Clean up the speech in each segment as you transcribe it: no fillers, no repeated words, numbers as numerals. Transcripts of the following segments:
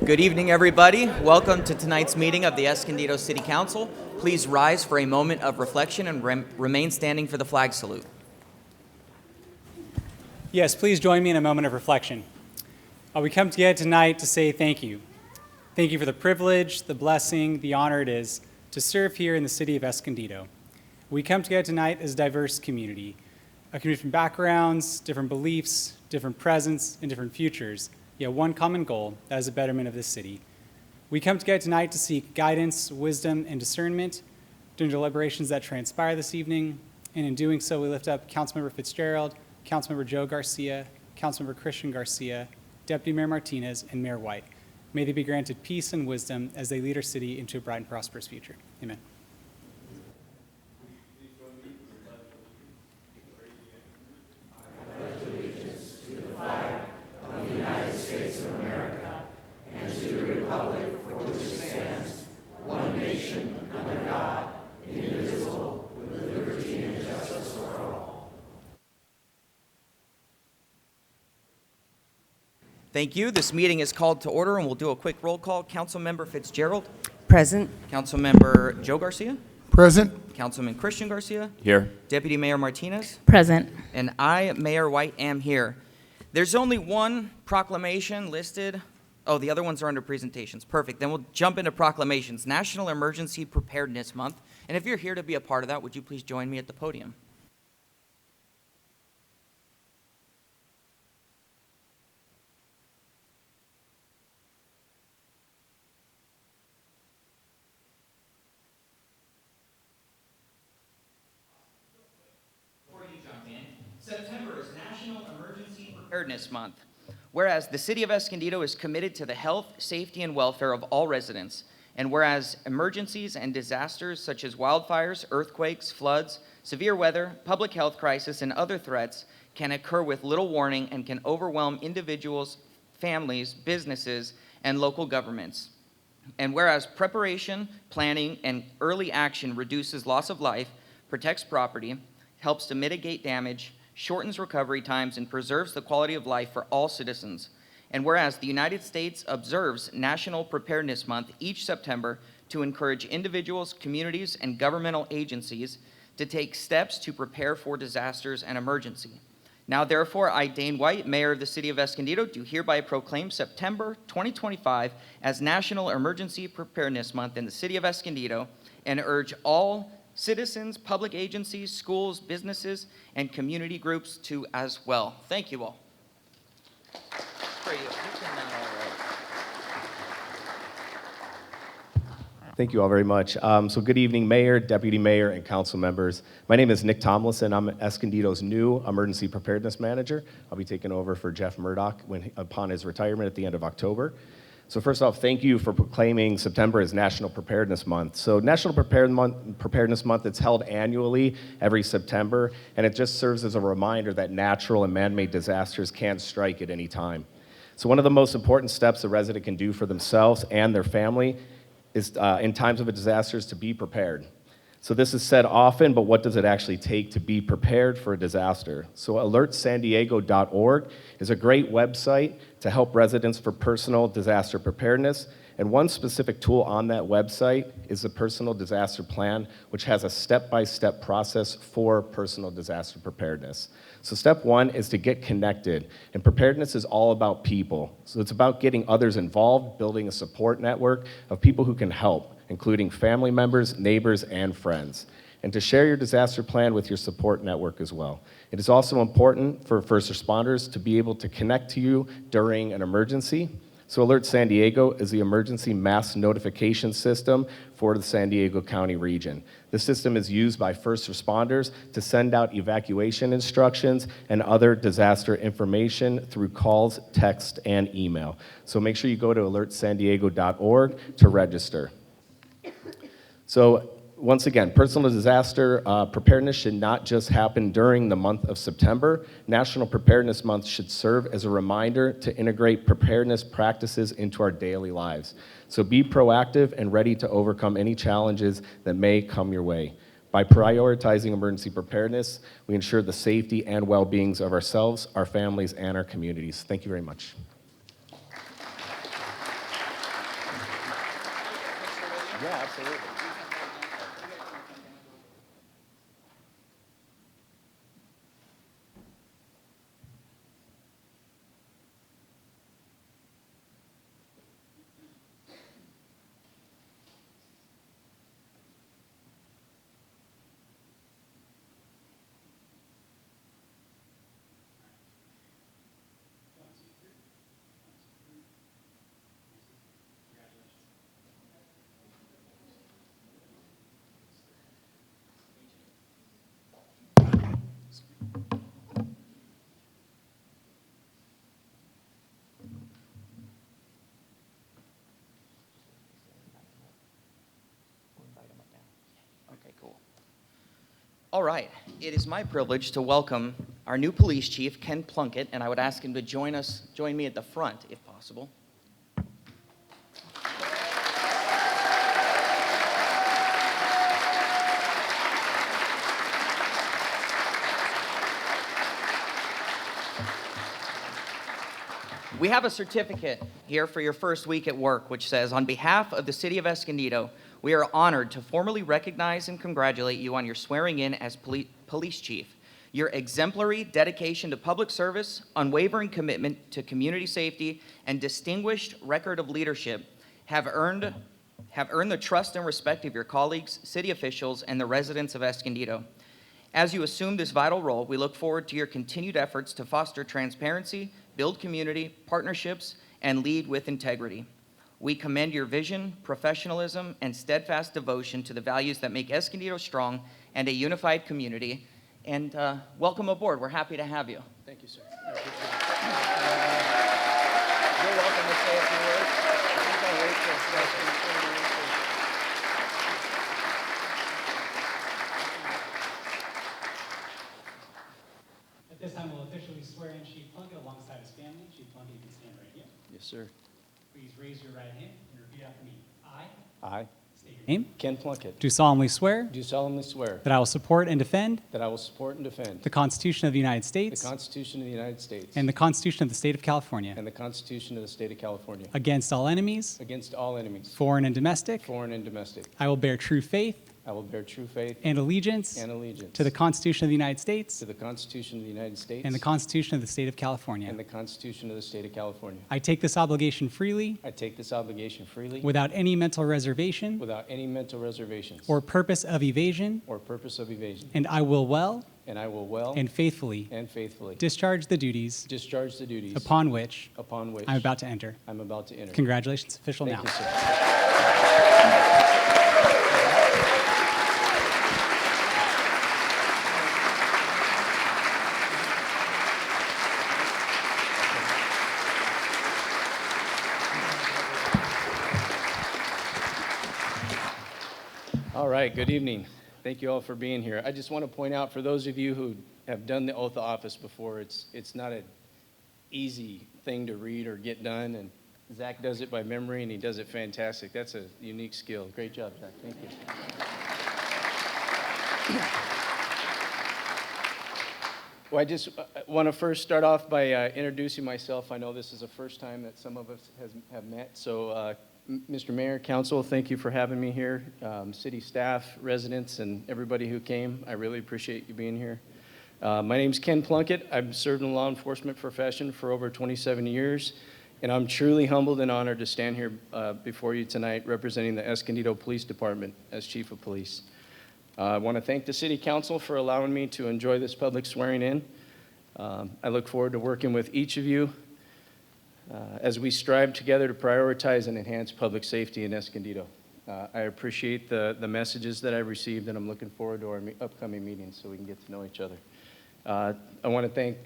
Good evening, everybody. Welcome to tonight's meeting of the Escondido City Council. Please rise for a moment of reflection and remain standing for the flag salute. Yes, please join me in a moment of reflection. We come together tonight to say thank you. Thank you for the privilege, the blessing, the honor it is to serve here in the city of Escondido. We come together tonight as a diverse community, a community from backgrounds, different beliefs, different presents, and different futures, yet one common goal, that is the betterment of this city. We come together tonight to seek guidance, wisdom, and discernment during deliberations that transpire this evening, and in doing so, we lift up Councilmember Fitzgerald, Councilmember Joe Garcia, Councilmember Christian Garcia, Deputy Mayor Martinez, and Mayor White. May they be granted peace and wisdom as they lead our city into a bright and prosperous future. Amen. Thank you. This meeting is called to order, and we'll do a quick roll call. Councilmember Fitzgerald. Present. Councilmember Joe Garcia. Present. Councilman Christian Garcia. Here. Deputy Mayor Martinez. Present. And I, Mayor White, am here. There's only one proclamation listed. Oh, the other ones are under presentations. Perfect. Then we'll jump into proclamations. National Emergency Preparedness Month. And if you're here to be a part of that, would you please join me at the podium? September is National Emergency Preparedness Month. Whereas the City of Escondido is committed to the health, safety, and welfare of all residents, and whereas emergencies and disasters such as wildfires, earthquakes, floods, severe weather, public health crisis, and other threats can occur with little warning and can overwhelm individuals, families, businesses, and local governments. And whereas preparation, planning, and early action reduces loss of life, protects property, helps to mitigate damage, shortens recovery times, and preserves the quality of life for all citizens. And whereas the United States observes National Preparedness Month each September to encourage individuals, communities, and governmental agencies to take steps to prepare for disasters and emergency. Now, therefore, I, Dane White, Mayor of the City of Escondido, do hereby proclaim September 2025 as National Emergency Preparedness Month in the City of Escondido and urge all citizens, public agencies, schools, businesses, and community groups to as well. Thank you all. Thank you all very much. So good evening, Mayor, Deputy Mayor, and council members. My name is Nick Tomlinson. I'm Escondido's new Emergency Preparedness Manager. I'll be taking over for Jeff Murdoch upon his retirement at the end of October. So first off, thank you for proclaiming September as National Preparedness Month. So National Preparedness Month, it's held annually every September, and it just serves as a reminder that natural and man-made disasters can strike at any time. So one of the most important steps a resident can do for themselves and their family is in times of a disaster is to be prepared. So this is said often, but what does it actually take to be prepared for a disaster? So alertsandiego.org is a great website to help residents for personal disaster preparedness. And one specific tool on that website is the Personal Disaster Plan, which has a step-by-step process for personal disaster preparedness. So step one is to get connected. And preparedness is all about people. So it's about getting others involved, building a support network of people who can help, including family members, neighbors, and friends, and to share your disaster plan with your support network as well. It is also important for first responders to be able to connect to you during an emergency. So Alert San Diego is the emergency mass notification system for the San Diego County region. This system is used by first responders to send out evacuation instructions and other disaster information through calls, text, and email. So make sure you go to alertsandiego.org to register. So once again, personal disaster preparedness should not just happen during the month of September. National Preparedness Month should serve as a reminder to integrate preparedness practices into our daily lives. So be proactive and ready to overcome any challenges that may come your way. By prioritizing emergency preparedness, we ensure the safety and well-beings of ourselves, our families, and our communities. Thank you very much. Yeah, absolutely. Okay, cool. All right, it is my privilege to welcome our new police chief, Ken Plunkett, and I would ask him to join me at the front, if possible. We have a certificate here for your first week at work, which says, on behalf of the City of Escondido, we are honored to formally recognize and congratulate you on your swearing in as police chief. Your exemplary dedication to public service, unwavering commitment to community safety, and distinguished record of leadership have earned the trust and respect of your colleagues, city officials, and the residents of Escondido. As you assume this vital role, we look forward to your continued efforts to foster transparency, build community, partnerships, and lead with integrity. We commend your vision, professionalism, and steadfast devotion to the values that make Escondido strong and a unified community. And welcome aboard. We're happy to have you. Thank you, sir. You're welcome to say a few words. I think I'll wait till At this time, we'll officially swear in Chief Plunkett alongside his family. Chief Plunkett, you can stand right here. Yes, sir. Please raise your right hand and repeat after me. I, State your name. Ken Plunkett, Do solemnly swear do solemnly swear that I will support and defend that I will support and defend the Constitution of the United the States Constitution of the United States and the Constitution of the State of California and the Constitution of the State of California against all enemies, against all enemies, foreign and domestic. foreign and domestic. I will bear true faith I will bear true faith and allegiance and allegiance to the Constitution of the United States to the Constitution of the United States and the Constitution of the State of California. and the Constitution of the State of California. I take this obligation freely I take this obligation freely without any mental reservation without any mental reservations or purpose of evasion, or purpose of evasion, and I will well and I will well and faithfully and faithfully discharge the duties discharge the duties upon which upon which I'm about to enter. I'm about to enter. Congratulations, official Thank now. you, sir. All right, good evening. Thank you all for being here. I just want to point out, for those of you who have done the oath of office before, it's not an easy thing to read or get done, and Zach does it by memory, and he does it fantastic. That's a unique skill. Great job, Zach. Thank you. Well, I just want to first start off by introducing myself. I know this is the first time that some of us have met, so Mr. Mayor, Council, thank you for having me here. City staff, residents, and everybody who came, I really appreciate you being here. My name's Ken Plunkett. I've served in the law enforcement profession for over 27 years, and I'm truly humbled and honored to stand here before you tonight representing the Escondido Police Department as Chief of Police. I want to thank the City Council for allowing me to enjoy this public swearing in. I look forward to working with each of you as we strive together to prioritize and enhance public safety in Escondido. I appreciate the messages that I've received, and I'm looking forward to our upcoming meetings so we can get to know each other. I want to thank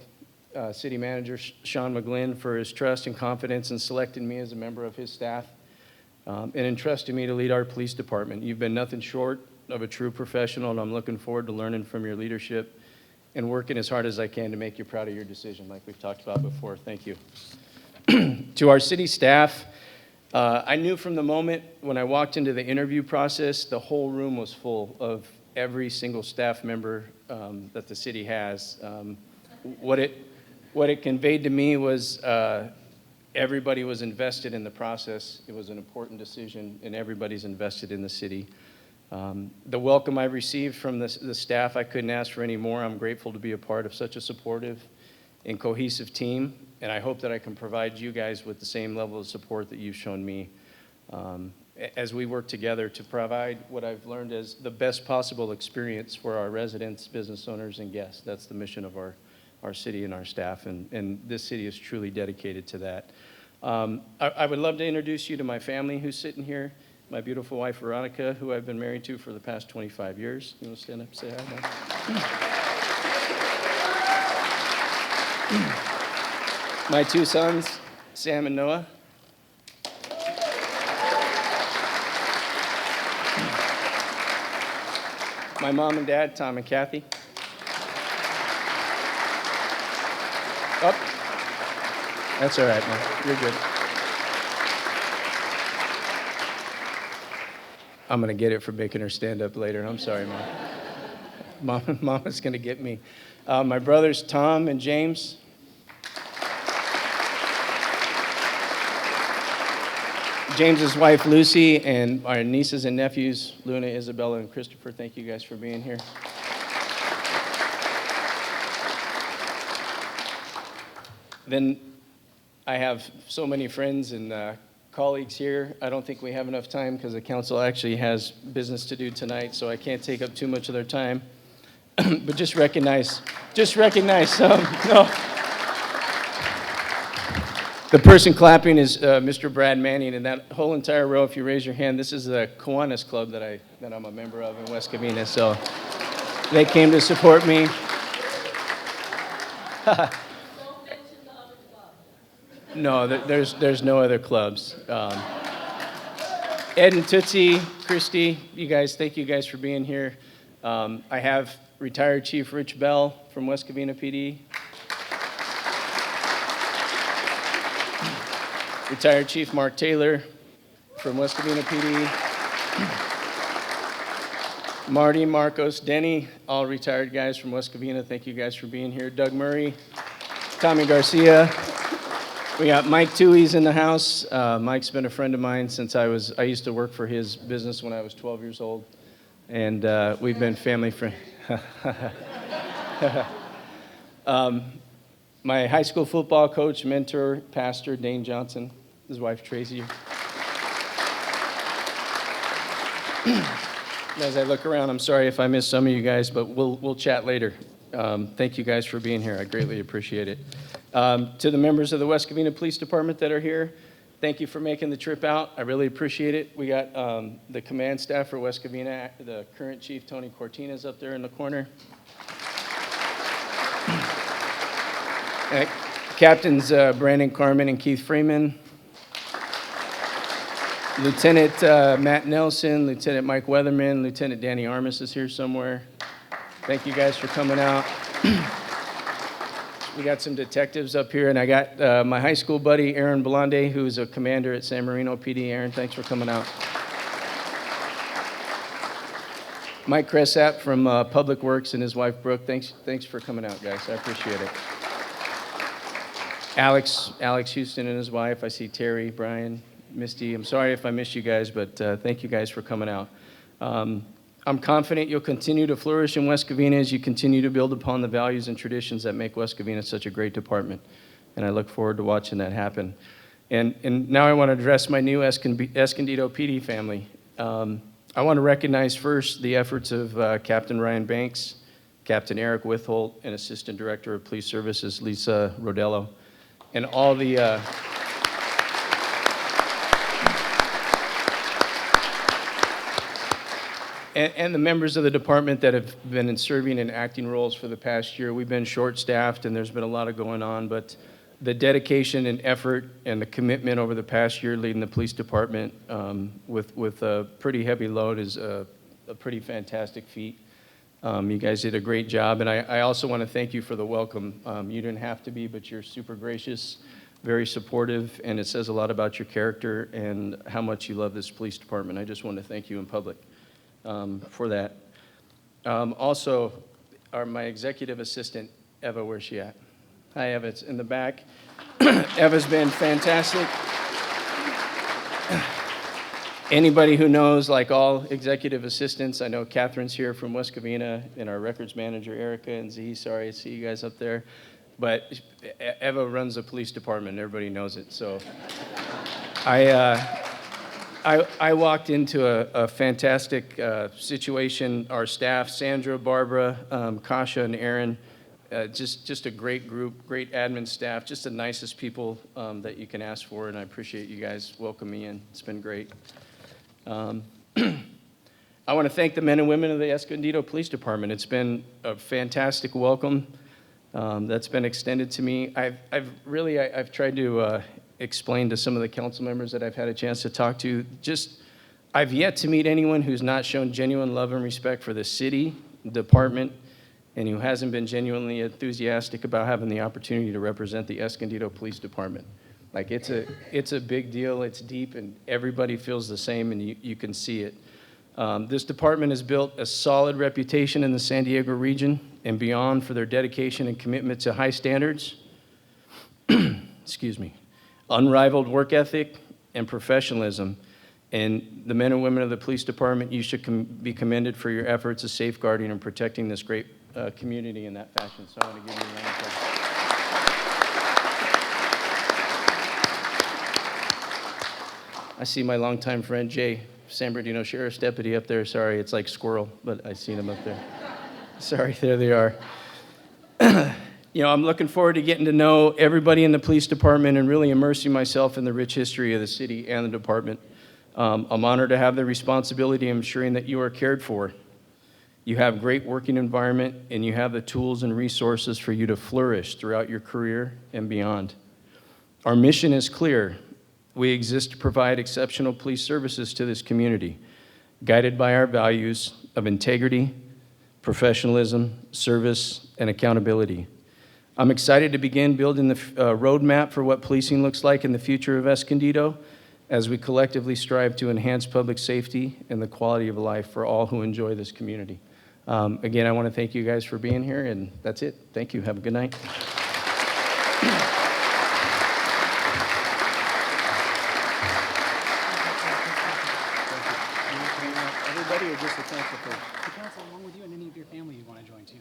City Manager Sean McGlynn for his trust and confidence in selecting me as a member of his staff and entrusting me to lead our police department. You've been nothing short of a true professional, and I'm looking forward to learning from your leadership and working as hard as I can to make you proud of your decision, like we've talked about before. Thank you. To our city staff, I knew from the moment when I walked into the interview process, the whole room was full of every single staff member that the city has. What it conveyed to me was Everybody was invested in the process. It was an important decision, and everybody's invested in the city. The welcome I received from the staff, I couldn't ask for any more. I'm grateful to be a part of such a supportive and cohesive team, and I hope that I can provide you guys with the same level of support that you've shown me as we work together to provide what I've learned as the best possible experience for our residents, business owners, and guests. That's the mission of our city and our staff, and this city is truly dedicated to that. I would love to introduce you to my family who's sitting here. My beautiful wife, Veronica, who I've been married to for the past 25 years. You want to stand up and say hi? My two sons, Sam and Noah. My mom and dad, Tom and Kathy. Oh, that's all right, Mom. You're good. I'm going to get it for making her stand up later. I'm sorry, Mom. Mama's going to get me. My brothers, Tom and James. James's wife, Lucy, and our nieces and nephews, Luna, Isabella, and Christopher. Thank you guys for being here. Then I have so many friends and colleagues here. I don't think we have enough time because the council actually has business to do tonight, so I can't take up too much of their time. But just recognize some. No. The person clapping is Mr. Brad Manning, and that whole entire row, if you raise your hand, this is the Kiwanis Club that I'm a member of in West Covina, so they came to support me. No, there's no other clubs. Ed and Tootsie, Christy, you guys, thank you guys for being here. I have retired Chief Rich Bell from West Covina PD. Retired Chief Mark Taylor from West Covina PD. Marty, Marcos, Denny, all retired guys from West Covina. Thank you guys for being here. Doug Murray, Tommy Garcia. We got Mike Tuies in the house. Mike's been a friend of mine since I used to work for his business when I was 12 years old. And we've been family friends. My high school football coach, mentor, pastor, Dane Johnson, his wife, Tracy. As I look around, I'm sorry if I miss some of you guys, but we'll chat later. Thank you guys for being here. I greatly appreciate it. To the members of the West Covina Police Department that are here, thank you for making the trip out. I really appreciate it. We got the command staff for West Covina, the current chief, Tony Cortina's up there in the corner. Captains Brandon Carmen and Keith Freeman. Lieutenant Matt Nelson, Lieutenant Mike Weatherman, Lieutenant Danny Armis is here somewhere. Thank you guys for coming out. We got some detectives up here, and I got my high school buddy, Aaron Blonde, who's a commander at San Marino PD. Aaron, thanks for coming out. Mike Cressap from Public Works and his wife, Brooke. Thanks for coming out, guys. I appreciate it. Alex Houston and his wife. I see Terry, Brian, Misty. I'm sorry if I missed you guys, but thank you guys for coming out. I'm confident you'll continue to flourish in West Covina as you continue to build upon the values and traditions that make West Covina such a great department. And I look forward to watching that happen. And now I want to address my new Escondido PD family. I want to recognize first the efforts of Captain Ryan Banks, Captain Eric Witholt, and Assistant Director of Police Services, Lisa Rodello, and all the and the members of the department that have been serving in acting roles for the past year. We've been short-staffed, and there's been a lot of going on, but the dedication and effort and the commitment over the past year leading the police department with a pretty heavy load is a pretty fantastic feat. You guys did a great job, and I also want to thank you for the welcome. You didn't have to be, but you're super gracious, very supportive, and it says a lot about your character and how much you love this police department. I just want to thank you in public for that. Also, my executive assistant, Eva, where's she at? Hi, Eva, it's in the back. Eva's been fantastic. Anybody who knows, like all executive assistants, I know Catherine's here from West Covina, and our records manager, Erica and Z, sorry to see you guys up there. But Eva runs the police department, everybody knows it. So I walked into a fantastic situation. Our staff, Sandra, Barbara, Kasha, and Aaron, just a great group, great admin staff, just the nicest people that you can ask for, and I appreciate you guys welcoming me in. It's been great. I want to thank the men and women of the Escondido Police Department. It's been a fantastic welcome that's been extended to me. I've tried to explain to some of the council members that I've had a chance to talk to, I've yet to meet anyone who's not shown genuine love and respect for the city, department, and who hasn't been genuinely enthusiastic about having the opportunity to represent the Escondido Police Department. Like, it's a big deal, it's deep, and everybody feels the same, and you can see it. This department has built a solid reputation in the San Diego region and beyond for their dedication and commitment to high standards, excuse me, unrivaled work ethic, and professionalism. And the men and women of the police department, you should be commended for your efforts of safeguarding and protecting this great community in that fashion. So I want to give you a round of applause. I see my longtime friend Jay, San Bernardino Sheriff's Deputy up there. Sorry, it's like squirrel, but I seen him up there. Sorry, there they are. I'm looking forward to getting to know everybody in the police department and really immersing myself in the rich history of the city and the department. I'm honored to have the responsibility of ensuring that you are cared for. You have great working environment, and you have the tools and resources for you to flourish throughout your career and beyond. Our mission is clear. We exist to provide exceptional police services to this community, guided by our values of integrity, professionalism, service, and accountability. I'm excited to begin building the roadmap for what policing looks like in the future of Escondido as we collectively strive to enhance public safety and the quality of life for all who enjoy this community. Again, I want to thank you guys for being here, and that's it. Thank you. Have a good night. Everybody or just the council first? The council, along with you, and any of your family you want to join too.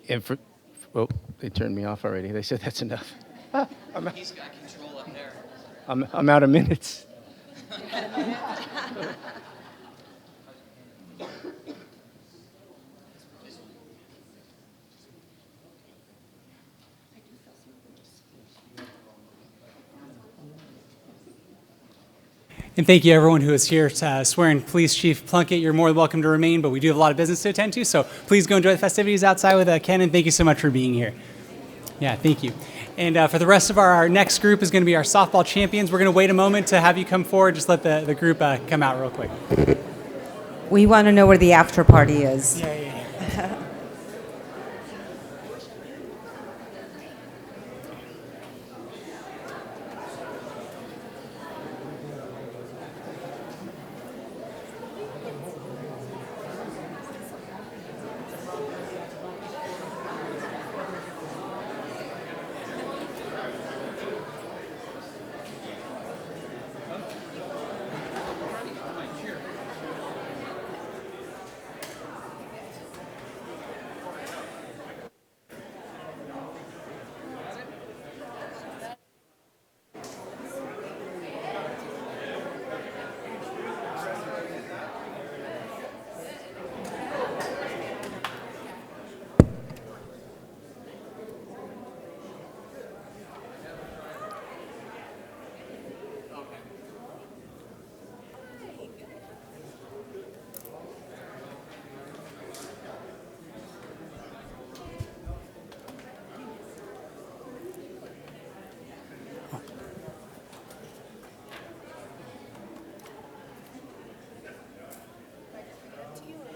And oh, they turned me off already. They said that's enough. He's got control up there. I'm out of minutes. And thank you, everyone who is here to swear in Police Chief Plunkett. You're more than welcome to remain, but we do have a lot of business to attend to, so please go enjoy the festivities outside with Ken, and thank you so much for being here. Yeah, thank you. And for the rest of our next group is going to be our softball champions. We're going to wait a moment to have you come forward. Just let the group come out real quick. We want to know where the after party is. Yeah.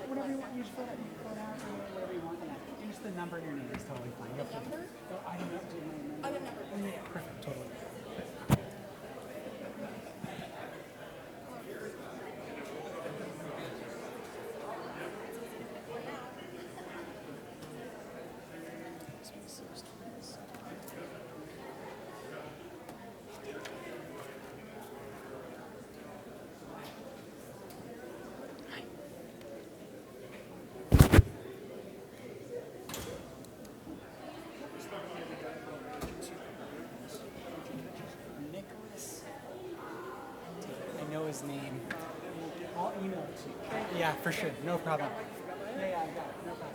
Whatever you want, you just fill out whatever you want. Yeah. Just the number in your name is totally fine. Number? I don't know. Oh, the number. Yeah, perfect, totally. I know his name. I'll email it to you. Yeah, for sure. No problem. Yeah, I got it. No problem.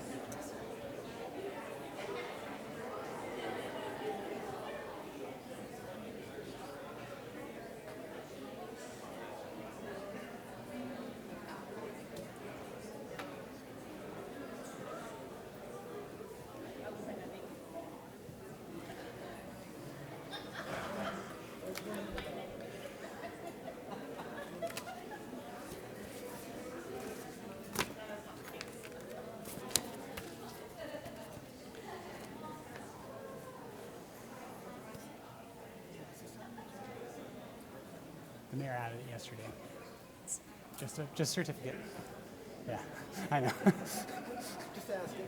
The mayor added it yesterday. It's just certificate. Yeah, I know. Just asking.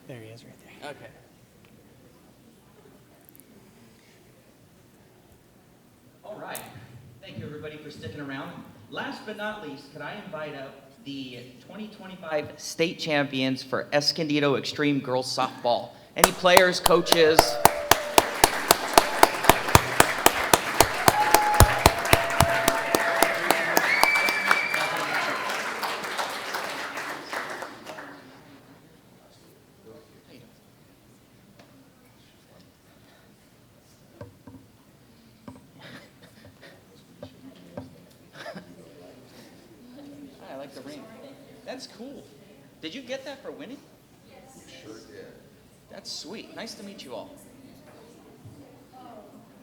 There he is right there. Okay. All right. Thank you, everybody, for sticking around. Last but not least, could I invite up the 2025 state champions for Escondido Extreme Girls Softball? Any players, coaches? I like the ring. That's cool. Did you get that for winning? Yes. Sure did. That's sweet. Nice to meet you all.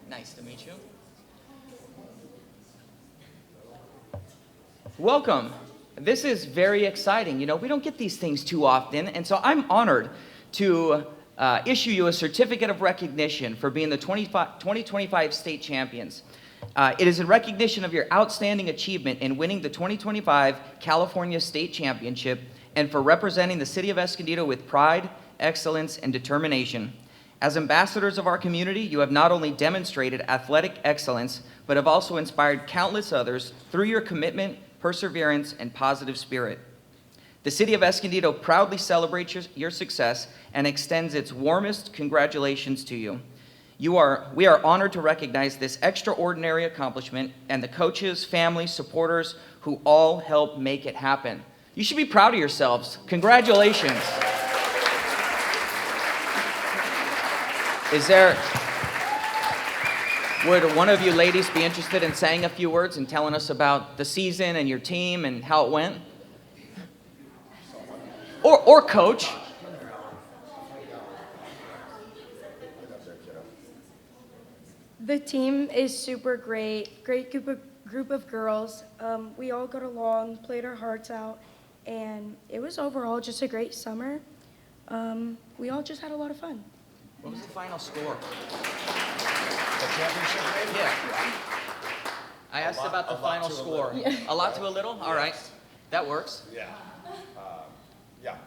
Nice to meet you. Welcome. This is very exciting. You know, we don't get these things too often, and so I'm honored to issue you a certificate of recognition for being the 2025 state champions. It is in recognition of your outstanding achievement in winning the 2025 California State Championship and for representing the city of Escondido with pride, excellence, and determination. As ambassadors of our community, you have not only demonstrated athletic excellence, but have also inspired countless others through your commitment, perseverance, and positive spirit. The city of Escondido proudly celebrates your success and extends its warmest congratulations to you. We are honored to recognize this extraordinary accomplishment and the coaches, families, supporters who all helped make it happen. You should be proud of yourselves. Congratulations. Would one of you ladies be interested in saying a few words and telling us about the season and your team and how it went? Or coach. The team is super great group of girls. We all got along, played our hearts out, and it was overall just a great summer. We all just had a lot of fun. What was the final score? The championship game? Yeah. I asked about the final score. A lot to a little? All right. That works. Yeah. Yeah.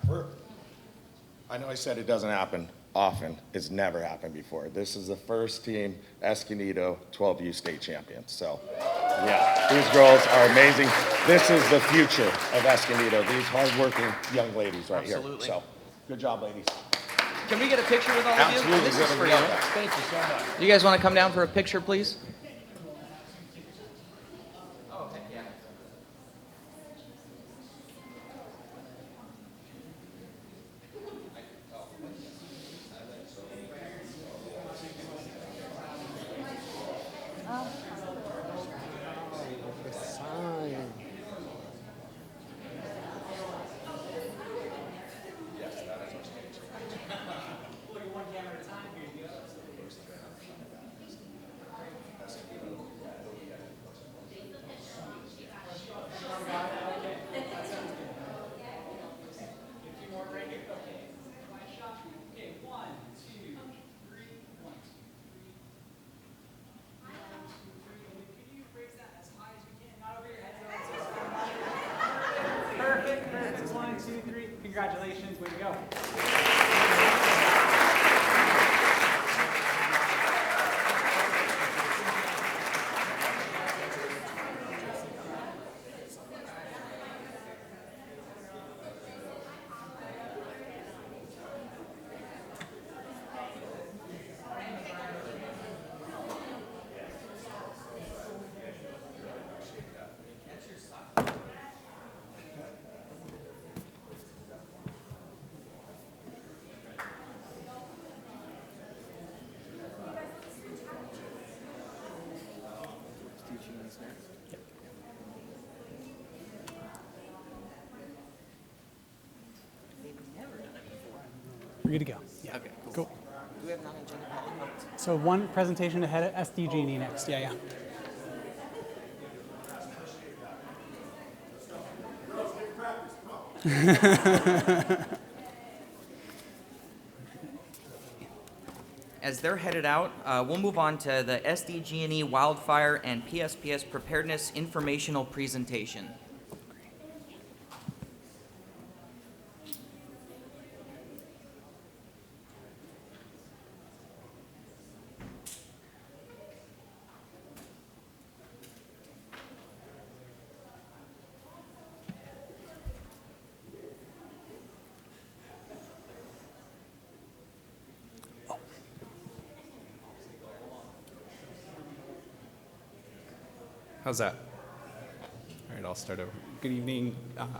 I know I said it doesn't happen often. It's never happened before. This is the first team, Escondido 12U state champions. So, yeah, these girls are amazing. This is the future of Escondido. These hardworking young ladies right Absolutely. here. So, good job, ladies. Can we get a picture with all of you? Absolutely. This is for Really you. love that. Thank you so much. You guys want to come down for a picture, please? Oh, okay, yeah. Perfect. 1, 2, 3. Congratulations. Way to go. We're good to go. Yeah. Okay, cool. Cool. Do we have non-agenda items? So one presentation ahead of SDG&E next. Yeah, yeah. As they're headed out, we'll move on to the SDG&E Wildfire and PSPS Preparedness Informational Presentation. How's that? All right, I'll start over. Good evening,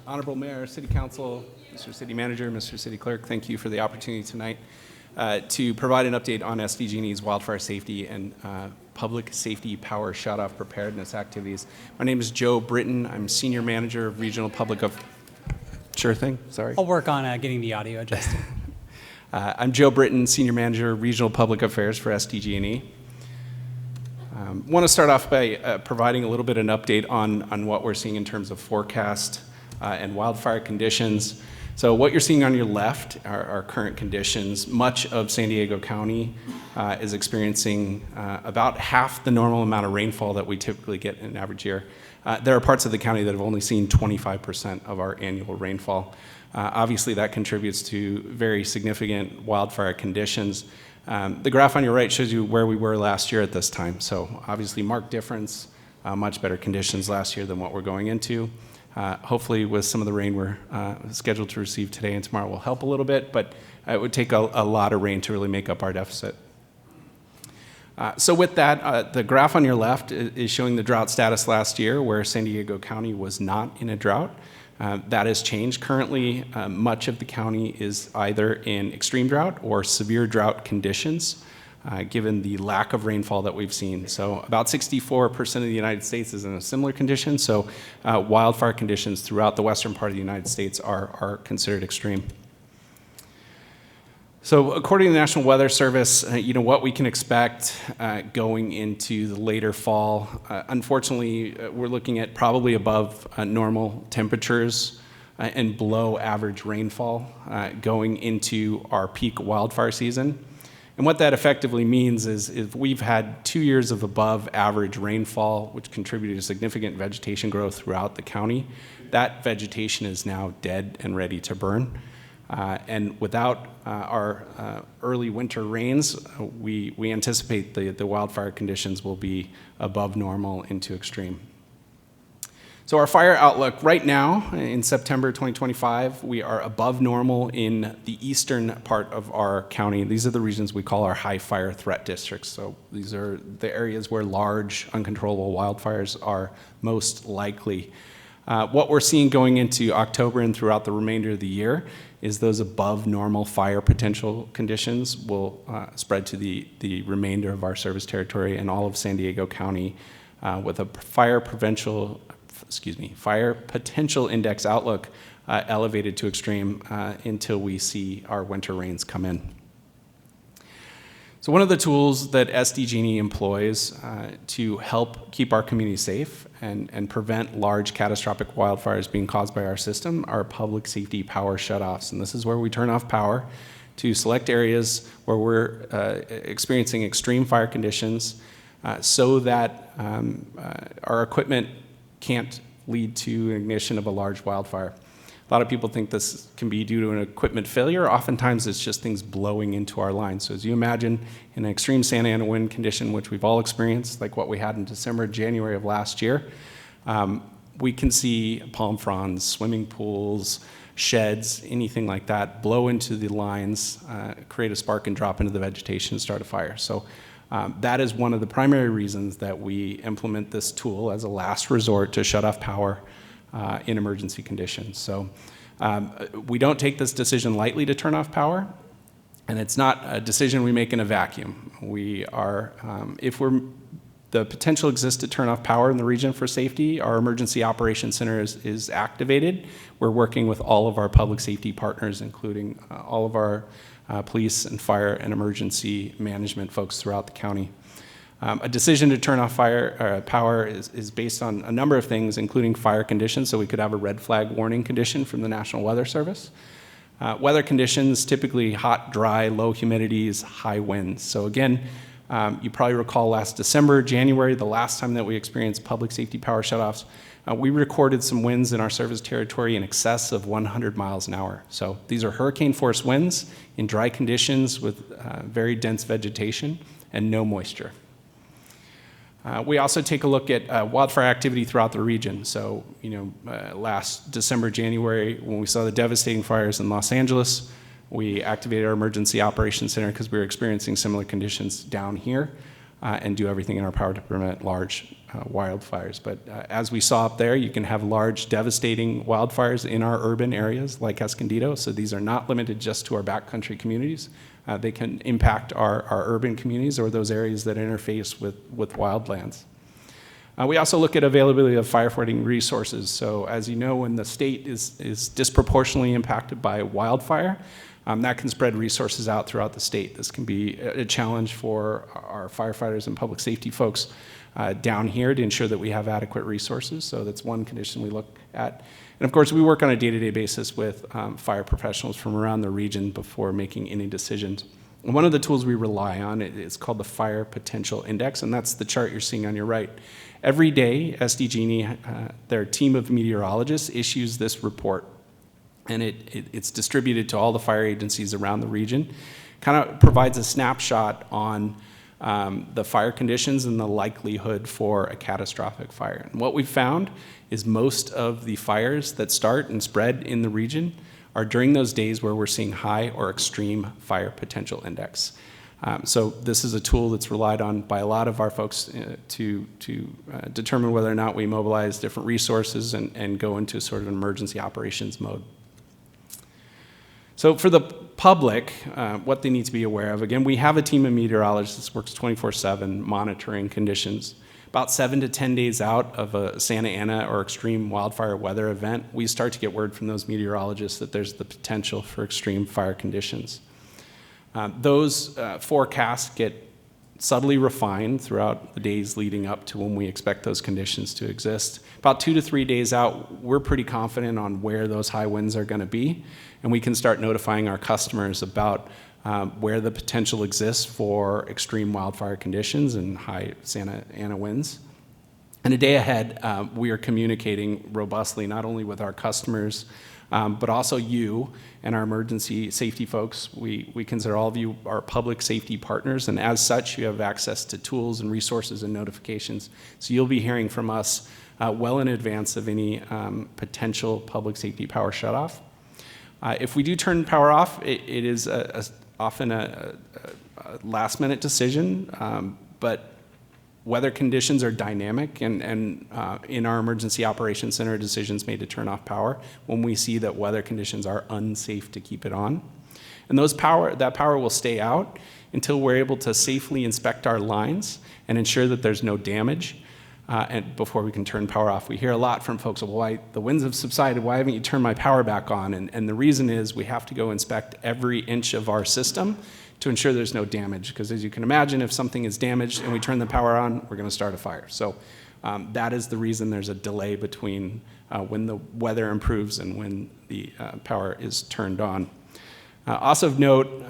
Honorable Mayor, City Council, Mr. City Manager, Mr. City Clerk. Thank you for the opportunity tonight to provide an update on SDG&E's wildfire safety and public safety power shutoff preparedness activities. My name is Joe Britton. I'm Senior Manager of Regional Public of... Sure thing, sorry. I'll work on getting the audio adjusted. I'm Joe Britton, Senior Manager of Regional Public Affairs for SDG&E. Want to start off by providing a little bit of an update on what we're seeing in terms of forecast and wildfire conditions. So what you're seeing on your left are current conditions. Much of San Diego County is experiencing about half the normal amount of rainfall that we typically get in an average year. There are parts of the county that have only seen 25% of our annual rainfall. Obviously, that contributes to very significant wildfire conditions. The graph on your right shows you where we were last year at this time. So obviously, marked difference, much better conditions last year than what we're going into. Hopefully, with some of the rain we're scheduled to receive today and tomorrow will help a little bit, but it would take a lot of rain to really make up our deficit. So with that, the graph on your left is showing the drought status last year, where San Diego County was not in a drought. That has changed. Currently, much of the county is either in extreme drought or severe drought conditions, given the lack of rainfall that we've seen. So about 64% of the United States is in a similar condition. So wildfire conditions throughout the western part of the United States are considered extreme. So according to the National Weather Service, what we can expect going into the later fall, unfortunately, we're looking at probably above normal temperatures and below average rainfall going into our peak wildfire season. And what that effectively means is if we've had 2 years of above average rainfall, which contributed to significant vegetation growth throughout the county, that vegetation is now dead and ready to burn. And without our early winter rains, we anticipate the wildfire conditions will be above normal into extreme. So our fire outlook right now in September 2025, we are above normal in the eastern part of our county. These are the regions we call our high fire threat districts. So these are the areas where large uncontrollable wildfires are most likely. What we're seeing going into October and throughout the remainder of the year is those above normal fire potential conditions will spread to the remainder of our service territory and all of San Diego County with a fire potential index outlook elevated to extreme until we see our winter rains come in. So one of the tools that SDG&E employs to help keep our community safe and prevent large catastrophic wildfires being caused by our system are public safety power shutoffs. And this is where we turn off power to select areas where we're experiencing extreme fire conditions so that our equipment can't lead to ignition of a large wildfire. A lot of people think this can be due to an equipment failure. Oftentimes it's just things blowing into our lines. So as you imagine, in an extreme Santa Ana wind condition, which we've all experienced, like what we had in December, January of last year, we can see palm fronds, swimming pools, sheds, anything like that, blow into the lines, create a spark and drop into the vegetation and start a fire. So that is one of the primary reasons that we implement this tool as a last resort to shut off power in emergency conditions. So we don't take this decision lightly to turn off power, and it's not a decision we make in a vacuum. We are, the potential exists to turn off power in the region for safety, our emergency operations center is activated. We're working with all of our public safety partners, including all of our police and fire and emergency management folks throughout the county. A decision to turn off power is based on a number of things, including fire conditions. So we could have a red flag warning condition from the National Weather Service. Weather conditions, typically hot, dry, low humidities, high winds. So again, you probably recall last December, January, the last time that we experienced public safety power shutoffs, we recorded some winds in our service territory in excess of 100 miles an hour. So these are hurricane force winds in dry conditions with very dense vegetation and no moisture. We also take a look at wildfire activity throughout the region. So, last December, January, when we saw the devastating fires in Los Angeles, we activated our emergency operations center because we were experiencing similar conditions down here and do everything in our power to prevent large wildfires. But as we saw up there, you can have large, devastating wildfires in our urban areas like Escondido. So these are not limited just to our backcountry communities. They can impact our urban communities or those areas that interface with wildlands. We also look at availability of firefighting resources. So as you know, when the state is disproportionately impacted by wildfire, that can spread resources out throughout the state. This can be a challenge for our firefighters and public safety folks down here to ensure that we have adequate resources. So that's one condition we look at. And of course, we work on a day-to-day basis with fire professionals from around the region before making any decisions. And one of the tools we rely on is called the Fire Potential Index, and that's the chart you're seeing on your right. Every day, SDG&E, their team of meteorologists, issues this report, and it's distributed to all the fire agencies around the region. Kind of provides a snapshot on the fire conditions and the likelihood for a catastrophic fire. And what we've found is most of the fires that start and spread in the region are during those days where we're seeing high or extreme fire potential index. So this is a tool that's relied on by a lot of our folks to determine whether or not we mobilize different resources and go into sort of an emergency operations mode. So for the public, what they need to be aware of, again, we have a team of meteorologists that works 24/7 monitoring conditions. About 7 to 10 days out of a Santa Ana or extreme wildfire weather event, we start to get word from those meteorologists that there's the potential for extreme fire conditions. Those forecasts get subtly refined throughout the days leading up to when we expect those conditions to exist. About 2 to 3 days out, we're pretty confident on where those high winds are going to be, and we can start notifying our customers about where the potential exists for extreme wildfire conditions and high Santa Ana winds. And a day ahead, we are communicating robustly not only with our customers, but also you and our emergency safety folks. We consider all of you our public safety partners, and as such, you have access to tools and resources and notifications. So you'll be hearing from us well in advance of any potential public safety power shutoff. If we do turn power off, it is often a last-minute decision, but weather conditions are dynamic, and in our emergency operations center, decisions made to turn off power when we see that weather conditions are unsafe to keep it on. And that power will stay out until we're able to safely inspect our lines and ensure that there's no damage, and before we can turn power off. We hear a lot from folks, well, the winds have subsided, why haven't you turned my power back on? And the reason is we have to go inspect every inch of our system to ensure there's no damage, because as you can imagine, if something is damaged and we turn the power on, we're going to start a fire. So that is the reason there's a delay between when the weather improves and when the power is turned on. Also of note,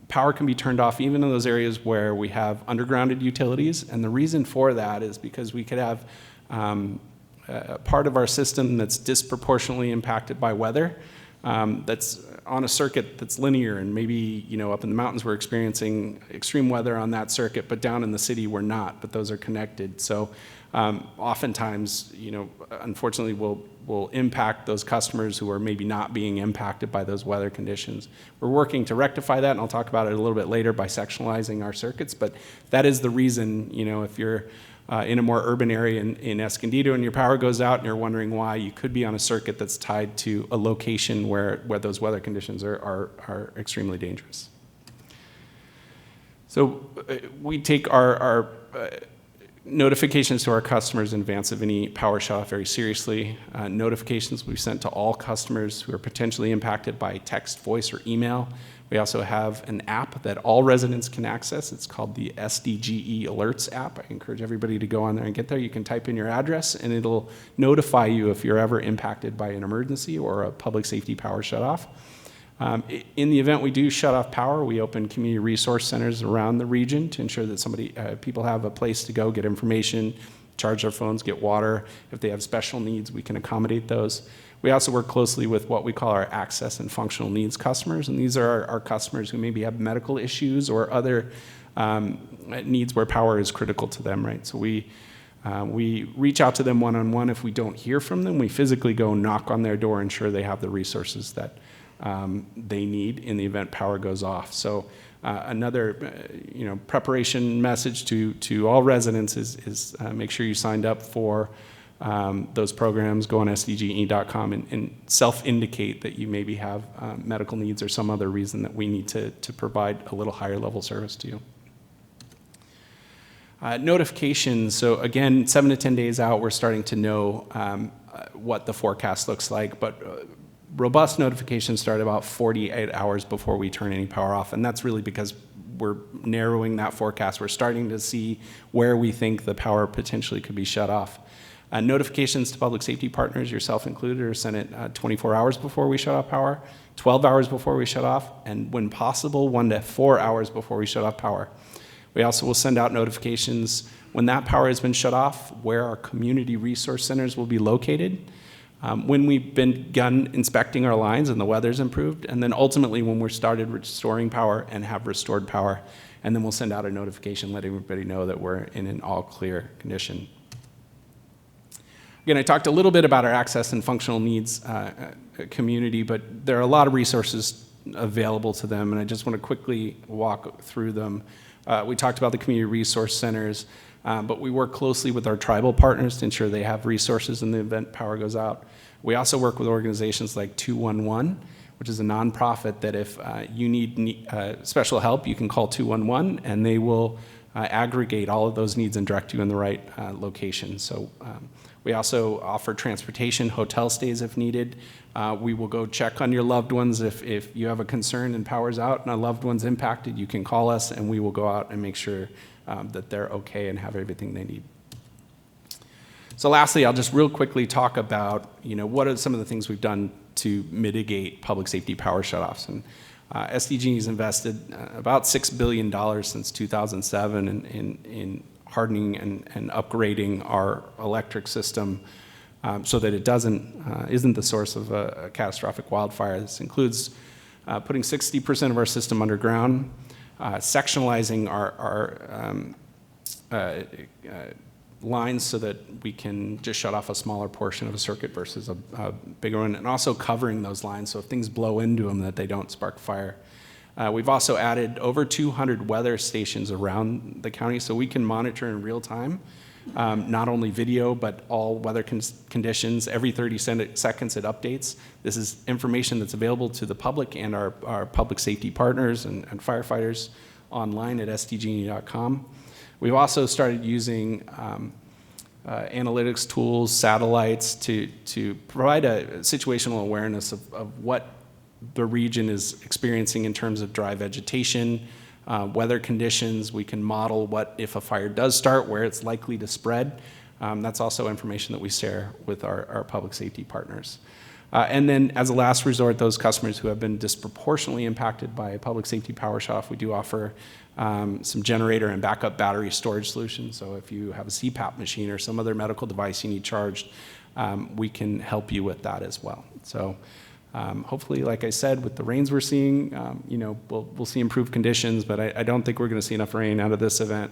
power can be turned off even in those areas where we have undergrounded utilities, and the reason for that is because we could have a part of our system that's disproportionately impacted by weather, that's on a circuit that's linear, and maybe up in the mountains we're experiencing extreme weather on that circuit, but down in the city we're not, but those are connected. So oftentimes, unfortunately will impact those customers who are maybe not being impacted by those weather conditions. We're working to rectify that, and I'll talk about it a little bit later by sectionalizing our circuits, but that is the reason, if you're in a more urban area in Escondido and your power goes out and you're wondering why, you could be on a circuit that's tied to a location where those weather conditions are extremely dangerous. So we take our notifications to our customers in advance of any power shutoff very seriously. Notifications we've sent to all customers who are potentially impacted by text, voice, or email. We also have an app that all residents can access. It's called the SDG&E Alerts app. I encourage everybody to go on there and get there. You can type in your address, and it'll notify you if you're ever impacted by an emergency or a public safety power shutoff. In the event we do shut off power, we open community resource centers around the region to ensure that people have a place to go get information, charge their phones, get water. If they have special needs, we can accommodate those. We also work closely with what we call our access and functional needs customers, and these are our customers who maybe have medical issues or other needs where power is critical to them, right? So we reach out to them one-on-one. If we don't hear from them, we physically go knock on their door, ensure they have the resources that they need in the event power goes off. So another preparation message to all residents is make sure you signed up for those programs. Go on SDG&E.com and self-indicate that you maybe have medical needs or some other reason that we need to provide a little higher level service to you. Notifications, so again, 7 to 10 days out, we're starting to know what the forecast looks like, but robust notifications start about 48 hours before we turn any power off, and that's really because we're narrowing that forecast. We're starting to see where we think the power potentially could be shut off. Notifications to public safety partners, yourself included, are sent at 24 hours before we shut off power, 12 hours before we shut off, and when possible, 1 to 4 hours before we shut off power. We also will send out notifications when that power has been shut off, where our community resource centers will be located, when we've begun inspecting our lines and the weather's improved, and then ultimately when we're started restoring power and have restored power, and then we'll send out a notification letting everybody know that we're in an all clear condition. Again, I talked a little bit about our access and functional needs community, but there are a lot of resources available to them, and I just want to quickly walk through them. We talked about the community resource centers, but we work closely with our tribal partners to ensure they have resources in the event power goes out. We also work with organizations like 211, which is a nonprofit that if you need special help, you can call 211, and they will aggregate all of those needs and direct you in the right location. So we also offer transportation, hotel stays if needed. We will go check on your loved ones. If you have a concern and power's out and a loved one's impacted, you can call us and we will go out and make sure that they're okay and have everything they need. So lastly, I'll just real quickly talk about, what are some of the things we've done to mitigate public safety power shutoffs. And SDG&E has invested about $6 billion since 2007 in hardening and upgrading our electric system so that it isn't the source of a catastrophic wildfire. This includes putting 60% of our system underground, sectionalizing our lines so that we can just shut off a smaller portion of a circuit versus a bigger one, and also covering those lines so if things blow into them that they don't spark fire. We've also added over 200 weather stations around the county so we can monitor in real time, not only video, but all weather conditions. Every 30 seconds it updates. This is information that's available to the public and our public safety partners and firefighters online at sdg&e.com. We've also started using analytics tools, satellites to provide a situational awareness of what the region is experiencing in terms of dry vegetation, weather conditions. We can model what if a fire does start, where it's likely to spread. That's also information that we share with our public safety partners. And then as a last resort, those customers who have been disproportionately impacted by a public safety power shutoff, we do offer some generator and backup battery storage solutions. So if you have a CPAP machine or some other medical device you need charged, we can help you with that as well. So hopefully, like I said, with the rains we're seeing, we'll see improved conditions, but I don't think we're going to see enough rain out of this event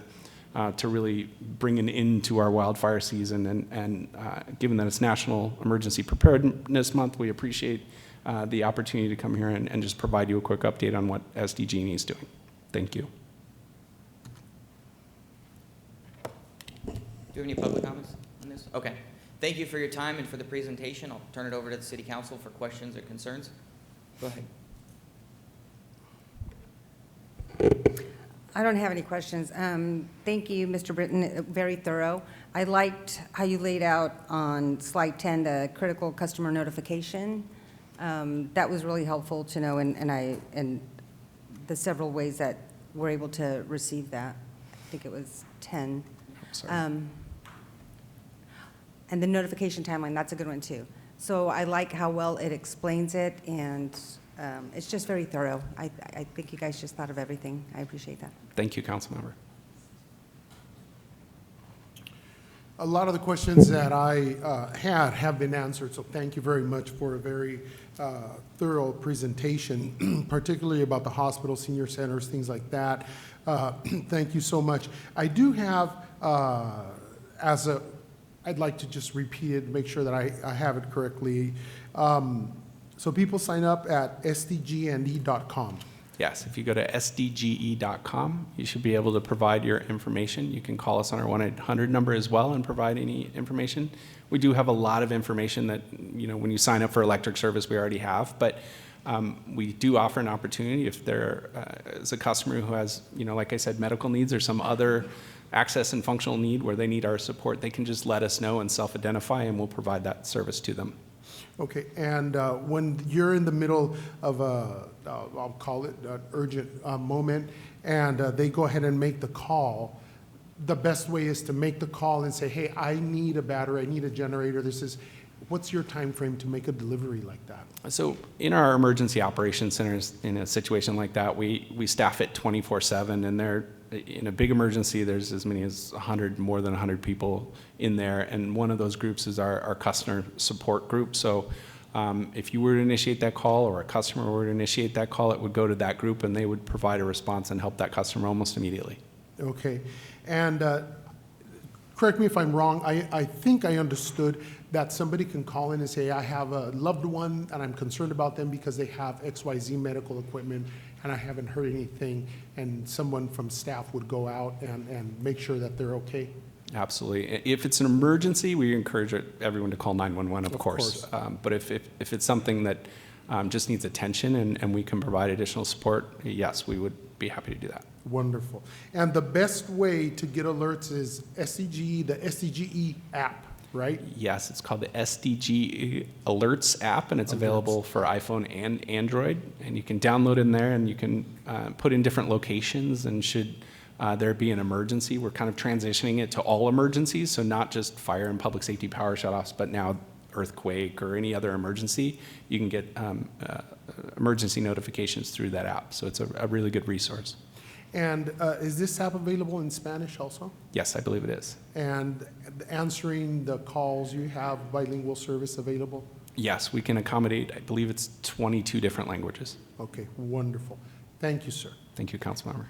to really bring an end to our wildfire season. And given that it's National Emergency Preparedness Month, we appreciate the opportunity to come here and just provide you a quick update on what SDG&E is doing. Thank you. Do you have any public comments on this? Okay. Thank you for your time and for the presentation. I'll turn it over to the City Council for questions or concerns. Go ahead. I don't have any questions. Thank you, Mr. Britton, very thorough. I liked how you laid out on slide 10 the critical customer notification. That was really helpful to know, and the several ways that we're able to receive that. I think it was 10. Sorry. And the notification timeline, that's a good one too. So I like how well it explains it, and it's just very thorough. I think you guys just thought of everything. I appreciate that. Thank you, Councilmember. A lot of the questions that I had have been answered, so thank you very much for a very thorough presentation, particularly about the hospital, senior centers, things like that. Thank you so much. I do have, I'd like to just repeat it, make sure that I have it correctly. So people sign up at sdg&e.com. Yes, if you go to sdge.com, you should be able to provide your information. You can call us on our 1-800 number as well and provide any information. We do have a lot of information that, when you sign up for electric service, we already have, but we do offer an opportunity if there is a customer who has, like I said, medical needs or some other access and functional need where they need our support, they can just let us know and self-identify, and we'll provide that service to them. Okay, and when you're in the middle of I'll call it an urgent moment, and they go ahead and make the call, the best way is to make the call and say, hey, I need a battery, I need a generator, what's your time frame to make a delivery like that? So in our emergency operations centers, in a situation like that, we staff it 24/7, and in a big emergency, there's as many as 100, more than 100 people in there, and one of those groups is our customer support group. So if you were to initiate that call or a customer were to initiate that call, it would go to that group, and they would provide a response and help that customer almost immediately. Okay, and correct me if I'm wrong, I think I understood that somebody can call in and say, I have a loved one and I'm concerned about them because they have XYZ medical equipment and I haven't heard anything, and someone from staff would go out and make sure that they're okay? Absolutely. If it's an emergency, we encourage everyone to call 911, of course. course. But if it's something that just needs attention and we can provide additional support, yes, we would be happy to do that. Wonderful. And the best way to get alerts is the SDG&E app, right? Yes, it's called the SDG Alerts app, and it's available for iPhone and Android. And you can download in there, and you can put in different locations. And should there be an emergency, we're kind of transitioning it to all emergencies, so not just fire and public safety power shutoffs, but now earthquake or any other emergency. You can get emergency notifications through that app. So it's a really good resource. And is this app available in Spanish also? Yes, I believe it is. And answering the calls, you have bilingual service available? Yes, we can accommodate, I believe it's 22 different languages. Okay, wonderful. Thank you, sir. Thank you, Councilmember.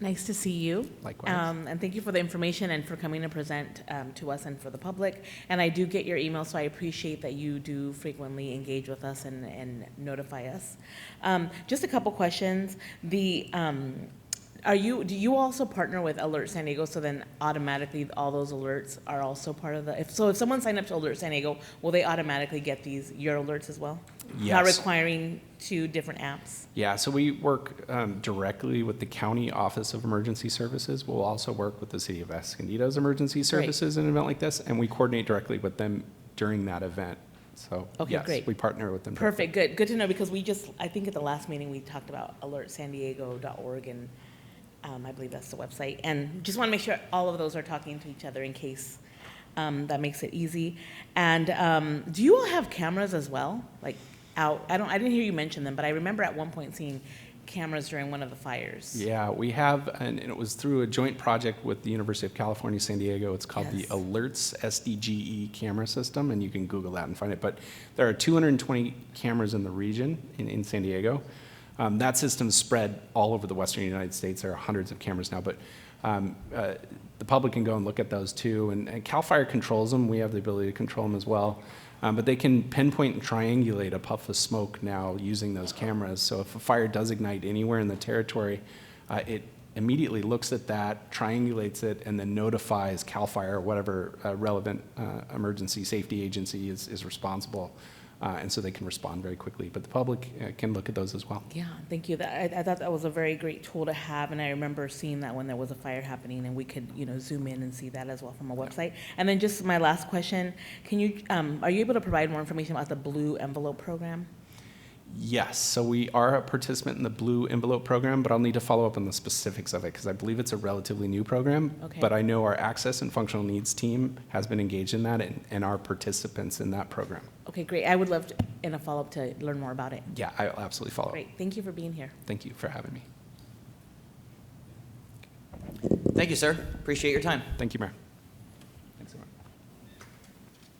Nice to see you. Likewise. And thank you for the information and for coming to present to us and for the public. And I do get your email, so I appreciate that you do frequently engage with us and notify us. Just a couple questions. Do you also partner with Alert San Diego, so then automatically all those alerts are also part of the, if someone signed up to Alert San Diego, will they automatically get your alerts as well? Yes. Not requiring 2 different apps? Yeah, so we work directly with the County Office of Emergency Services. We'll also work with the City of Escondido's emergency services in an event like this, and we coordinate directly with them during that event. So, Okay, yes, great. we partner with them directly. Perfect, good to know, because I think at the last meeting, we talked about alertsandiego.org, and I believe that's the website. And just want to make sure all of those are talking to each other in case that makes it easy. And do you all have cameras as well? Like out, I didn't hear you mention them, but I remember at one point seeing cameras during one of the fires. Yeah, we have, and it was through a joint project with the University of California, San Diego. It's called the Yes. Alerts SDG&E camera system, and you can Google that and find it. But there are 220 cameras in the region in San Diego. That system's spread all over the western United States. There are hundreds of cameras now, but the public can go and look at those too. And CAL FIRE controls them. We have the ability to control them as well. But they can pinpoint and triangulate a puff of smoke now using those cameras. So if a fire does ignite anywhere in the territory, it immediately looks at that, triangulates it, and then notifies CAL FIRE or whatever relevant emergency safety agency is responsible. And so they can respond very quickly. But the public can look at those as well. Yeah, thank you. I thought that was a very great tool to have, and I remember seeing that when there was a fire happening, and we could, zoom in and see that as well from a website. And then just my last question, are you able to provide more information about the Blue Envelope program? Yes, so we are a participant in the Blue Envelope program, but I'll need to follow up on the specifics of it because I believe it's a relatively new program. Okay. But I know our access and functional needs team has been engaged in that and are participants in that program. Okay, great. I would love to, in a follow-up, to learn more about it. Yeah, I'll absolutely follow up. Great. Thank you for being here. Thank you for having me. Thank you, sir. Appreciate your time. Thank you, Mayor. Thanks so much.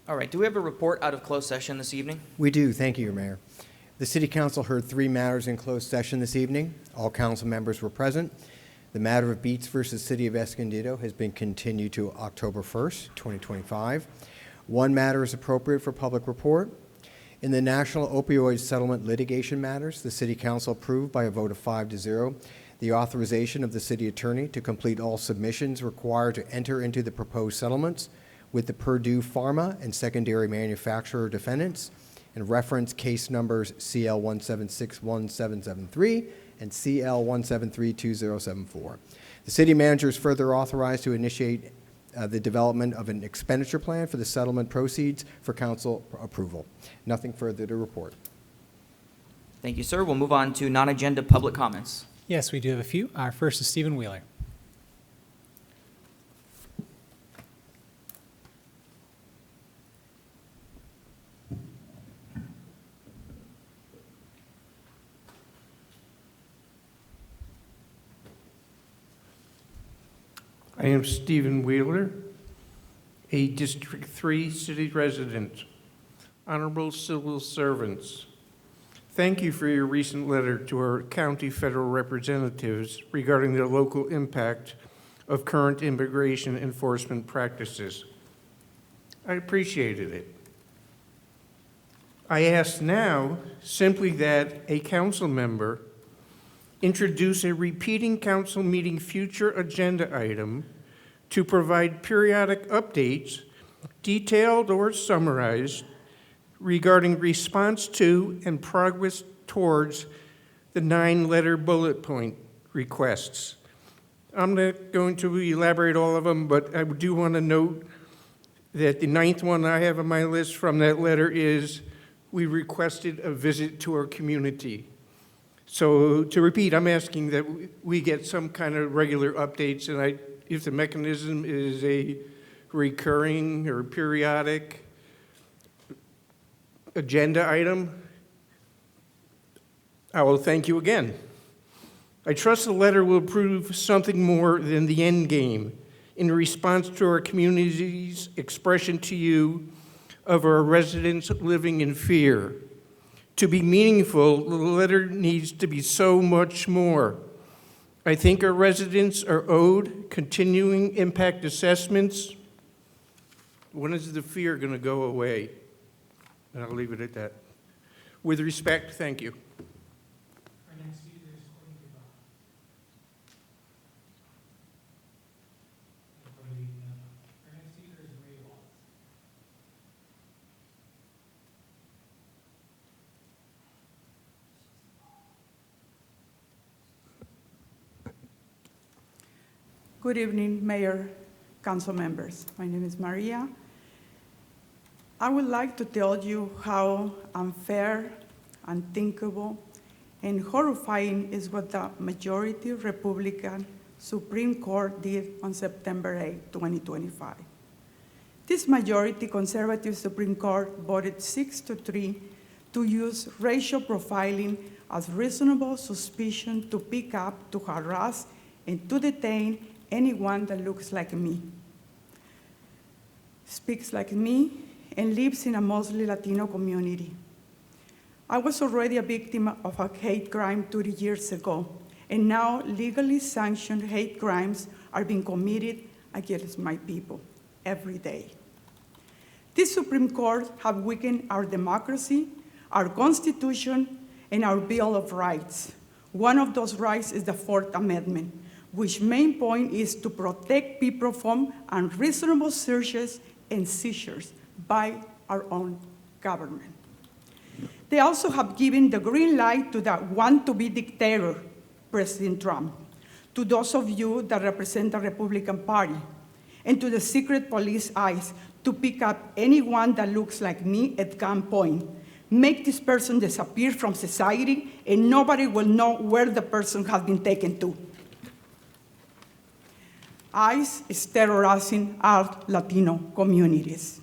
All right, do we have a report out of closed session this evening? We do. Thank you, Your Mayor. The City Council heard 3 matters in closed session this evening. All council members were present. The matter of Beats versus City of Escondido has been continued to October 1st, 2025. 1 matter is appropriate for public report. In the national opioid settlement litigation matters, the City Council approved by a vote of 5-0 the authorization of the city attorney to complete all submissions required to enter into the proposed settlements with the Purdue Pharma and secondary manufacturer defendants, and reference case numbers CL 1761773 and CL 1732074. The city manager is further authorized to initiate the development of an expenditure plan for the settlement proceeds for council approval. Nothing further to report. Thank you, sir. We'll move on to non-agenda public comments. Yes, we do have a few. Our first is Stephen Wheeler. I am Stephen Wheeler, a District 3 city resident. Honorable civil servants, thank you for your recent letter to our county federal representatives regarding the local impact of current immigration enforcement practices. I appreciated it. I ask now simply that a council member introduce a repeating council meeting future agenda item to provide periodic updates, detailed or summarized, regarding response to and progress towards the 9-letter bullet point requests. I'm not going to elaborate all of them, but I do want to note that the 9th one I have on my list from that letter is, we requested a visit to our community. So to repeat, I'm asking that we get some kind of regular updates, and if the mechanism is a recurring or periodic agenda item, I will thank you again. I trust the letter will prove something more than the end game in response to our community's expression to you of our residents living in fear. To be meaningful, the letter needs to be so much more. I think our residents are owed continuing impact assessments. When is the fear going to go away? And I'll leave it at that. With respect, thank you. Good evening, Mayor, council members. My name is Maria. I would like to tell you how unfair, unthinkable, and horrifying is what the majority Republican Supreme Court did on September 8, 2025. This majority conservative Supreme Court voted 6-3 to use racial profiling as reasonable suspicion to pick up, to harass, and to detain anyone that looks like me, speaks like me, and lives in a mostly Latino community. I was already a victim of a hate crime 30 years ago, and now legally sanctioned hate crimes are being committed against my people every day. This Supreme Court have weakened our democracy, our Constitution, and our Bill of Rights. One of those rights is the Fourth Amendment, which main point is to protect people from unreasonable searches and seizures by our own government. They also have given the green light to the want-to-be dictator, President Trump, to those of you that represent the Republican Party, and to the secret police eyes to pick up anyone that looks like me at gunpoint, make this person disappear from society, and nobody will know where the person has been taken to. ICE is terrorizing our Latino communities.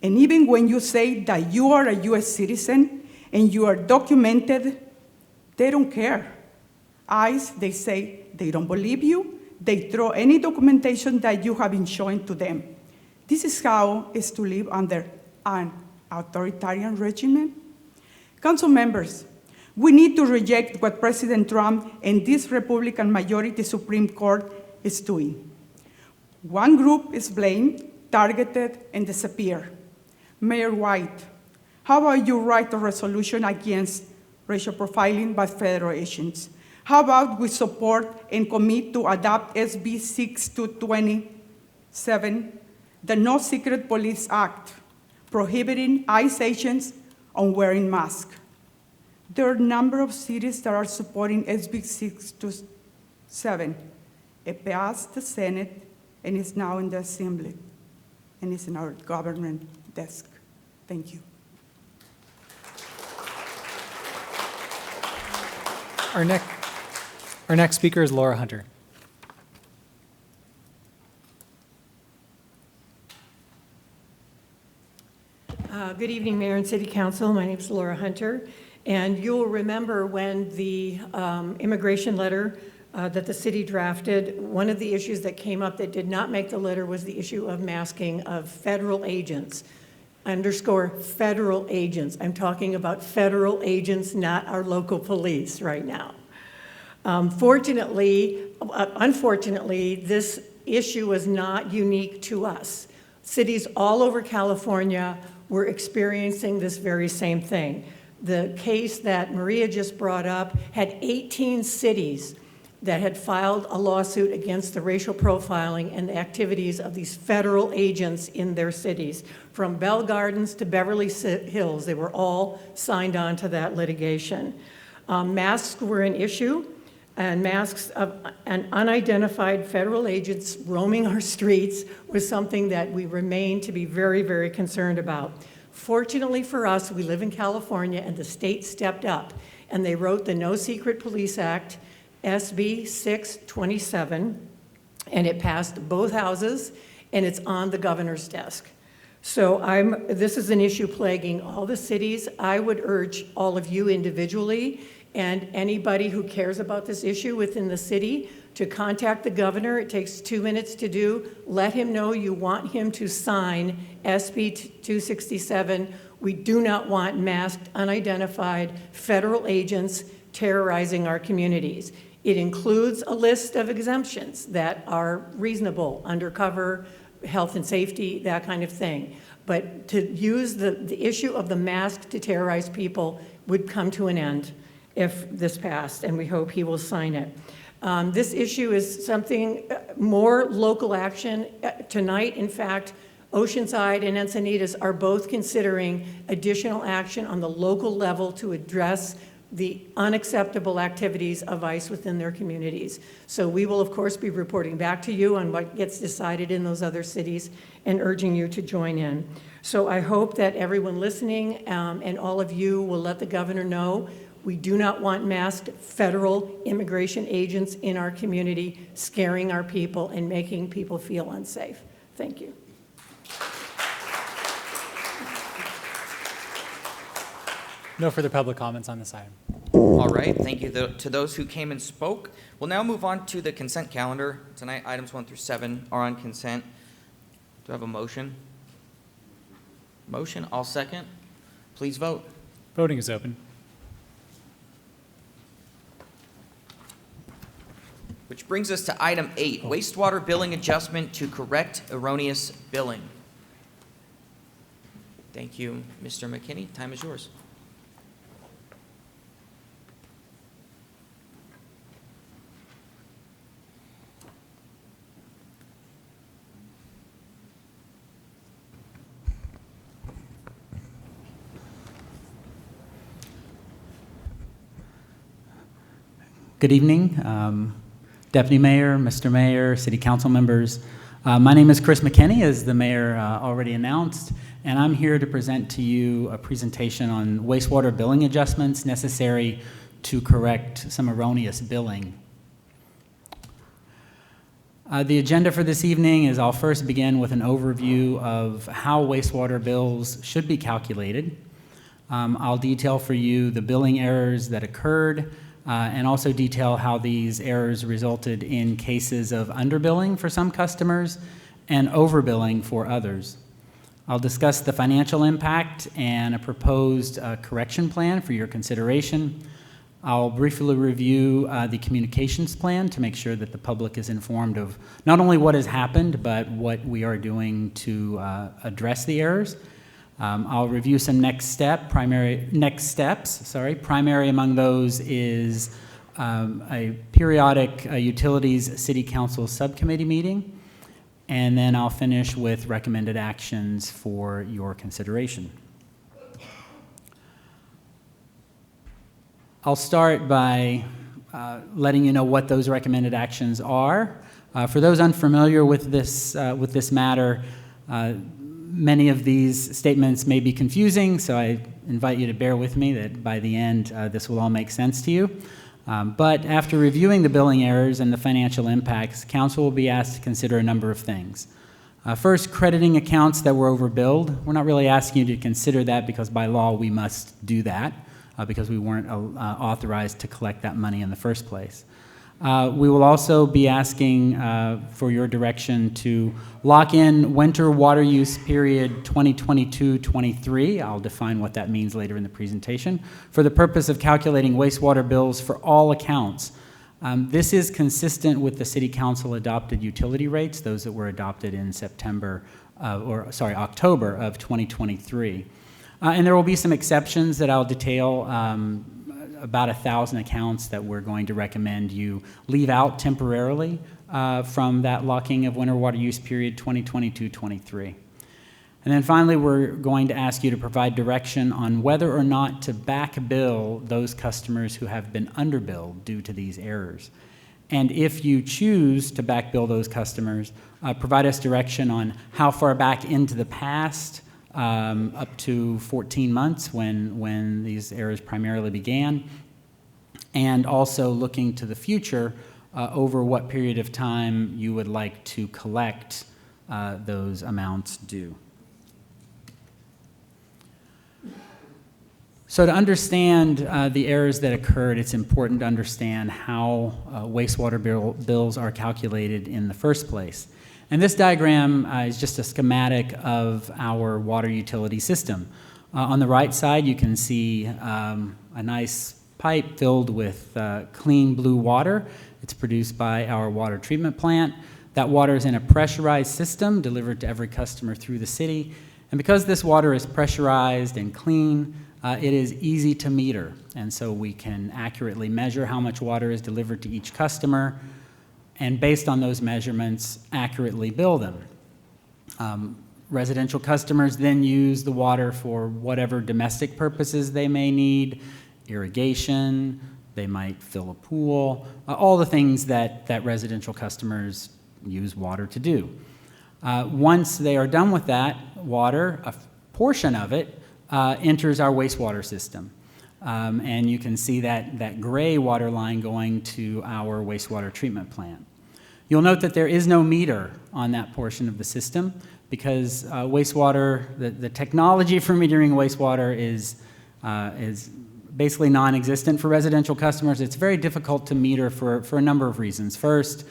And even when you say that you are a US citizen and you are documented, they don't care. ICE, they say they don't believe you. They throw any documentation that you have been showing to them. This is how it's to live under an authoritarian regime. Council members, we need to reject what President Trump and this Republican majority Supreme Court is doing. One group is blamed, targeted, and disappeared. Mayor White, how about you write a resolution against racial profiling by federal agents? How about we support and commit to adopt SB 6227, the No Secret Police Act, prohibiting ICE agents on wearing masks? There are a number of cities that are supporting SB 627. It passed the Senate and is now in the Assembly, and it's in our government desk. Thank you. Our next speaker is Laura Hunter. Good evening, Mayor and City Council. My name is Laura Hunter, and you'll remember when the immigration letter that the city drafted, one of the issues that came up that did not make the letter was the issue of masking of federal agents. Underscore federal agents. I'm talking about federal agents, not our local police right now. Unfortunately, this issue was not unique to us. Cities all over California were experiencing this very same thing. The case that Maria just brought up had 18 cities that had filed a lawsuit against the racial profiling and the activities of these federal agents in their cities. From Bell Gardens to Beverly Hills, they were all signed on to that litigation. Masks were an issue, and masks of and unidentified federal agents roaming our streets was something that we remain to be very, very concerned about. Fortunately for us, we live in California, and the state stepped up, and they wrote the No Secret Police Act, SB 627, and it passed both houses, and it's on the governor's desk. So this is an issue plaguing all the cities. I would urge all of you individually and anybody who cares about this issue within the city to contact the governor. It takes 2 minutes to do. Let him know you want him to sign SB 267. We do not want masked, unidentified federal agents terrorizing our communities. It includes a list of exemptions that are reasonable, undercover, health and safety, that kind of thing. But to use the issue of the mask to terrorize people would come to an end if this passed, and we hope he will sign it. This issue is something more local action. Tonight, in fact, Oceanside and Encinitas are both considering additional action on the local level to address the unacceptable activities of ICE within their communities. So we will, of course, be reporting back to you on what gets decided in those other cities and urging you to join in. So I hope that everyone listening and all of you will let the governor know we do not want masked federal immigration agents in our community scaring our people and making people feel unsafe. Thank you. No further public comments on this item. All right, thank you to those who came and spoke. We'll now move on to the consent calendar. Tonight, items 1 through 7 are on consent. Do I have a motion? Motion, I'll second. Please vote. Voting is open. Which brings us to item 8, wastewater billing adjustment to correct erroneous billing. Thank you, Mr. McKinney. Time is yours. Good evening, Deputy Mayor, Mr. Mayor, City Council members. My name is Chris McKinney, as the Mayor already announced, and I'm here to present to you a presentation on wastewater billing adjustments necessary to correct some erroneous billing. The agenda for this evening is I'll first begin with an overview of how wastewater bills should be calculated. I'll detail for you the billing errors that occurred, and also detail how these errors resulted in cases of underbilling for some customers and overbilling for others. I'll discuss the financial impact and a proposed correction plan for your consideration. I'll briefly review the communications plan to make sure that the public is informed of not only what has happened, but what we are doing to address the errors. I'll review some next steps. Primary among those is a periodic utilities city council subcommittee meeting, and then I'll finish with recommended actions for your consideration. I'll start by letting you know what those recommended actions are. For those unfamiliar with this matter, many of these statements may be confusing, so I invite you to bear with me that by the end this will all make sense to you. But after reviewing the billing errors and the financial impacts, Council will be asked to consider a number of things. First, crediting accounts that were overbilled. We're not really asking you to consider that because by law we must do that because we weren't authorized to collect that money in the first place. We will also be asking for your direction to lock in winter water use period 2022-23. I'll define what that means later in the presentation, for the purpose of calculating wastewater bills for all accounts This is consistent with the City Council adopted utility rates, those that were adopted in October of 2023. And there will be some exceptions that I'll detail, about 1,000 accounts that we're going to recommend you leave out temporarily from that locking of winter water use period 2022-23. And then finally, we're going to ask you to provide direction on whether or not to back bill those customers who have been underbilled due to these errors. And if you choose to back bill those customers, provide us direction on how far back into the past, up to 14 months when these errors primarily began, and also looking to the future over what period of time you would like to collect those amounts due. So to understand the errors that occurred, it's important to understand how wastewater bills are calculated in the first place. And this diagram is just a schematic of our water utility system. On the right side, you can see a nice pipe filled with clean blue water. It's produced by our water treatment plant. That water is in a pressurized system delivered to every customer through the city. And because this water is pressurized and clean, it is easy to meter. And so we can accurately measure how much water is delivered to each customer, and based on those measurements, accurately bill them. Residential customers then use the water for whatever domestic purposes they may need, irrigation, they might fill a pool, all the things that residential customers use water to do. Once they are done with that water, a portion of it enters our wastewater system. And you can see that gray water line going to our wastewater treatment plant. You'll note that there is no meter on that portion of the system because wastewater, the technology for metering wastewater is basically non-existent for residential customers. It's very difficult to meter for a number of reasons. First,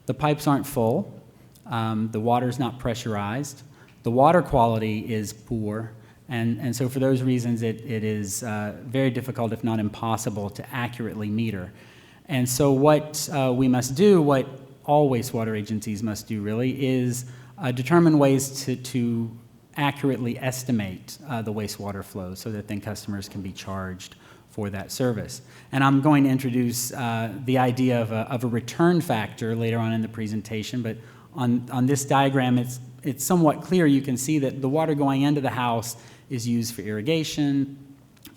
the pipes aren't full, the water's not pressurized, the water quality is poor, and so for those reasons it is very difficult, if not impossible, to accurately meter. And so what we must do, what all wastewater agencies must do really, is determine ways to accurately estimate the wastewater flow so that then customers can be charged for that service. And I'm going to introduce the idea of a return factor later on in the presentation, but on this diagram it's somewhat clear. You can see that the water going into the house is used for irrigation,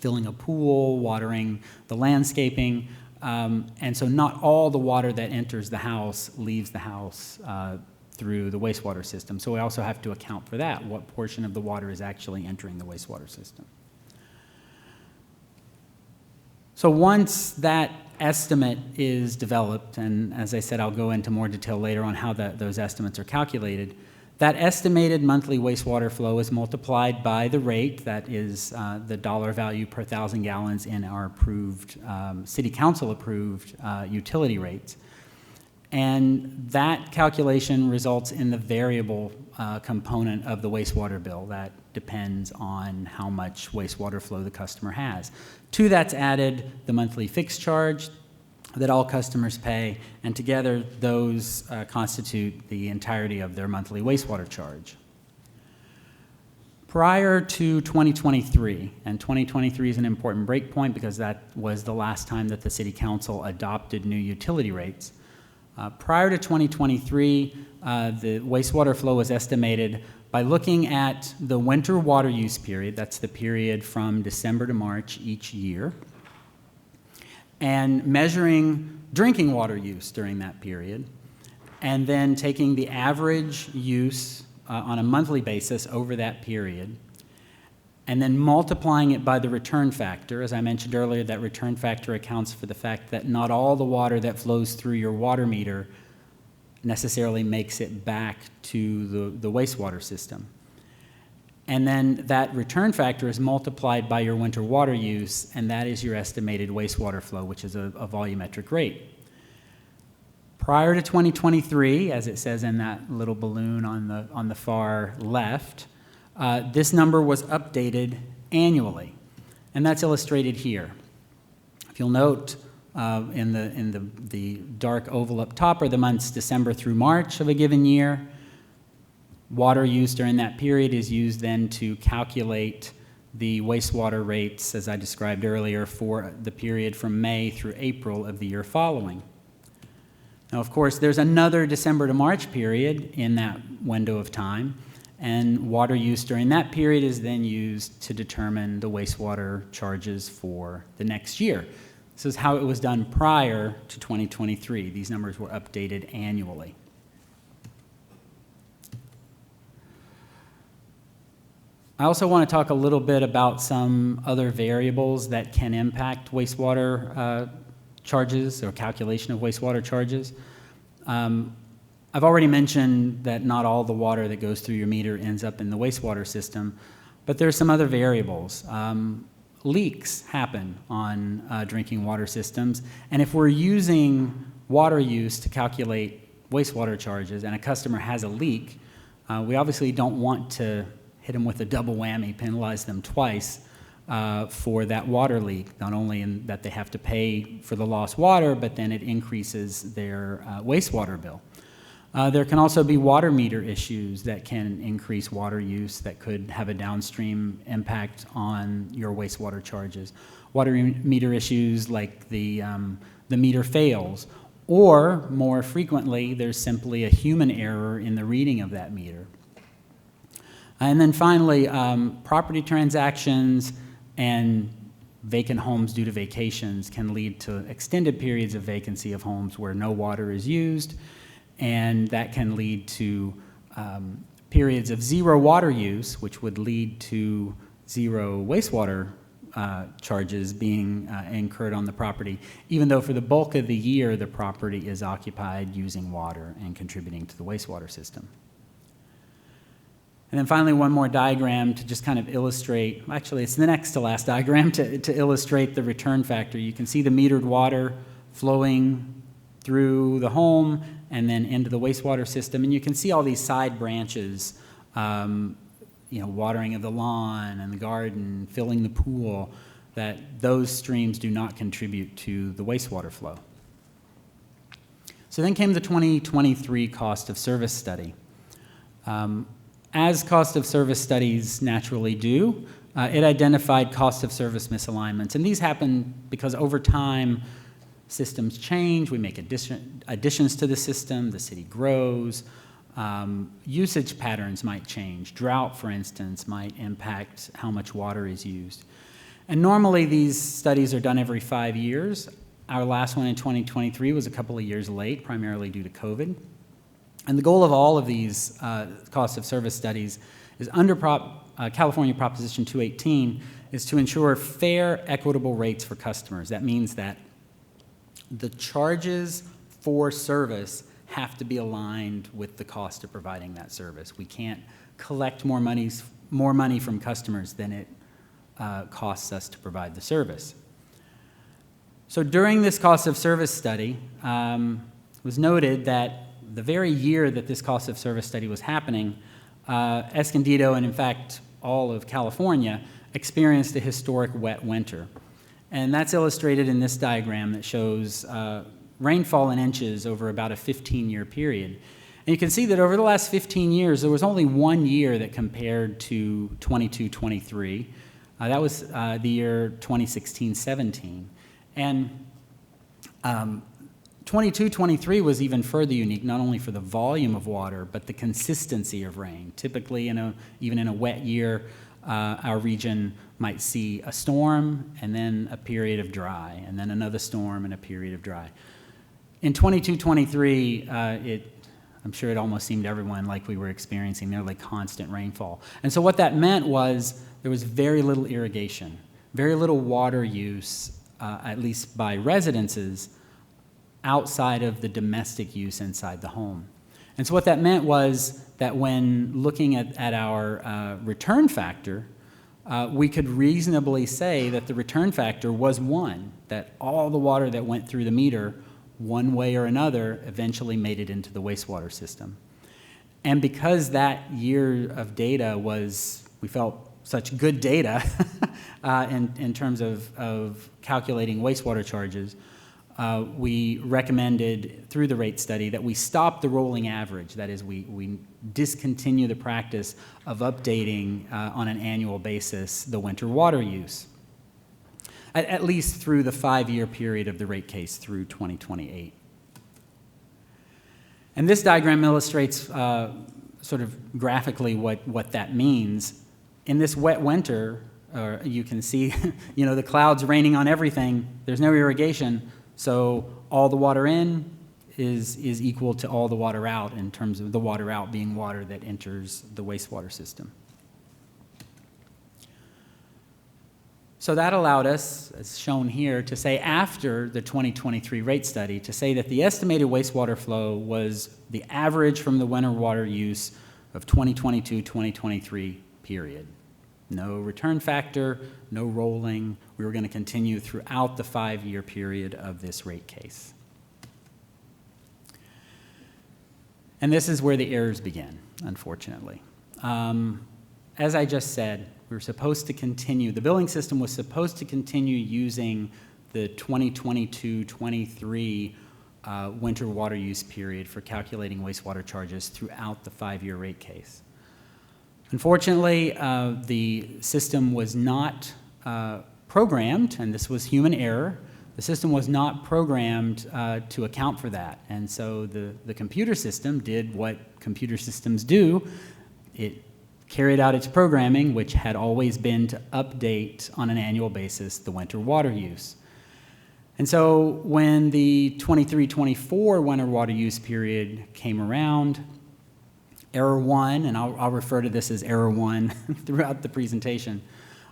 filling a pool, watering the landscaping, and so not all the water that enters the house leaves the house through the wastewater system. So we also have to account for that, what portion of the water is actually entering the wastewater system. So once that estimate is developed, and as I said, I'll go into more detail later on how those estimates are calculated, that estimated monthly wastewater flow is multiplied by the rate, that is the dollar value per 1,000 gallons in our approved, City Council approved utility rates. And that calculation results in the variable component of the wastewater bill that depends on how much wastewater flow the customer has. To that's added the monthly fixed charge that all customers pay, and together those constitute the entirety of their monthly wastewater charge. Prior to 2023, and 2023 is an important break point because that was the last time that the City Council adopted new utility rates. Prior to 2023, the wastewater flow was estimated by looking at the winter water use period, that's the period from December to March each year, and measuring drinking water use during that period, and then taking the average use on a monthly basis over that period, and then multiplying it by the return factor. As I mentioned earlier, that return factor accounts for the fact that not all the water that flows through your water meter necessarily makes it back to the wastewater system. And then that return factor is multiplied by your winter water use, and that is your estimated wastewater flow, which is a volumetric rate. Prior to 2023, as it says in that little balloon on the far left, this number was updated annually, and that's illustrated here. If you'll note, In the dark oval up top are the months December through March of a given year. Water use during that period is used then to calculate the wastewater rates, as I described earlier, for the period from May through April of the year following. Now, of course, there's another December to March period in that window of time, and water use during that period is then used to determine the wastewater charges for the next year. This is how it was done prior to 2023. These numbers were updated annually. I also want to talk a little bit about some other variables that can impact wastewater charges or calculation of wastewater charges. I've already mentioned that not all the water that goes through your meter ends up in the wastewater system, but there's some other variables. Leaks happen on drinking water systems, and if we're using water use to calculate wastewater charges and a customer has a leak, we obviously don't want to hit them with a double whammy, penalize them twice for that water leak, not only in that they have to pay for the lost water, but then it increases their wastewater bill. There can also be water meter issues that can increase water use that could have a downstream impact on your wastewater charges. Water meter issues like the meter fails, or more frequently, there's simply a human error in the reading of that meter. And then finally, property transactions and vacant homes due to vacations can lead to extended periods of vacancy of homes where no water is used, and that can lead to periods of zero water use, which would lead to zero wastewater charges being incurred on the property, even though for the bulk of the year the property is occupied using water and contributing to the wastewater system. And then finally, one more diagram to just kind of illustrate, actually it's the next to last diagram to illustrate the return factor. You can see the metered water flowing through the home and then into the wastewater system, and you can see all these side branches, watering of the lawn and the garden, filling the pool, that those streams do not contribute to the wastewater flow. So then came the 2023 cost of service study. As cost of service studies naturally do, it identified cost of service misalignments. And these happen because over time, systems change, we make additions to the system, the city grows, usage patterns might change. Drought, for instance, might impact how much water is used. And normally these studies are done every 5 years. Our last one in 2023 was a couple of years late, primarily due to COVID. And the goal of all of these cost of service studies is under California Proposition 218 is to ensure fair, equitable rates for customers. That means that the charges for service have to be aligned with the cost of providing that service. We can't collect more money from customers than it costs us to provide the service. So during this cost of service study, it was noted that the very year that this cost of service study was happening, Escondido, and in fact all of California, experienced a historic wet winter. And that's illustrated in this diagram that shows rainfall in inches over about a 15-year period. And you can see that over the last 15 years, there was only one year that compared to 22-23. That was the year 2016-17. And 22-23 was even further unique, not only for the volume of water, but the consistency of rain. Typically, even in a wet year, our region might see a storm and then a period of dry, and then another storm and a period of dry. In 22-23, I'm sure it almost seemed to everyone like we were experiencing nearly constant rainfall. And so what that meant was there was very little irrigation, very little water use, at least by residences, outside of the domestic use inside the home. And so what that meant was that when looking at our return factor, we could reasonably say that the return factor was 1, that all the water that went through the meter, one way or another, eventually made it into the wastewater system. And because that year of data was, we felt, such good data in terms of calculating wastewater charges, we recommended through the rate study that we stop the rolling average. That is, we discontinue the practice of updating on an annual basis the winter water use, at least through the 5-year period of the rate case through 2028. And this diagram illustrates sort of graphically what that means. In this wet winter, you can see the clouds raining on everything. There's no irrigation, so all the water in is equal to all the water out, in terms of the water out being water that enters the wastewater system. So that allowed us, as shown here, to say after the 2023 rate study, to say that the estimated wastewater flow was the average from the winter water use of 2022-2023 period. No return factor, no rolling. We were going to continue throughout the 5-year period of this rate case. And this is where the errors begin, unfortunately. As I just said, we were supposed to continue, the billing system was supposed to continue using the 2022-23 winter water use period for calculating wastewater charges throughout the 5-year rate case. Unfortunately, the system was not programmed, and this was human error. The system was not programmed to account for that. And so the computer system did what computer systems do. It carried out its programming, which had always been to update on an annual basis the winter water use. And so when the 23-24 winter water use period came around, error 1, and I'll refer to this as error 1 throughout the presentation,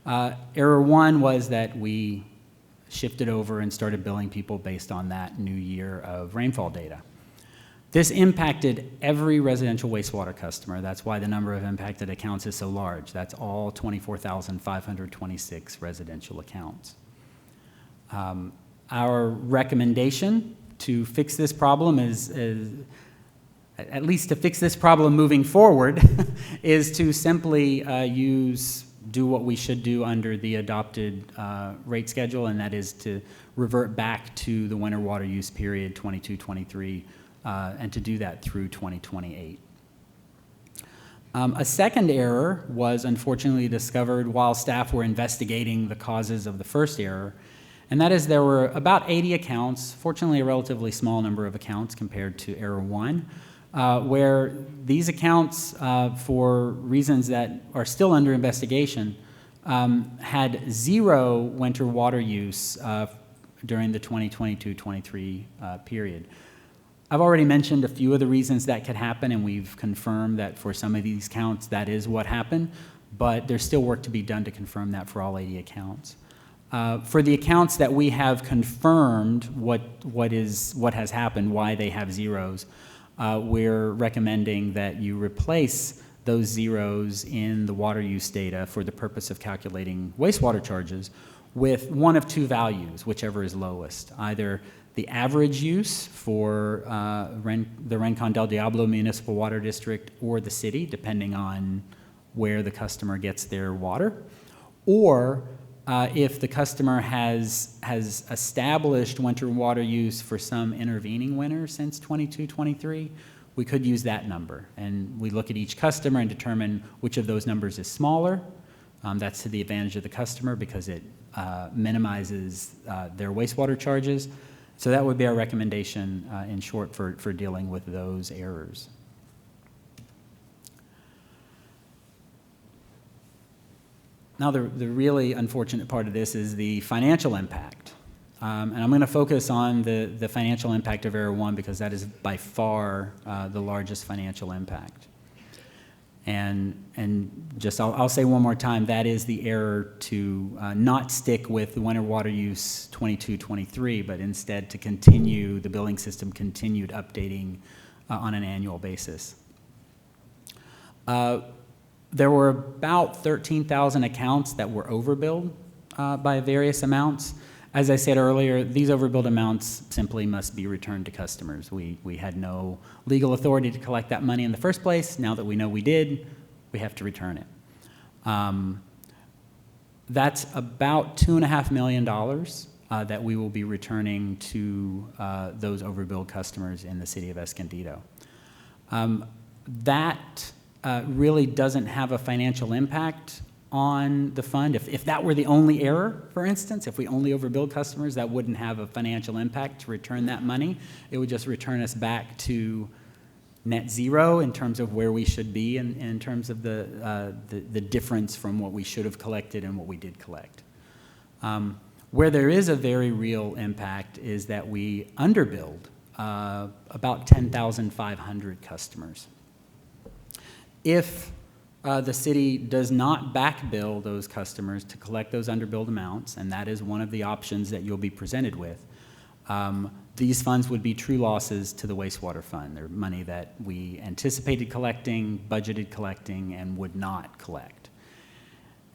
error 1 was that we shifted over and started billing people based on that new year of rainfall data. This impacted every residential wastewater customer. That's why the number of impacted accounts is so large. That's all 24,526 residential accounts. Our recommendation to fix this problem is at least to fix this problem moving forward, is to simply do what we should do under the adopted rate schedule, and that is to revert back to the winter water use period 22-23, and to do that through 2028. A second error was unfortunately discovered while staff were investigating the causes of the first error, and that is there were about 80 accounts, fortunately a relatively small number of accounts compared to error 1, where these accounts, for reasons that are still under investigation, had 0 winter water use during the 2022-23 period. I've already mentioned a few of the reasons that could happen, and we've confirmed that for some of these counts that is what happened, but there's still work to be done to confirm that for all 80 accounts. For the accounts that we have confirmed what has happened, why they have zeros, we're recommending that you replace those zeros in the water use data for the purpose of calculating wastewater charges with one of 2 values, whichever is lowest, either the average use for the Rincon del Diablo Municipal Water District or the city, depending on where the customer gets their water, or if the customer has established winter water use for some intervening winter since 22-23, we could use that number. And we look at each customer and determine which of those numbers is smaller. That's to the advantage of the customer because it minimizes their wastewater charges. So that would be our recommendation in short for dealing with those errors. Now, the really unfortunate part of this is the financial impact. And I'm going to focus on the financial impact of error 1 because that is by far the largest financial impact. And just I'll say one more time, that is the error to not stick with the winter water use 22-23, but instead to continue, the billing system continued updating on an annual basis. There were about 13,000 accounts that were overbilled by various amounts. As I said earlier, these overbilled amounts simply must be returned to customers. We had no legal authority to collect that money in the first place. Now that we know we did, we have to return it. That's about $2.5 million that we will be returning to those overbilled customers in the city of Escondido. That really doesn't have a financial impact on the fund. If that were the only error, for instance, if we only overbilled customers, that wouldn't have a financial impact to return that money. It would just return us back to net zero in terms of where we should be in terms of the difference from what we should have collected and what we did collect. Where there is a very real impact is that we underbilled about 10,500 customers. If the city does not back bill those customers to collect those underbilled amounts, and that is one of the options that you'll be presented with, these funds would be true losses to the wastewater fund. They're money that we anticipated collecting, budgeted collecting, and would not collect.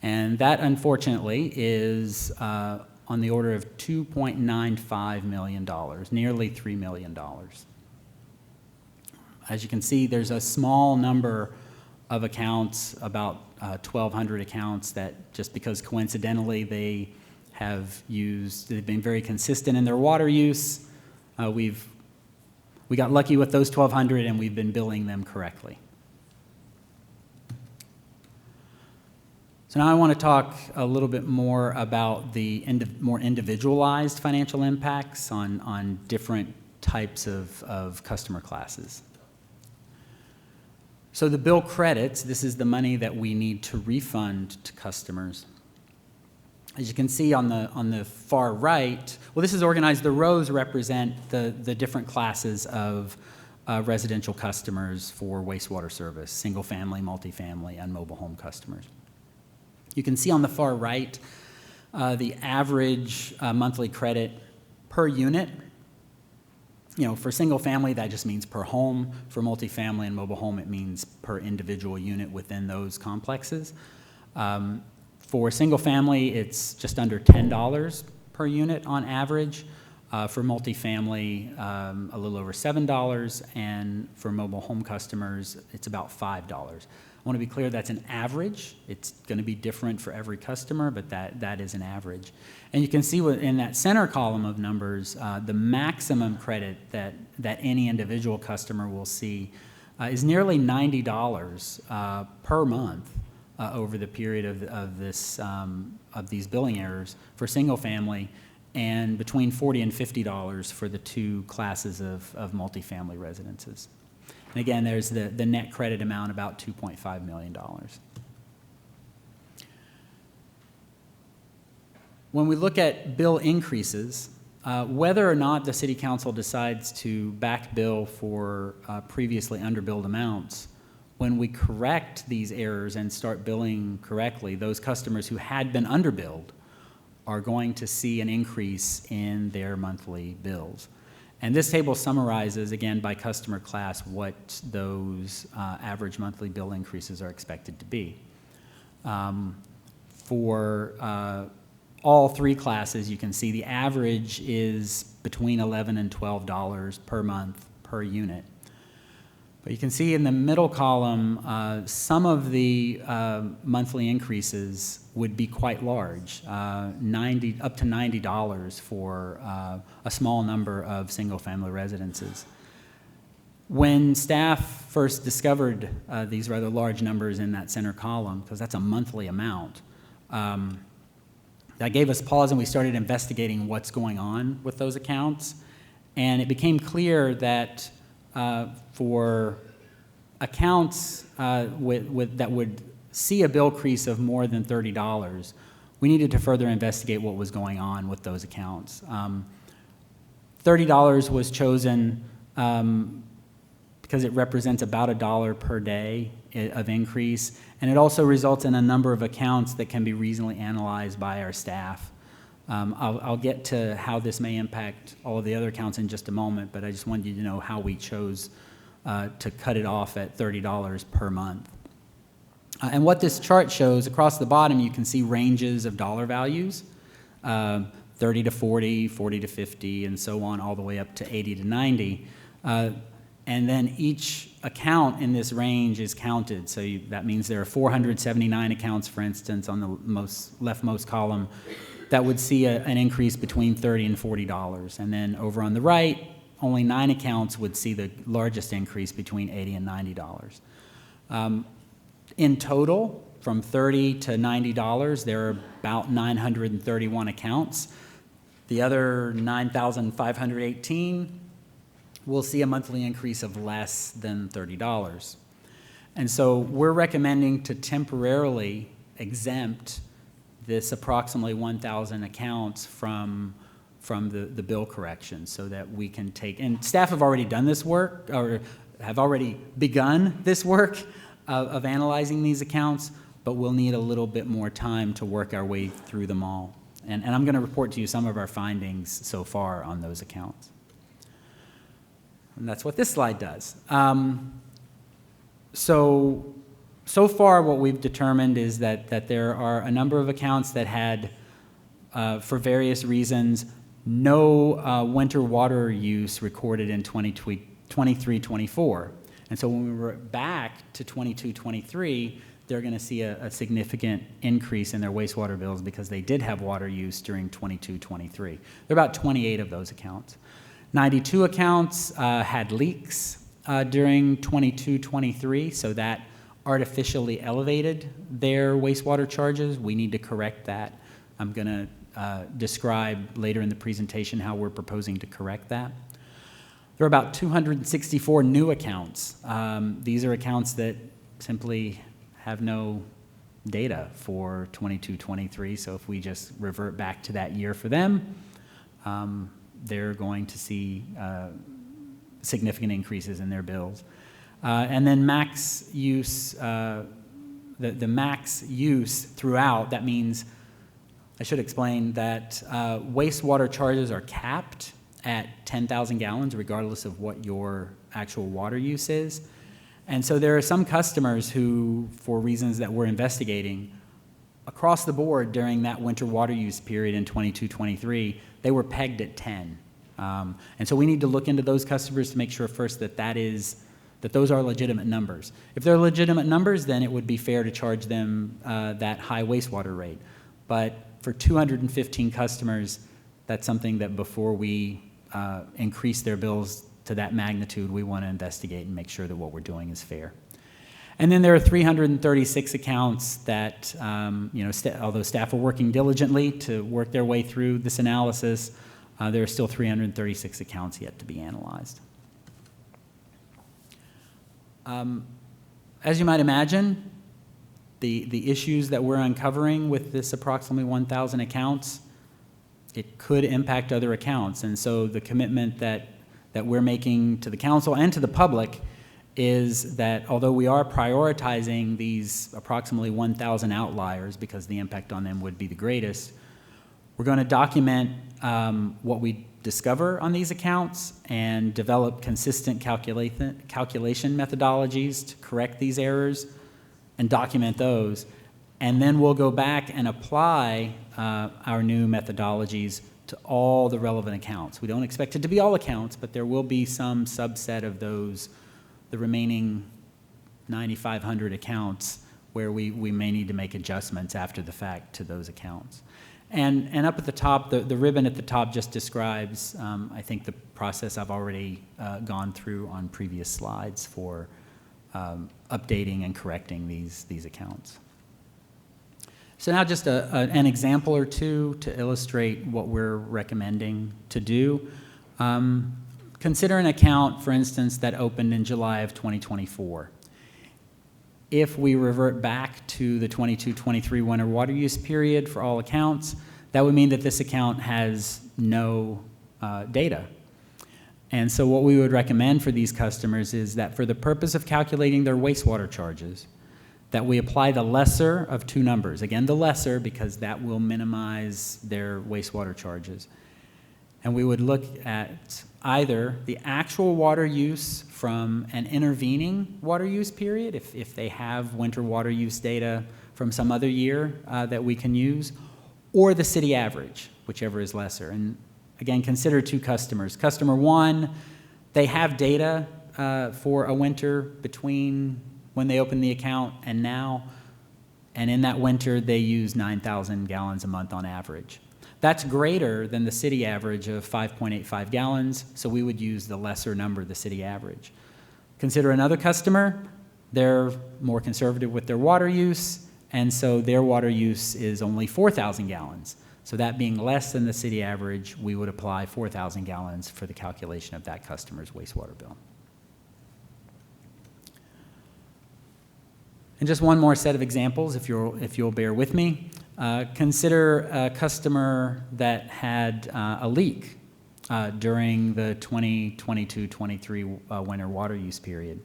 And that, unfortunately, is on the order of $2.95 million, nearly $3 million. As you can see, there's a small number of accounts, about 1,200 accounts, that just because coincidentally they've been very consistent in their water use, we got lucky with those 1,200 and we've been billing them correctly. So now I want to talk a little bit more about the more individualized financial impacts on different types of customer classes. So the bill credits, this is the money that we need to refund to customers. As you can see on the far right, well, this is organized, the rows represent the different classes of residential customers for wastewater service, single family, multifamily, and mobile home customers. You can see on the far right the average monthly credit per unit. For single family, that just means per home. For multifamily and mobile home, it means per individual unit within those complexes. For single family, it's just under $10 per unit on average. For multifamily, a little over $7, and for mobile home customers, it's about $5. I want to be clear, that's an average. It's going to be different for every customer, but that is an average. And you can see in that center column of numbers, the maximum credit that any individual customer will see is nearly $90 per month over the period of these billing errors for single family, and between $40 and $50 for the two classes of multifamily residences. And again, there's the net credit amount, about $2.5 million. When we look at bill increases, whether or not the City Council decides to back bill for previously underbilled amounts, when we correct these errors and start billing correctly, those customers who had been underbilled are going to see an increase in their monthly bills. And this table summarizes, again, by customer class, what those average monthly bill increases are expected to be. For all three classes, you can see the average is between $11 and $12 per month per unit. But you can see in the middle column, some of the monthly increases would be quite large, up to $90 for a small number of single-family residences. When staff first discovered these rather large numbers in that center column, because that's a monthly amount, that gave us pause, and we started investigating what's going on with those accounts. And it became clear that for accounts that would see a bill crease of more than $30, we needed to further investigate what was going on with those accounts. $30 was chosen because it represents about $1 per day of increase, and it also results in a number of accounts that can be reasonably analyzed by our staff. I'll get to how this may impact all of the other accounts in just a moment, but I just wanted you to know how we chose to cut it off at $30 per month. And what this chart shows, across the bottom, you can see ranges of dollar values, 30 to 40, 40 to 50, and so on, all the way up to 80 to 90. And then each account in this range is counted. So that means there are 479 accounts, for instance, on the leftmost column, that would see an increase between $30 and $40. And then over on the right, only 9 accounts would see the largest increase between $80 and $90. In total, from $30 to $90, there are about 931 accounts. The other 9,518 will see a monthly increase of less than $30. And so we're recommending to temporarily exempt this approximately 1,000 accounts from the bill correction so that we can take, and staff have already done this work, or have already begun this work of analyzing these accounts, but we'll need a little bit more time to work our way through them all. And I'm going to report to you some of our findings so far on those accounts. And that's what this slide does. So far what we've determined is that there are a number of accounts that had, for various reasons, no winter water use recorded in 23-24. And so when we were back to 22-23, they're going to see a significant increase in their wastewater bills because they did have water use during 22-23. There are about 28 of those accounts. 92 accounts had leaks during 22-23, so that artificially elevated their wastewater charges. We need to correct that. I'm going to describe later in the presentation how we're proposing to correct that. There are about 264 new accounts. These are accounts that simply have no data for 22-23, so if we just revert back to that year for them, they're going to see significant increases in their bills. And then max use, the max use throughout, that means, I should explain that wastewater charges are capped at 10,000 gallons regardless of what your actual water use is. And so there are some customers who, for reasons that we're investigating, across the board during that winter water use period in 22-23, they were pegged at 10. And so we need to look into those customers to make sure first that those are legitimate numbers. If they're legitimate numbers, then it would be fair to charge them that high wastewater rate. But for 215 customers, that's something that before we increase their bills to that magnitude, we want to investigate and make sure that what we're doing is fair. And then there are 336 accounts that, although staff are working diligently to work their way through this analysis, there are still 336 accounts yet to be analyzed. As you might imagine, the issues that we're uncovering with this approximately 1,000 accounts, it could impact other accounts. And so the commitment that we're making to the council and to the public is that although we are prioritizing these approximately 1,000 outliers because the impact on them would be the greatest, we're going to document what we discover on these accounts and develop consistent calculation methodologies to correct these errors and document those. And then we'll go back and apply our new methodologies to all the relevant accounts. We don't expect it to be all accounts, but there will be some subset of those, the remaining 9,500 accounts, where we may need to make adjustments after the fact to those accounts. And up at the top, the ribbon at the top just describes, I think, the process I've already gone through on previous slides for updating and correcting these accounts. So now just an example or two to illustrate what we're recommending to do. Consider an account, for instance, that opened in July of 2024. If we revert back to the 22-23 winter water use period for all accounts, that would mean that this account has no data. And so what we would recommend for these customers is that for the purpose of calculating their wastewater charges, that we apply the lesser of two numbers. Again, the lesser, because that will minimize their wastewater charges. And we would look at either the actual water use from an intervening water use period, if they have winter water use data from some other year that we can use, or the city average, whichever is lesser. And again, consider two customers. Customer one, they have data for a winter between when they opened the account and now, and in that winter they use 9,000 gallons a month on average. That's greater than the city average of 5.85 gallons, so we would use the lesser number, the city average. Consider another customer. They're more conservative with their water use, and so their water use is only 4,000 gallons. So that being less than the city average, we would apply 4,000 gallons for the calculation of that customer's wastewater bill. And just one more set of examples, if you'll bear with me. Consider a customer that had a leak during the 2022-23 winter water use period.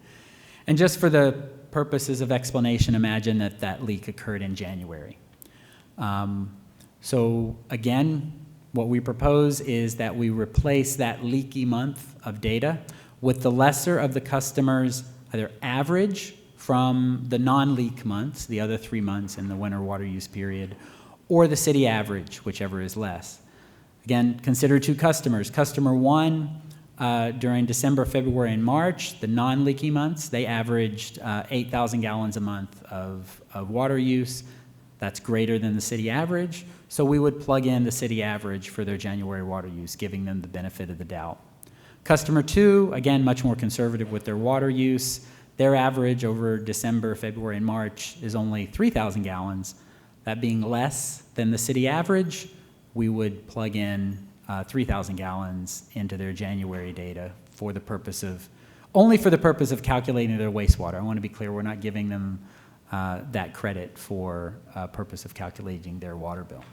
And just for the purposes of explanation, imagine that that leak occurred in January. So again, what we propose is that we replace that leaky month of data with the lesser of the customer's either average from the non-leak months, the other 3 months in the winter water use period, or the city average, whichever is less. Again, consider two customers. Customer one, during December, February, and March, the non-leaky months, they averaged 8,000 gallons a month of water use. That's greater than the city average, so we would plug in the city average for their January water use, giving them the benefit of the doubt. Customer two, again, much more conservative with their water use. Their average over December, February, and March is only 3,000 gallons. That being less than the city average, we would plug in 3,000 gallons into their January data for the purpose of, only for the purpose of calculating their wastewater. I want to be clear, we're not giving them that credit for purpose of calculating their water bill.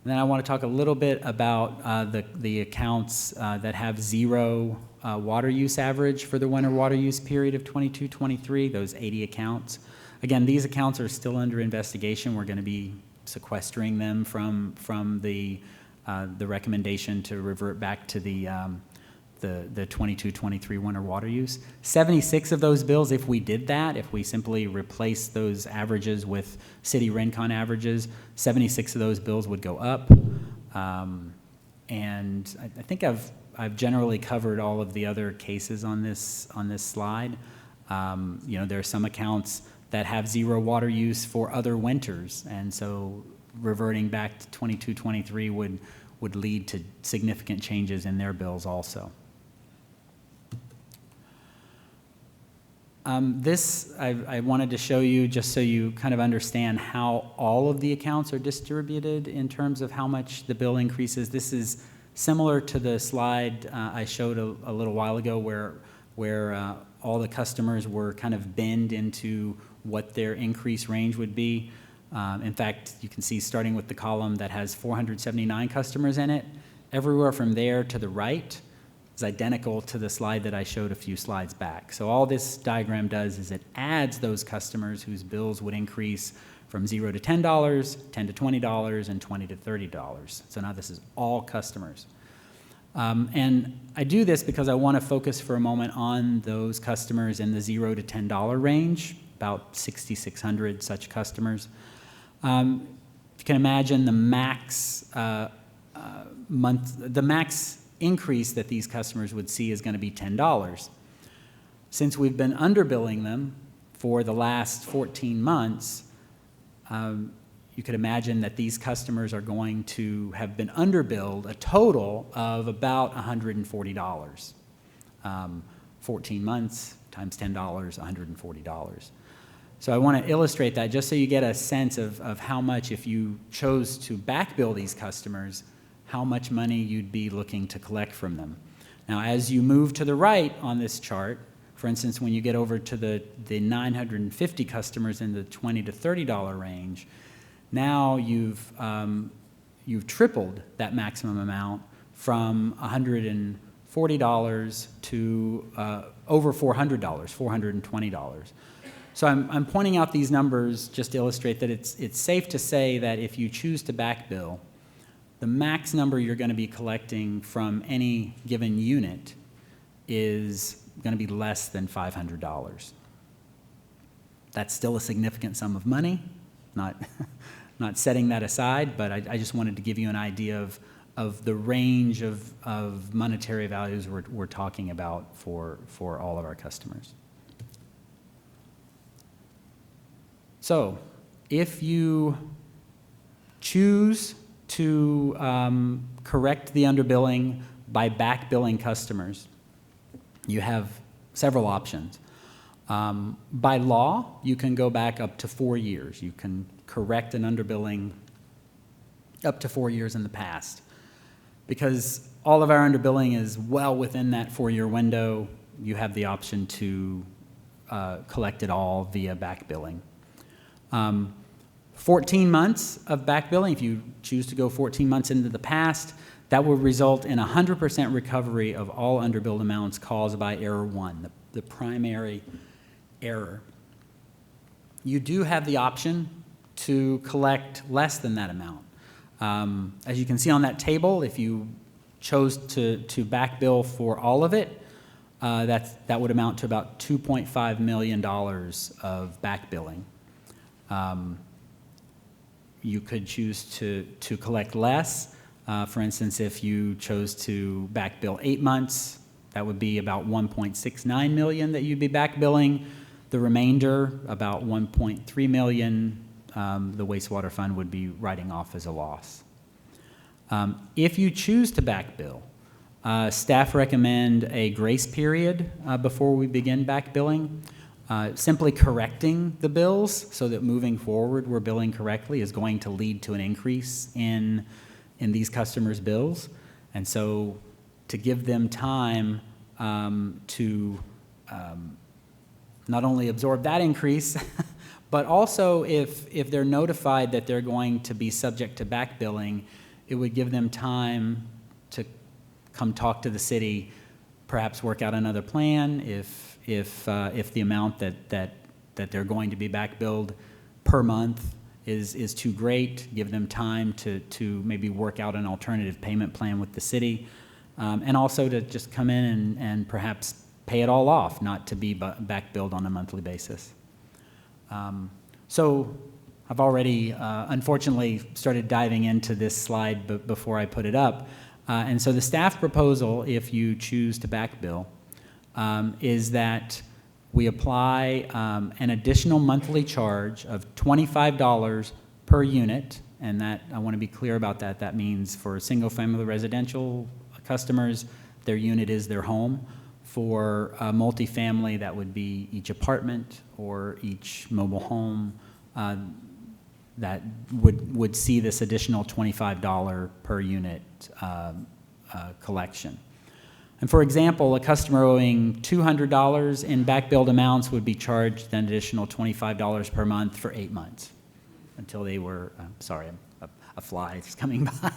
And then I want to talk a little bit about the accounts that have zero water use average for the winter water use period of 22-23, those 80 accounts. Again, these accounts are still under investigation. We're going to be sequestering them from the recommendation to revert back to the 22-23 winter water use. 76 of those bills, if we did that, if we simply replaced those averages with city RENCON averages, 76 of those bills would go up. And I think I've generally covered all of the other cases on this slide. You know, there are some accounts that have zero water use for other winters, and so reverting back to 22-23 would lead to significant changes in their bills also. This I wanted to show you just so you kind of understand how all of the accounts are distributed in terms of how much the bill increases. This is similar to the slide I showed a little while ago where all the customers were kind of binned into what their increase range would be. In fact, you can see starting with the column that has 479 customers in it, everywhere from there to the right is identical to the slide that I showed a few slides back. So all this diagram does is it adds those customers whose bills would increase from $0 to $10, $10 to $20, and $20 to $30. So now this is all customers. And I do this because I want to focus for a moment on those customers in the $0 to $10 range, about 6,600 such customers. You can imagine the max increase that these customers would see is going to be $10. Since we've been underbilling them for the last 14 months, you could imagine that these customers are going to have been underbilled a total of about $140. 14 months times $10, $140. So I want to illustrate that just so you get a sense of how much, if you chose to back bill these customers, how much money you'd be looking to collect from them. Now, as you move to the right on this chart, for instance, when you get over to the 950 customers in the $20 to $30 range, now you've tripled that maximum amount from $140 to over $400, $420. So I'm pointing out these numbers just to illustrate that it's safe to say that if you choose to back bill, the max number you're going to be collecting from any given unit is going to be less than $500. That's still a significant sum of money, not setting that aside, but I just wanted to give you an idea of the range of monetary values we're talking about for all of our customers. So if you choose to correct the underbilling by back billing customers, you have several options. By law, you can go back up to 4 years. You can correct an underbilling up to 4 years in the past. Because all of our underbilling is well within that 4-year window, you have the option to collect it all via back billing. 14 months of back billing, if you choose to go 14 months into the past, that will result in 100% recovery of all underbilled amounts caused by error 1, the primary error. You do have the option to collect less than that amount. As you can see on that table, if you chose to back bill for all of it, that would amount to about $2.5 million of back billing. You could choose to collect less. For instance, if you chose to back bill 8 months, that would be about $1.69 million that you'd be back billing. The remainder, about $1.3 million, the wastewater fund would be writing off as a loss. If you choose to back bill, staff recommend a grace period before we begin back billing. Simply correcting the bills so that moving forward we're billing correctly is going to lead to an increase in these customers' bills. And so to give them time to not only absorb that increase, but also if they're notified that they're going to be subject to back billing, it would give them time to come talk to the city, perhaps work out another plan if the amount that they're going to be back billed per month is too great, give them time to maybe work out an alternative payment plan with the city, and also to just come in and perhaps pay it all off, not to be back billed on a monthly basis. So I've already, unfortunately, started diving into this slide before I put it up. And so the staff proposal, if you choose to back bill, is that we apply an additional monthly charge of $25 per unit, and that, I want to be clear about that. That means for single-family residential customers, their unit is their home. For multifamily, that would be each apartment or each mobile home that would see this additional $25 per unit collection. And for example, a customer owing $200 in back billed amounts would be charged an additional $25 per month for 8 months until they were, sorry, a fly is coming by.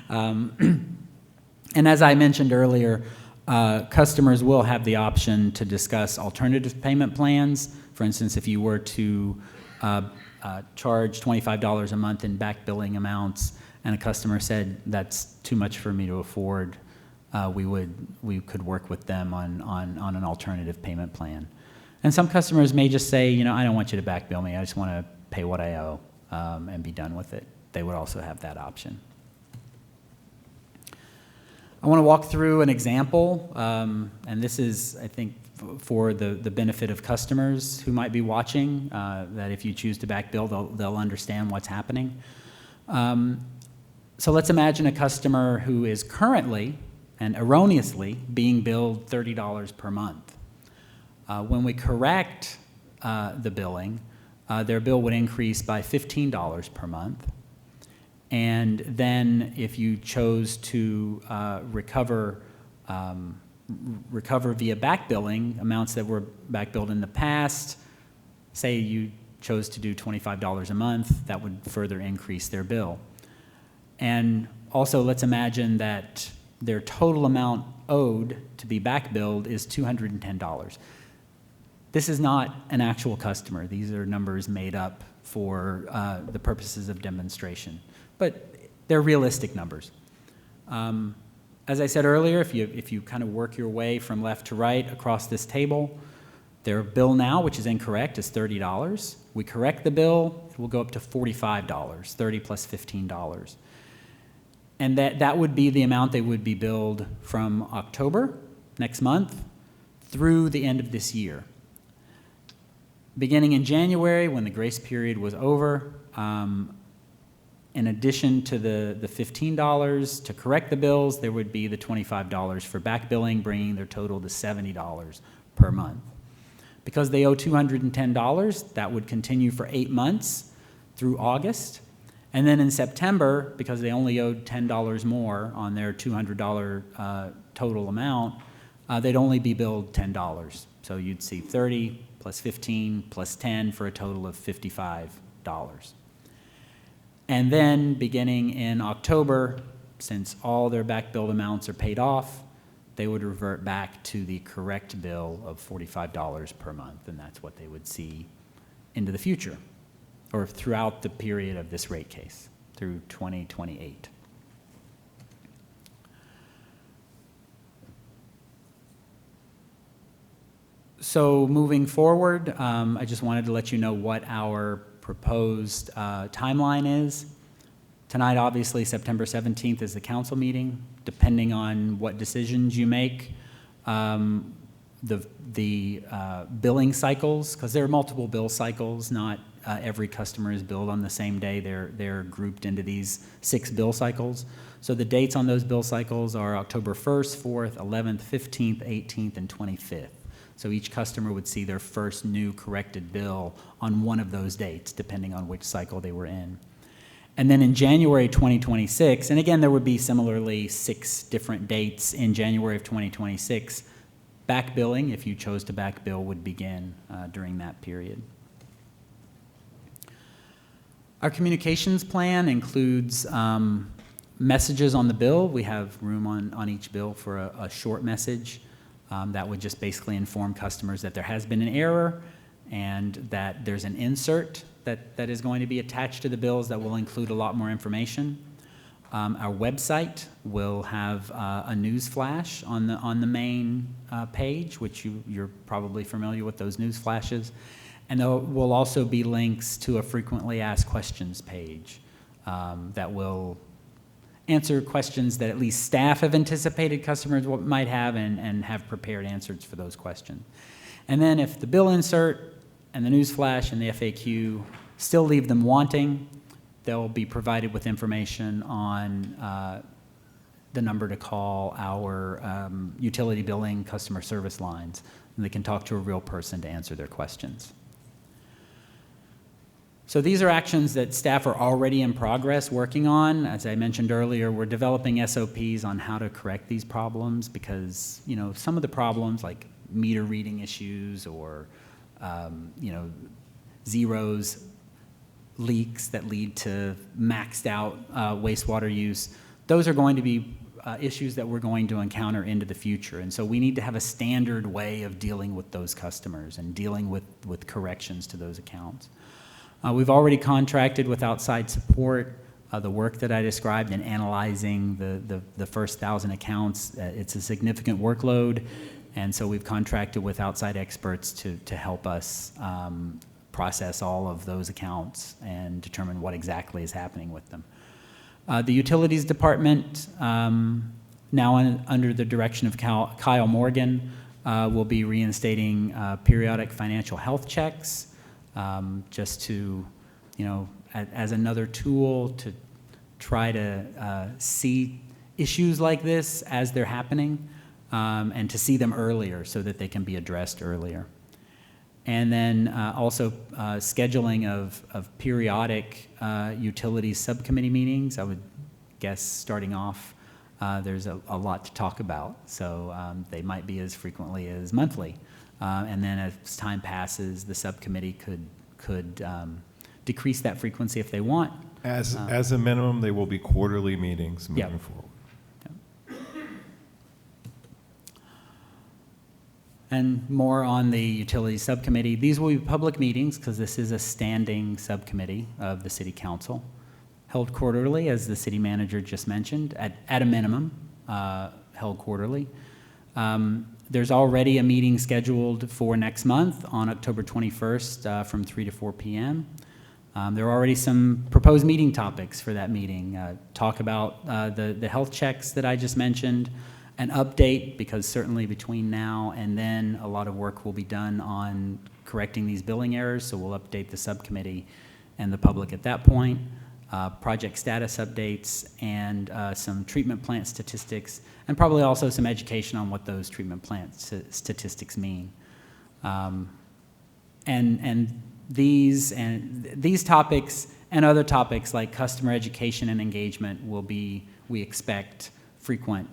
And as I mentioned earlier, customers will have the option to discuss alternative payment plans. For instance, if you were to charge $25 a month in back billing amounts and a customer said, that's too much for me to afford, we could work with them on an alternative payment plan. And some customers may just say, you know, I don't want you to back bill me, I just want to pay what I owe and be done with it. They would also have that option. I want to walk through an example, and this is, I think, for the benefit of customers who might be watching, that if you choose to back bill, they'll understand what's happening. So let's imagine a customer who is currently and erroneously being billed $30 per month. When we correct the billing, their bill would increase by $15 per month. And then if you chose to recover via back billing amounts that were back billed in the past, say you chose to do $25 a month, that would further increase their bill. And also let's imagine that their total amount owed to be back billed is $210. This is not an actual customer. These are numbers made up for the purposes of demonstration, but they're realistic numbers. As I said earlier, if you kind of work your way from left to right across this table, their bill now, which is incorrect, is $30. We correct the bill, it will go up to $45, 30 plus $15. And that would be the amount they would be billed from October, next month, through the end of this year. Beginning in January, when the grace period was over, in addition to the $15 to correct the bills, there would be the $25 for back billing, bringing their total to $70 per month. Because they owe $210, that would continue for 8 months through August. And then in September, because they only owed $10 more on their $200 total amount, they'd only be billed $10. So you'd see 30 plus 15 plus 10 for a total of $55. And then beginning in October, since all their back billed amounts are paid off, they would revert back to the correct bill of $45 per month, and that's what they would see into the future, or throughout the period of this rate case, through 2028. So moving forward, I just wanted to let you know what our proposed timeline is. Tonight, obviously, September 17th is the council meeting. Depending on what decisions you make, the billing cycles, because there are multiple bill cycles, not every customer is billed on the same day. They're grouped into these 6 bill cycles. So the dates on those bill cycles are October 1st, 4th, 11th, 15th, 18th, and 25th. So each customer would see their first new corrected bill on one of those dates, depending on which cycle they were in. And then in January 2026, and again, there would be similarly 6 different dates in January of 2026, back billing, if you chose to back bill, would begin during that period. Our communications plan includes messages on the bill. We have room on each bill for a short message. That would just basically inform customers that there has been an error and that there's an insert that is going to be attached to the bills that will include a lot more information. Our website will have a news flash on the main page, which you're probably familiar with those news flashes. And there will also be links to a frequently asked questions page that will answer questions that at least staff have anticipated customers might have and have prepared answers for those questions. And then if the bill insert and the news flash and the FAQ still leave them wanting, they'll be provided with information on the number to call our utility billing customer service lines, and they can talk to a real person to answer their questions. So these are actions that staff are already in progress working on. As I mentioned earlier, we're developing SOPs on how to correct these problems because, some of the problems like meter reading issues or, zeros, leaks that lead to maxed out wastewater use, those are going to be issues that we're going to encounter into the future. And so we need to have a standard way of dealing with those customers and dealing with corrections to those accounts. We've already contracted with outside support. The work that I described in analyzing the first 1,000 accounts, it's a significant workload, and so we've contracted with outside experts to help us process all of those accounts and determine what exactly is happening with them. The Utilities Department, now under the direction of Kyle Morgan, will be reinstating periodic financial health checks. Just to, as another tool to try to see issues like this as they're happening and to see them earlier so that they can be addressed earlier. And then also scheduling of periodic utilities subcommittee meetings. I would guess starting off, there's a lot to talk about. So they might be as frequently as monthly. And then as time passes, the subcommittee could decrease that frequency if they want. As a minimum, they will be quarterly meetings moving forward. And more on the utility subcommittee. These will be public meetings because this is a standing subcommittee of the City Council, held quarterly, as the city manager just mentioned, at a minimum, held quarterly. There's already a meeting scheduled for next month on October 21st from 3 to 4 p.m. There are already some proposed meeting topics for that meeting. Talk about the health checks that I just mentioned, an update, because certainly between now and then a lot of work will be done on correcting these billing errors, so we'll update the subcommittee and the public at that point. Project status updates and some treatment plant statistics, and probably also some education on what those treatment plant statistics mean. And these topics and other topics like customer education and engagement will be, we expect, frequent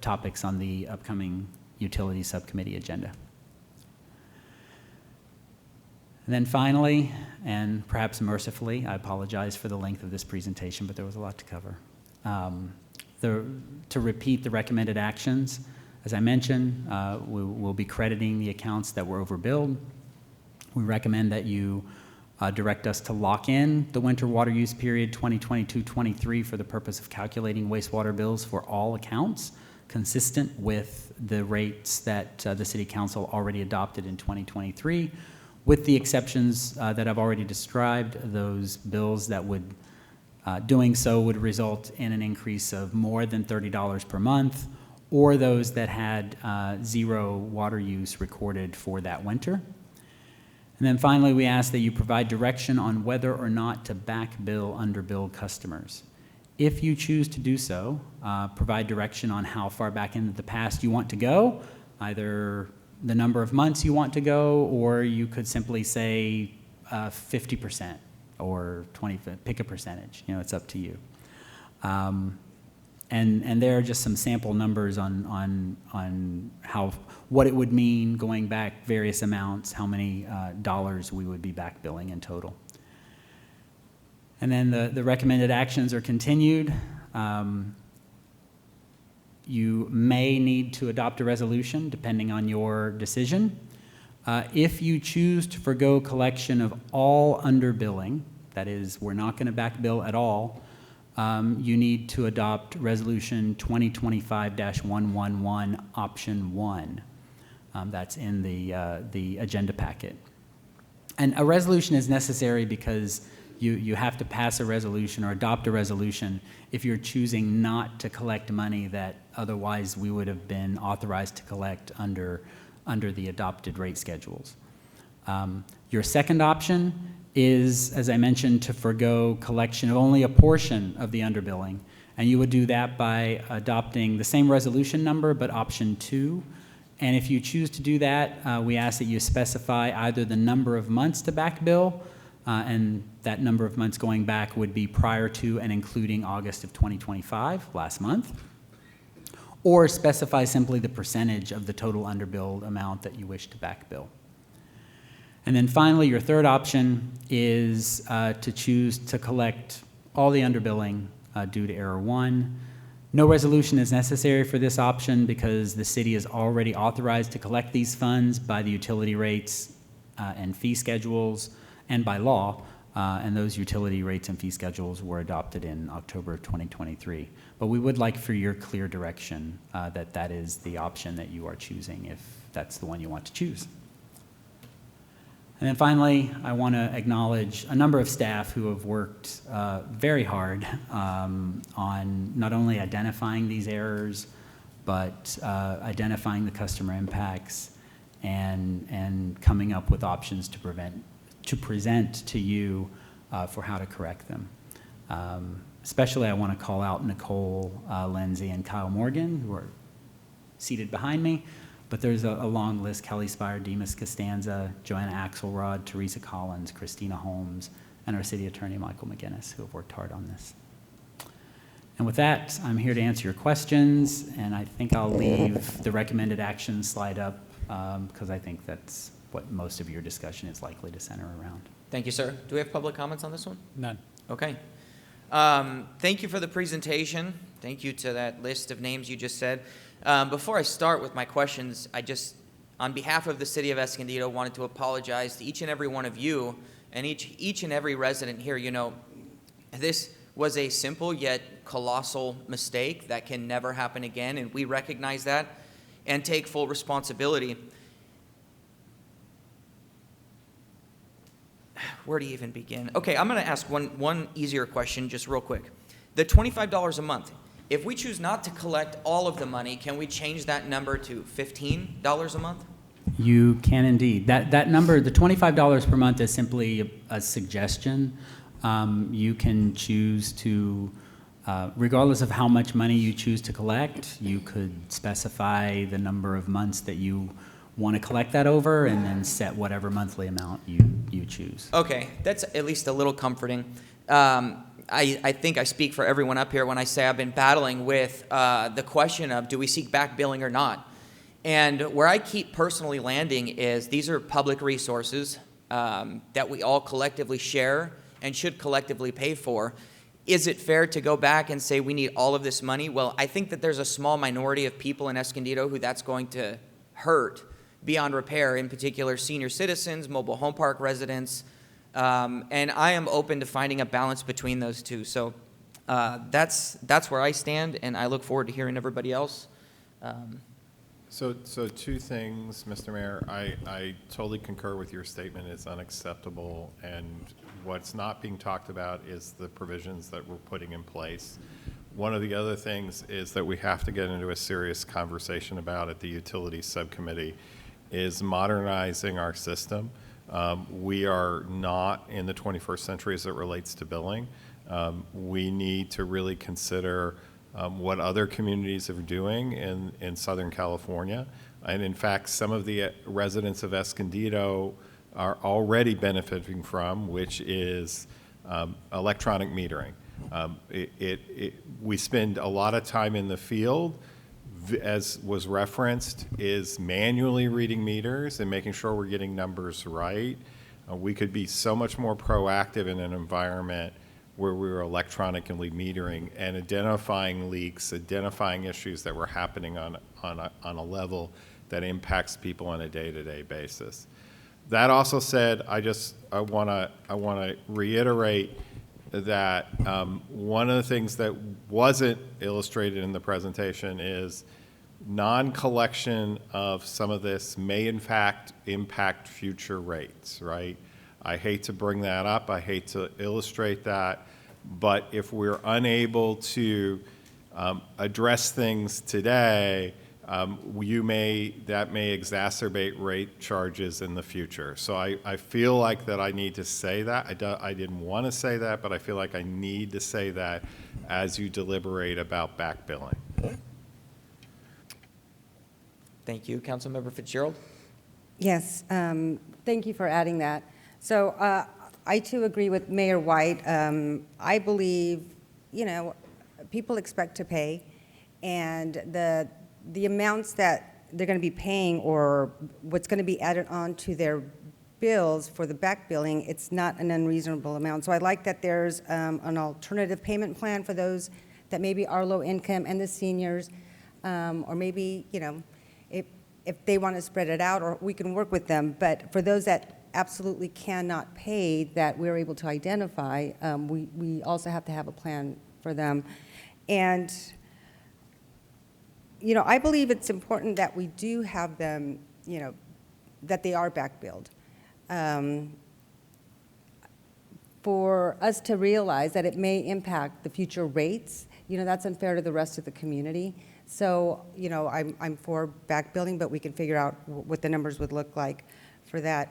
topics on the upcoming utility subcommittee agenda. And then finally, and perhaps mercifully, I apologize for the length of this presentation, but there was a lot to cover. To repeat the recommended actions, as I mentioned, we'll be crediting the accounts that were overbilled. We recommend that you direct us to lock in the winter water use period 2022-23 for the purpose of calculating wastewater bills for all accounts, consistent with the rates that the City Council already adopted in 2023, with the exceptions that I've already described. Those bills that would, doing so would result in an increase of more than $30 per month, or those that had zero water use recorded for that winter. And then finally, we ask that you provide direction on whether or not to back bill underbilled customers. If you choose to do so, provide direction on how far back into the past you want to go, either the number of months you want to go, or you could simply say 50% or 20, pick a percentage. You know, it's up to you. And there are just some sample numbers on what it would mean going back various amounts, how many dollars we would be back billing in total. And then the recommended actions are continued. You may need to adopt a resolution depending on your decision. If you choose to forgo collection of all underbilling, that is, we're not going to back bill at all, you need to adopt Resolution 2025-111, Option 1. That's in the agenda packet. And a resolution is necessary because you have to pass a resolution or adopt a resolution if you're choosing not to collect money that otherwise we would have been authorized to collect under the adopted rate schedules. Your second option is, as I mentioned, to forgo collection of only a portion of the underbilling. And you would do that by adopting the same resolution number, but option 2. And if you choose to do that, we ask that you specify either the number of months to back bill, and that number of months going back would be prior to and including August of 2025, last month, or specify simply the percentage of the total underbilled amount that you wish to back bill. And then finally, your third option is to choose to collect all the underbilling due to Error 1. No resolution is necessary for this option because the city is already authorized to collect these funds by the utility rates and fee schedules and by law, and those utility rates and fee schedules were adopted in October of 2023. But we would like for your clear direction that that is the option that you are choosing if that's the one you want to choose. And then finally, I want to acknowledge a number of staff who have worked very hard on not only identifying these errors, but identifying the customer impacts and coming up with options to present to you for how to correct them. Especially, I want to call out Nicole, Lindsay, and Kyle Morgan, who are seated behind me. But there's a long list: Kelly Spire, Demas Costanza, Joanna Axelrod, Teresa Collins, Christina Holmes, and our city attorney, Michael McGinnis, who have worked hard on this. And with that, I'm here to answer your questions, and I think I'll leave the recommended action slide up because I think that's what most of your discussion is likely to center around. Thank you, sir. Do we have public comments on this one? None. Okay. Thank you for the presentation. Thank you to that list of names you just said. Before I start with my questions, I just, on behalf of the city of Escondido, wanted to apologize to each and every one of you and each and every resident here. You know, this was a simple yet colossal mistake that can never happen again, and we recognize that and take full responsibility. Where do you even begin? Okay, I'm going to ask one easier question just real quick. The $25 a month, if we choose not to collect all of the money, can we change that number to $15 a month? You can indeed. That number, the $25 per month, is simply a suggestion. You can choose to, regardless of how much money you choose to collect, you could specify the number of months that you want to collect that over, and then set whatever monthly amount you choose. Okay, that's at least a little comforting. I think I speak for everyone up here when I say I've been battling with the question of, do we seek back billing or not? And where I keep personally landing is, these are public resources that we all collectively share and should collectively pay for. Is it fair to go back and say we need all of this money? Well, I think that there's a small minority of people in Escondido who that's going to hurt beyond repair, in particular senior citizens, mobile home park residents, and I am open to finding a balance between those two. So that's where I stand, and I look forward to hearing everybody else. So two things, Mr. Mayor. I totally concur with your statement. It's unacceptable, and what's not being talked about is the provisions that we're putting in place. One of the other things is that we have to get into a serious conversation about at the Utilities Subcommittee is modernizing our system. We are not in the 21st century as it relates to billing. We need to really consider what other communities are doing in Southern California. And in fact, some of the residents of Escondido are already benefiting from, which is electronic metering. We spend a lot of time in the field, as was referenced, is manually reading meters and making sure we're getting numbers right. We could be so much more proactive in an environment where we were electronically metering and identifying leaks, identifying issues that were happening on a level that impacts people on a day-to-day basis. That also said, I want to reiterate that one of the things that wasn't illustrated in the presentation is non-collection of some of this may in fact impact future rates, right? I hate to bring that up, I hate to illustrate that, but if we're unable to address things today, that may exacerbate rate charges in the future. So I feel like that I need to say that. I didn't want to say that, but I feel like I need to say that as you deliberate about back billing. Thank you. Councilmember Fitzgerald? Yes, thank you for adding that. So I too agree with Mayor White. I believe, people expect to pay, and the amounts that they're going to be paying or what's going to be added on to their bills for the back billing, it's not an unreasonable amount. So I like that there's an alternative payment plan for those that maybe are low income and the seniors, or maybe, if they want to spread it out, or we can work with them. But for those that absolutely cannot pay, that we're able to identify, we also have to have a plan for them. And I believe it's important that we do have them, that they are back billed. For us to realize that it may impact the future rates, that's unfair to the rest of the community. So, I'm for back billing, but we can figure out what the numbers would look like for that.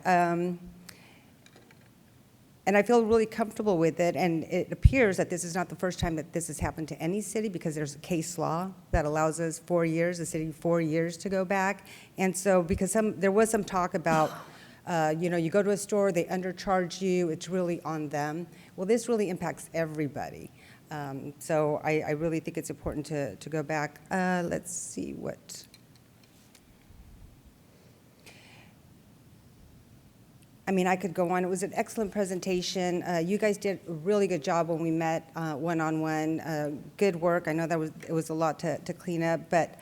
And I feel really comfortable with it, and it appears that this is not the first time that this has happened to any city, because there's a case law that allows us 4 years, the city 4 years to go back. And so because there was some talk about, you go to a store, they undercharge you, it's really on them. Well, this really impacts everybody. So I really think it's important to go back. Let's see what. I could go on. It was an excellent presentation. You guys did a really good job when we met one-on-one. Good work. I know it was a lot to clean up, but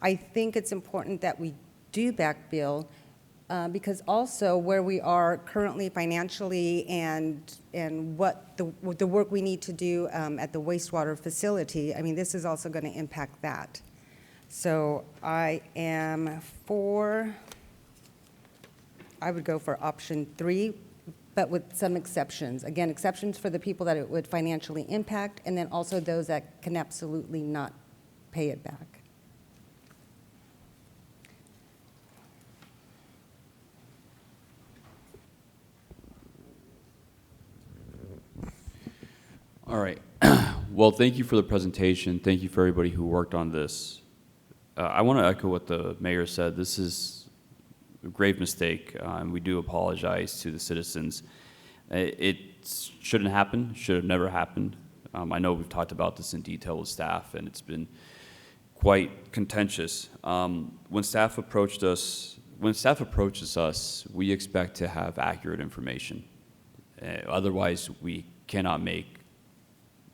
I think it's important that we do back bill because also where we are currently financially and what the work we need to do at the wastewater facility, this is also going to impact that. So I would go for option 3, but with some exceptions. Again, exceptions for the people that it would financially impact, and then also those that can absolutely not pay it back. All right. Well, thank you for the presentation. Thank you for everybody who worked on this. I want to echo what the mayor said. This is a grave mistake, and we do apologize to the citizens. It shouldn't happen, should have never happened. I know we've talked about this in detail with staff, and it's been quite contentious. When staff approaches us, we expect to have accurate information. Otherwise, we cannot make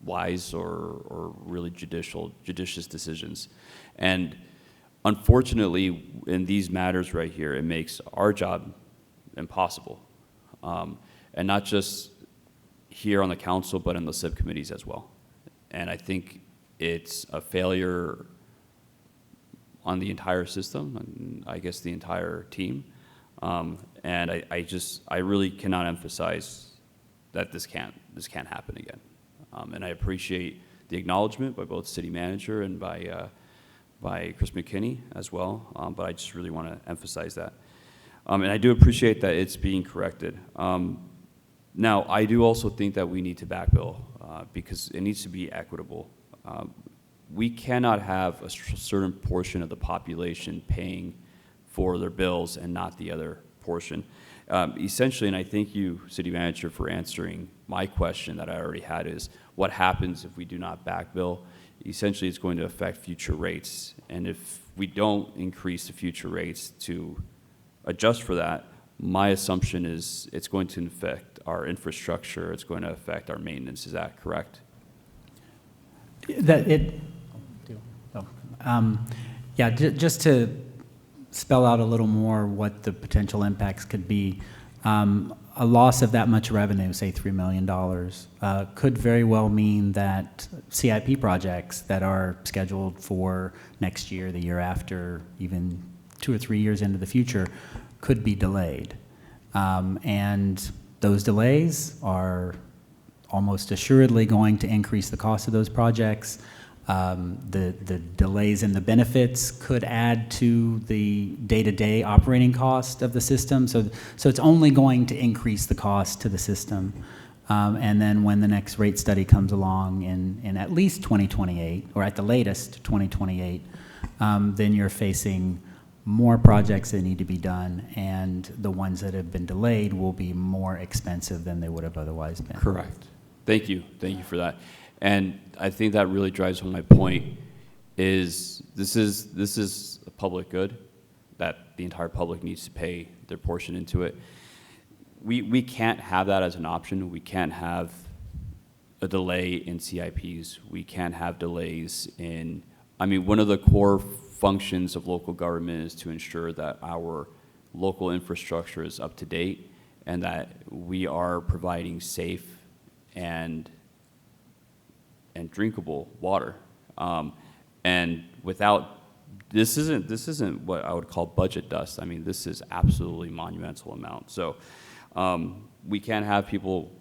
wise or really judicious decisions. And unfortunately, in these matters right here, it makes our job impossible. And not just here on the council, but in the subcommittees as well. And I think it's a failure on the entire system, and I guess the entire team. And I really cannot emphasize that this can't happen again. And I appreciate the acknowledgement by both city manager and by Chris McKinney as well, but I just really want to emphasize that. And I do appreciate that it's being corrected. Now, I do also think that we need to backbill because it needs to be equitable. We cannot have a certain portion of the population paying for their bills and not the other portion. Essentially, and I thank you, City Manager, for answering my question that I already had, is what happens if we do not backbill? Essentially, it's going to affect future rates. And if we don't increase the future rates to adjust for that, my assumption is it's going to affect our infrastructure, it's going to affect our maintenance. Is that correct? Just to spell out a little more what the potential impacts could be, a loss of that much revenue, say $3 million, could very well mean that CIP projects that are scheduled for next year, the year after, even 2 or 3 years into the future, could be delayed. And those delays are almost assuredly going to increase the cost of those projects. The delays in the benefits could add to the day-to-day operating cost of the system. So it's only going to increase the cost to the system. And then when the next rate study comes along in at least 2028, or at the latest 2028, then you're facing more projects that need to be done, and the ones that have been delayed will be more expensive than they would have otherwise been. Correct. Thank you for that. And I think that really drives home my point, is this is a public good that the entire public needs to pay their portion into it. We can't have that as an option. We can't have a delay in CIPs. We can't have delays in, one of the core functions of local government is to ensure that our local infrastructure is up to date and that we are providing safe and drinkable water. And without, this isn't what I would call budget dust. This is absolutely monumental amount. So we can't have people,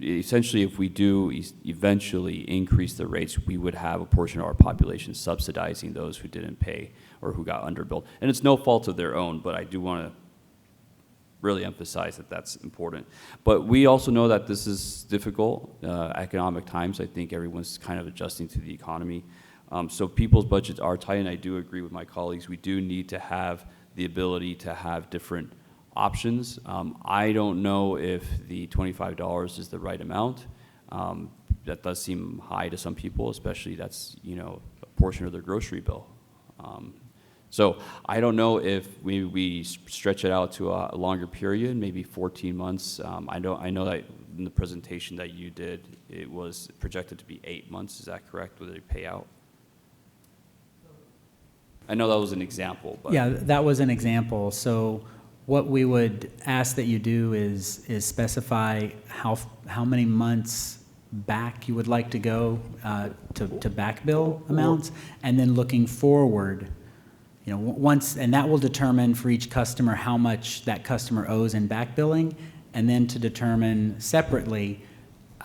essentially if we do eventually increase the rates, we would have a portion of our population subsidizing those who didn't pay or who got underbilled. And it's no fault of their own, but I do want to really emphasize that that's important. But we also know that this is difficult, economic times. I think everyone's kind of adjusting to the economy. So people's budgets are tight, and I do agree with my colleagues. We do need to have the ability to have different options. I don't know if the $25 is the right amount. That does seem high to some people, especially that's a portion of their grocery bill. So I don't know if we stretch it out to a longer period, maybe 14 months. I know that in the presentation that you did, it was projected to be 8 months. Is that correct with a payout? I know that was an example, but yeah, that was an example. So what we would ask that you do is specify how many months back you would like to go to back bill amounts, and then looking forward, once, and that will determine for each customer how much that customer owes in back billing, and then to determine separately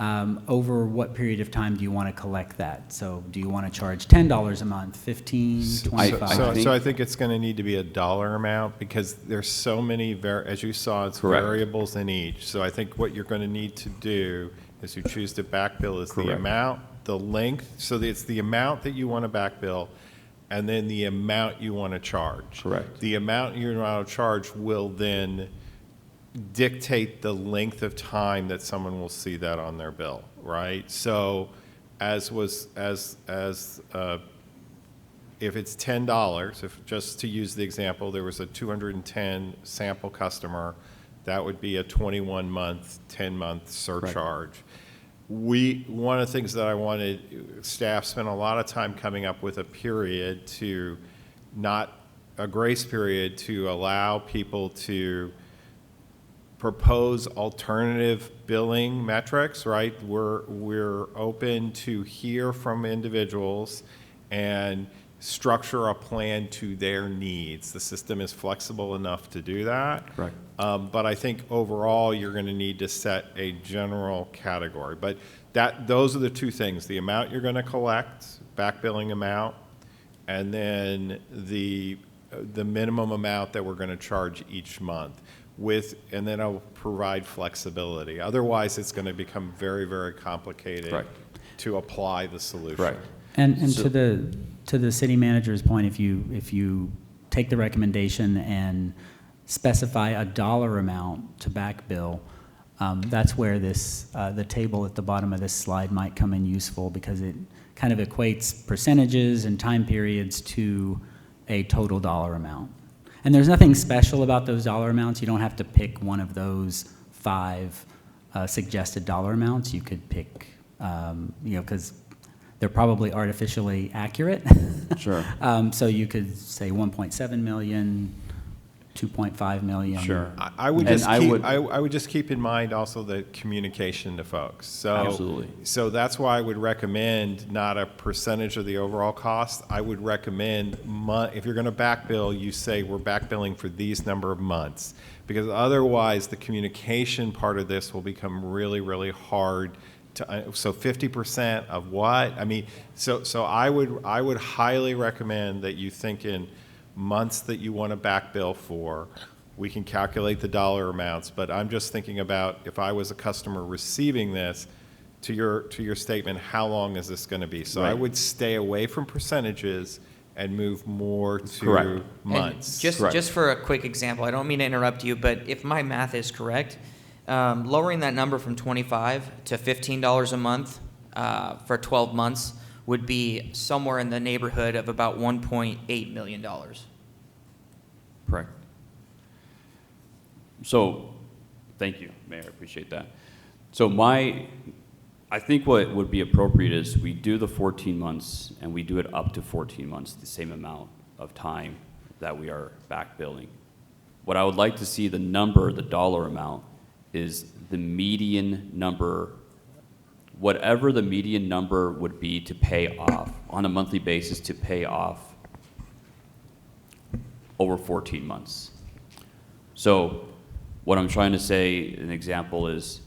over what period of time do you want to collect that? So do you want to charge $10 a month, 15, 25? So I think it's going to need to be a dollar amount because there's so many, as you saw, it's Correct. variables in each. So I think what you're going to need to do is you choose to back bill is the Correct. amount, the length. So it's the amount that you want to back bill and then the amount you want to charge. Correct. The amount you want to charge will then dictate the length of time that someone will see that on their bill, right? So if it's $10, if just to use the example, there was a 210 sample customer, that would be a 21-month, 10-month surcharge. One of the things that I wanted, staff spent a lot of time coming up with a period to, not a grace period, to allow people to propose alternative billing metrics, right? We're open to hear from individuals and structure a plan to their needs. The system is flexible enough to do that. Correct. But I think overall, you're going to need to set a general category. But those are the two things, the amount you're going to collect, back billing amount, and then the minimum amount that we're going to charge each month. And then I'll provide flexibility. Otherwise, it's going to become very, very complicated Right. to apply the solution. Right. And So- to the city manager's point, if you take the recommendation and specify a dollar amount to back bill, that's where the table at the bottom of this slide might come in useful because it kind of equates percentages and time periods to a total dollar amount. And there's nothing special about those dollar amounts. You don't have to pick one of those 5 suggested dollar amounts. You could pick, because they're probably artificially accurate. Sure. So you could say 1.7 million, 2.5 million. Sure. I would And just I keep, would- I would just keep in mind also the communication to folks. So, Absolutely. So that's why I would recommend not a percentage of the overall cost. I would recommend, if you're going to back bill, you say we're back billing for these number of months. Because otherwise, the communication part of this will become really, really hard to, so 50% of what? I mean, so I would highly recommend that you think in months that you want to back bill for. We can calculate the dollar amounts, but I'm just thinking about if I was a customer receiving this, to your statement, how long is this going to be? So I Right. would stay away from percentages and move more to Correct. months. And Correct. just for a quick example, I don't mean to interrupt you, but if my math is correct, lowering that number from $25 to $15 a month for 12 months would be somewhere in the neighborhood of about $1.8 million. Correct. So, thank you, Mayor, I appreciate that. So I think what would be appropriate is we do the 14 months and we do it up to 14 months, the same amount of time that we are back billing. What I would like to see, the number, the dollar amount, is the median number, whatever the median number would be to pay off on a monthly basis to pay off over 14 months. So what I'm trying to say, an example is,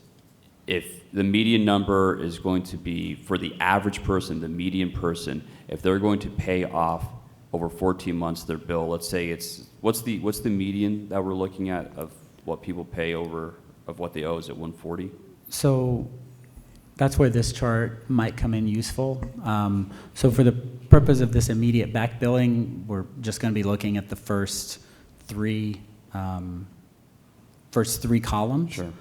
if the median number is going to be, for the average person, the median person, if they're going to pay off over 14 months their bill, let's say it's, what's the median that we're looking at of what people pay over, of what they owe, is it 140? So that's where this chart might come in useful. So for the purpose of this immediate back billing, we're just going to be looking at the first three columns. Sure.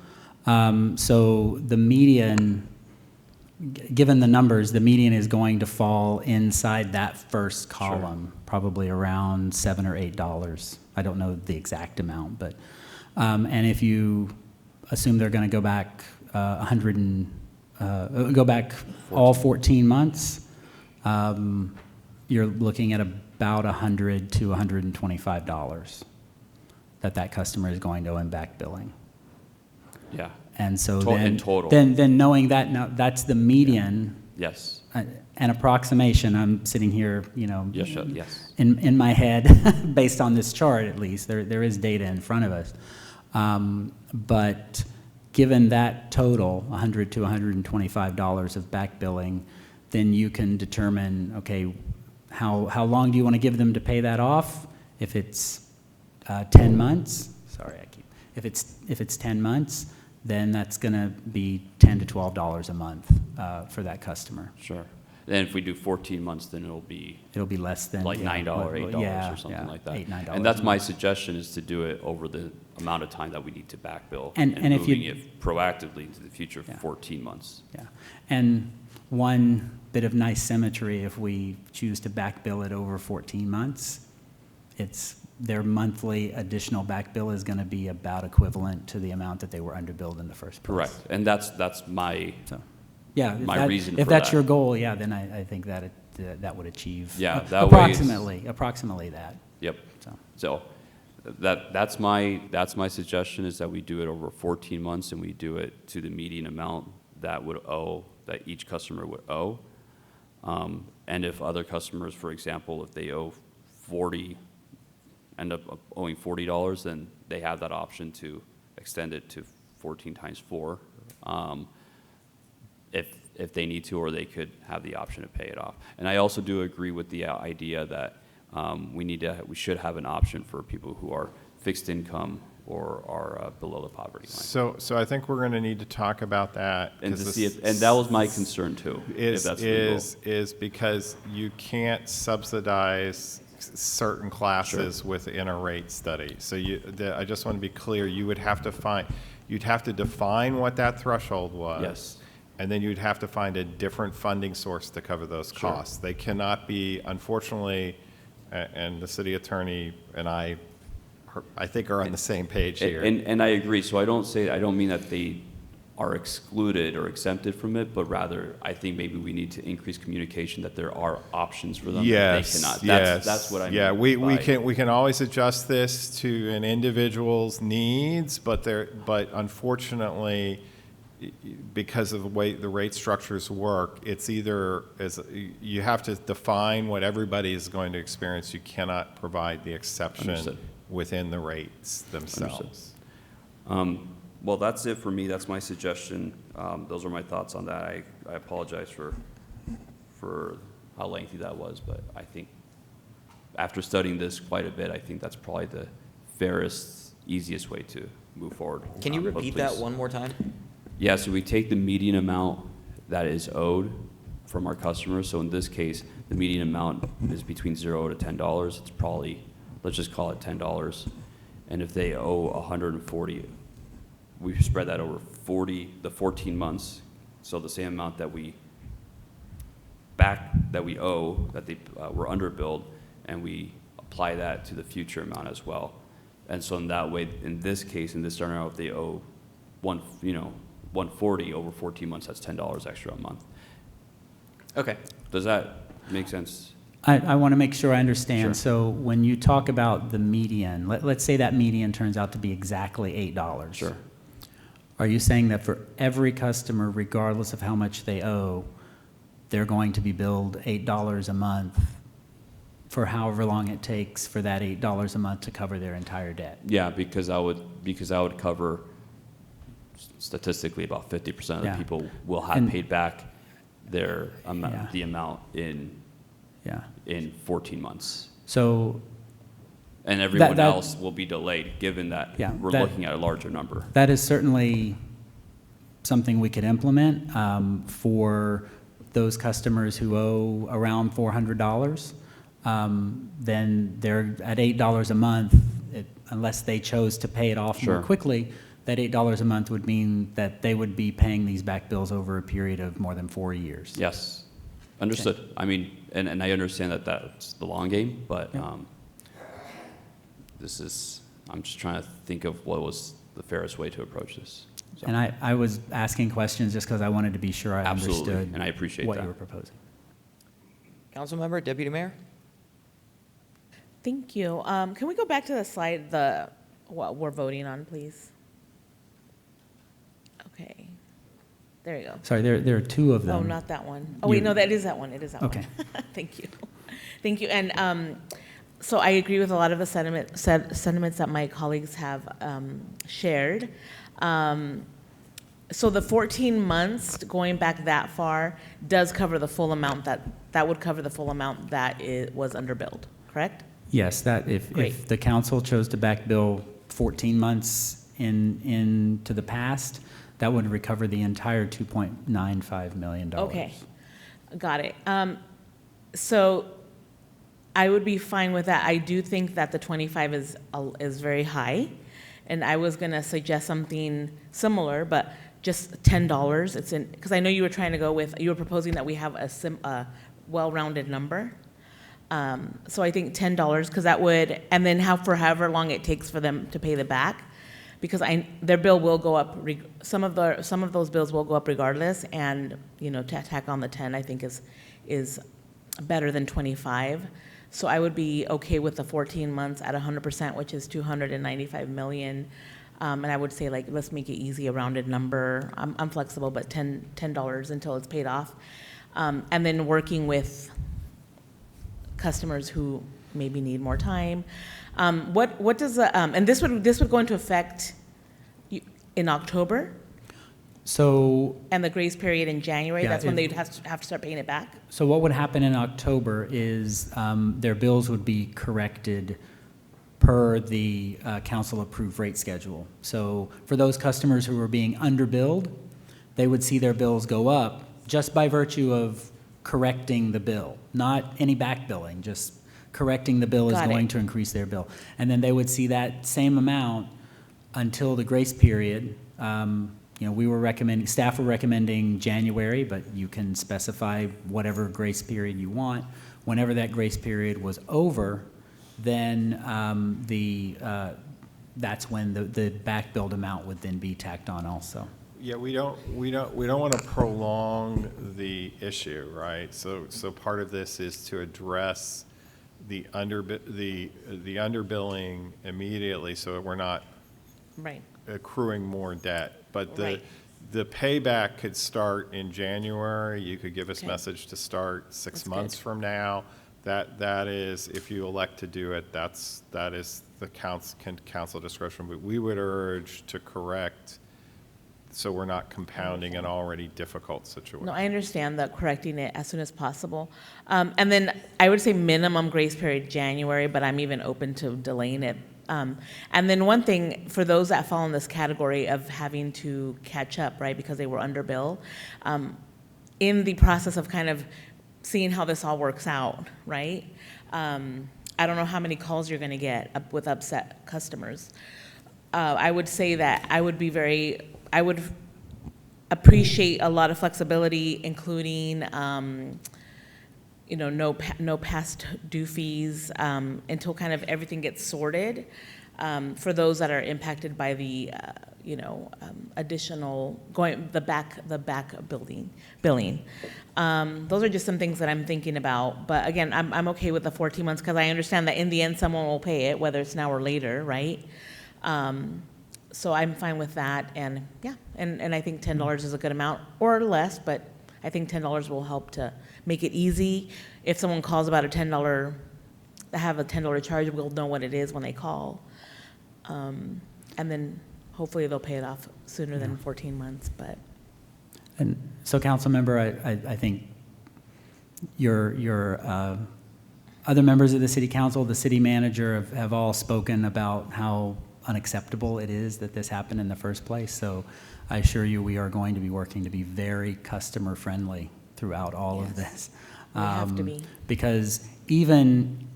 So the median, given the numbers, the median is going to fall inside that first column, probably around $7 or $8. I don't know the exact amount, but and if you assume they're going to go back go back all 14 months, you're looking at about $100 to $125 that customer is going to owe in back billing. Yeah. And so In total. then knowing that now that's the median, Yes. an approximation. I'm sitting here, Yes, yes. in my head, based on this chart at least. There is data in front of us, but given that total, $100 to $125 of back billing, then you can determine, okay, how long do you want to give them to pay that off? If it's 10 months, if it's 10 months, then that's going to be $10 to $12 a month for that customer. Sure. Then if we do 14 months, then it'll be less than like $9, $8 yeah, or something like that. $8, $9 And that's a my month. suggestion, is to do it over the amount of time that we need to back bill, And if moving you- it proactively into the future for Yeah. 14 months. Yeah, and one bit of nice symmetry, if we choose to back bill it over 14 months, their monthly additional back bill is going to be about equivalent to the amount that they were underbilled in the first place. Correct. And that's my, Yeah, my reason if for that's that. your goal, yeah, then I think that would achieve Yeah, that way it's- approximately that. Yep. So that's my suggestion, is that we do it over 14 months and we do it to the median amount that each customer would owe. And if other customers, for example, if they owe end up owing $40, then they have that option to extend it to 14 times 4, if they need to, or they could have the option to pay it off. And I also do agree with the idea that we should have an option for people who are fixed income or are below the poverty line. So I think we're going to need to talk about that. And to 'cause see and that was my concern too, if that's legal. Is because you can't subsidize certain classes within a rate study. So I just want to be clear, you'd have to define what that threshold was. Yes. And then you'd have to find a different funding source to cover those costs. They cannot be, unfortunately, and the city attorney and I think are on the same page here. And I agree, so I don't mean that they are excluded or exempted from it, but rather, I think maybe we need to increase communication that there are options for them. Yes, They cannot. yes. That's what I mean. Yeah, we by- can always adjust this to an individual's needs, but unfortunately, because of the way the rate structures work, it's either you have to define what everybody is going to experience. You cannot provide the exception Understood. within the rates themselves. Well, that's it for me. That's my suggestion. Those are my thoughts on that. I apologize for how lengthy that was, but I think after studying this quite a bit, I think that's probably the fairest, easiest way to move forward. Can you But repeat that please. one more time? Yeah, so we take the median amount that is owed from our customers. So in this case, the median amount is between $0 to $10. It's probably, let's just call it $10. And if they owe $140, we spread that over the 14 months. So the same amount that we owe, that they were underbilled, and we apply that to the future amount as well. And so in that way, in this case, in this scenario, if they owe $140 over 14 months, that's $10 extra a month. Okay. Does that make sense? I want to make sure I understand. Sure. So when you talk about the median, let's say that median turns out to be exactly $8. Sure. Are you saying that for every customer, regardless of how much they owe, they're going to be billed $8 a month for however long it takes for that $8 a month to cover their entire debt? Yeah, because I would cover statistically about 50% of the Yeah. people will have And- paid back their amount, Yeah. the amount in 14 months. So And everyone that- else will be delayed, given that Yeah, we're that- looking at a larger number. that is certainly something we could implement for those customers who owe around $400. Then they're at $8 a month, unless they chose to pay it off more Sure. quickly. That $8 a month would mean that they would be paying these back bills over a period of more than 4 years. Yes, understood. I mean, and I understand that that's the long game, but I'm just trying to think of what was the fairest way to approach this. So, And I was asking questions just because I wanted to be sure I Absolutely, understood and I appreciate what that. you were proposing. Councilmember, Deputy Mayor? Thank you. Can we go back to the slide, what we're voting on, please? Okay. There you go. Sorry, there are two of them. Oh, not that one. Oh, wait, no, that is that one. It is that Okay. one. Thank you. Thank you. And so I agree with a lot of the sentiments that my colleagues have shared. So the 14 months, going back that far, does cover the full amount that would cover the full amount that it was underbilled, correct? Yes, that if Great. the council chose to back bill 14 months into the past, that would recover the entire $2.95 million. Okay, got it. So I would be fine with that. I do think that the 25 is very high, and I was gonna suggest something similar, but just $10. It's in, because I know you were trying to go with, you were proposing that we have a well-rounded number. So I think $10, because that would, and then for however long it takes for them to pay the back, because their bill will go up. Some of those bills will go up regardless, and to tack on the 10, I think is better than 25. So I would be okay with the 14 months at 100%, which is $295 million. And I would say, like, let's make it easy, a rounded number. I'm flexible, but $10 until it's paid off. And then working with customers who maybe need more time. What does and this would go into effect in October? So, And the grace period in January, Yeah, that's when they'd have to start paying it back? so what would happen in October is their bills would be corrected per the council-approved rate schedule. So for those customers who were being underbilled, they would see their bills go up just by virtue of correcting the bill, not any back billing, just correcting the bill is Got it. going to increase their bill. And then they would see that same amount until the grace period. We were recommending, staff were recommending January, but you can specify whatever grace period you want. Whenever that grace period was over, then that's when the back billed amount would then be tacked on also. Yeah, we don't want to prolong the issue, right? So part of this is to address the underbilling immediately, so we're not Right. accruing more debt. But Right. the payback could start in January. You could give us Okay. message to start 6 That's months good. from now. That is, if you elect to do it, that is the council discretion. But we would urge to correct, so we're not compounding an already difficult situation. No, I understand that, correcting it as soon as possible. And then I would say minimum grace period January, but I'm even open to delaying it. And then one thing, for those that fall in this category of having to catch up, right, because they were under bill, in the process of kind of seeing how this all works out, right? I don't know how many calls you're gonna get with upset customers. I would say that I would appreciate a lot of flexibility, including, no past due fees, until kind of everything gets sorted, for those that are impacted by the, additional, the back billing. Those are just some things that I'm thinking about, but again, I'm okay with the 14 months, because I understand that in the end, someone will pay it, whether it's now or later, right? So I'm fine with that, and yeah, and I think $10 is a good amount, or less, but I think $10 will help to make it easy. If someone calls about have a $10 charge, we'll know what it is when they call. And then hopefully they'll pay it off sooner than 14 months, but. And so, Councilmember, I think your other members of the City Council, the City Manager have all spoken about how unacceptable it is that this happened in the first place. So I assure you we are going to be working to be very customer friendly throughout all of this. We have to be. Because even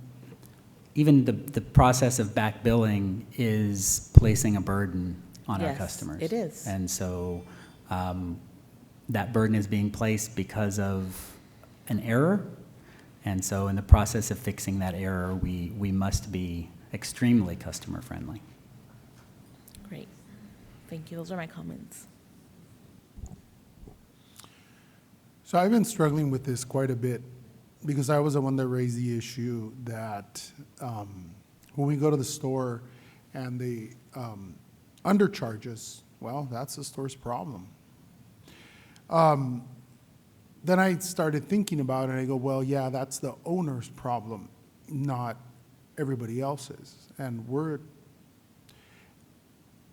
the process of back billing is placing a burden on our Yes, customers. it is. And so that burden is being placed because of an error. And so in the process of fixing that error, we must be extremely customer friendly. Great. Thank you. Those are my comments. So I've been struggling with this quite a bit because I was the one that raised the issue that when we go to the store and they undercharge us, well, that's the store's problem. Then I started thinking about it, and I go, well, yeah, that's the owner's problem, not everybody else's. And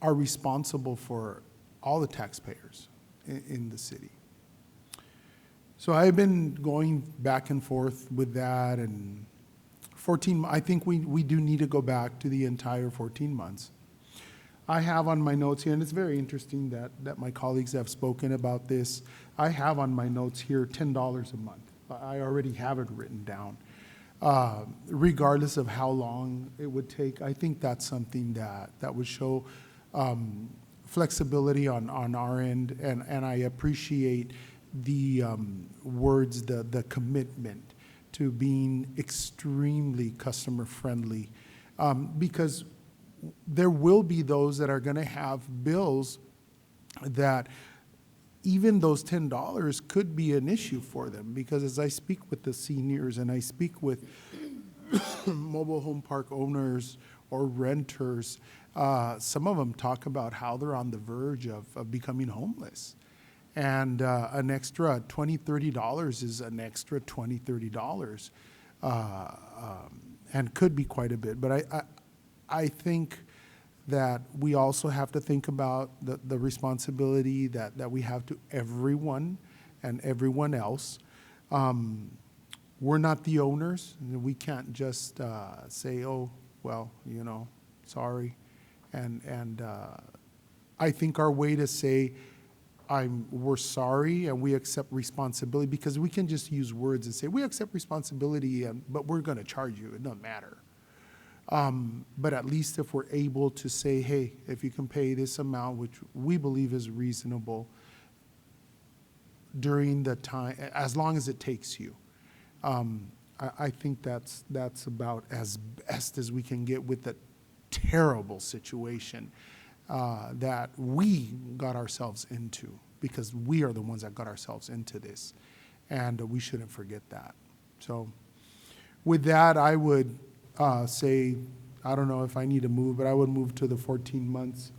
are responsible for all the taxpayers. in the city. So I've been going back and forth with that, and 14, I think we do need to go back to the entire 14 months. I have on my notes here, and it's very interesting that my colleagues have spoken about this. I have on my notes here $10 a month. I already have it written down. Regardless of how long it would take, I think that's something that would show flexibility on our end, and I appreciate the words, the commitment to being extremely customer friendly, because there will be those that are going to have bills that even those $10 could be an issue for them, because as I speak with the seniors and I speak with mobile home park owners or renters, some of them talk about how they're on the verge of becoming homeless. And an extra $20, $30 is an extra $20, $30, and could be quite a bit. But I think that we also have to think about the responsibility that we have to everyone and everyone else. We're not the owners. We can't just say, oh, well, you know, sorry. And I think our way to say, we're sorry and we accept responsibility, because we can just use words and say, we accept responsibility, but we're going to charge you. It doesn't matter. But at least if we're able to say, hey, if you can pay this amount, which we believe is reasonable, during the time, as long as it takes you, I think that's about as best as we can get with the terrible situation that we got ourselves into, because we are the ones that got ourselves into this, and we shouldn't forget that. So with that, I would say, I don't know if I need to move, but I would move to the 14 months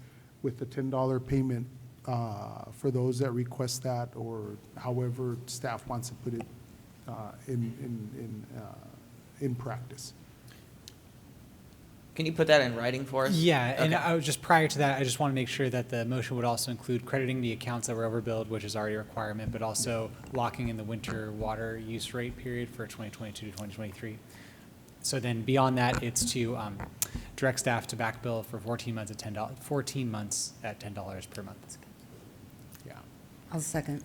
with the $10 payment for those that request that, or however staff wants to put it in practice. Can you put that in writing for us? Yeah, and Okay. I was just prior to that, I just want to make sure that the motion would also include crediting the accounts that were overbilled, which is already a requirement, but also locking in the winter water use rate period for 2022 to 2023. So then beyond that, it's to direct staff to back bill for 14 months at $10, 14 months at $10 per month. Yeah. I'll second.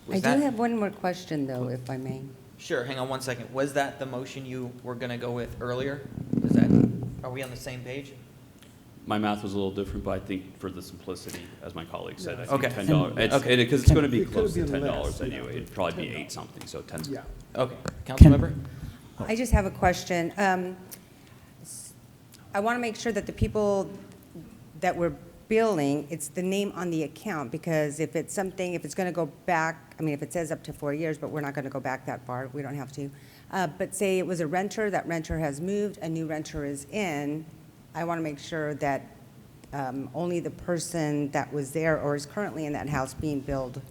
Was I that- do have one more question, though, if I may. Sure, hang on one second. Was that the motion you were going to go with earlier? Is that, are we on the same page? My math was a little different, but I think for the simplicity, as my colleague said, I think Okay. $10. Okay. Because it's going to be It could've close to been $10 less, anyway. yeah. It'd probably be 8 something, so 10. Yeah. Okay. Councilmember? I just have a question. I want to make sure that the people that we're billing, it's the name on the account, because if it's something, if it's going to go back, I mean, if it says up to 4 years, but we're not going to go back that far, we don't have to. But say it was a renter, that renter has moved, a new renter is in, I want to make sure that only the person that was there or is currently in that house being billed,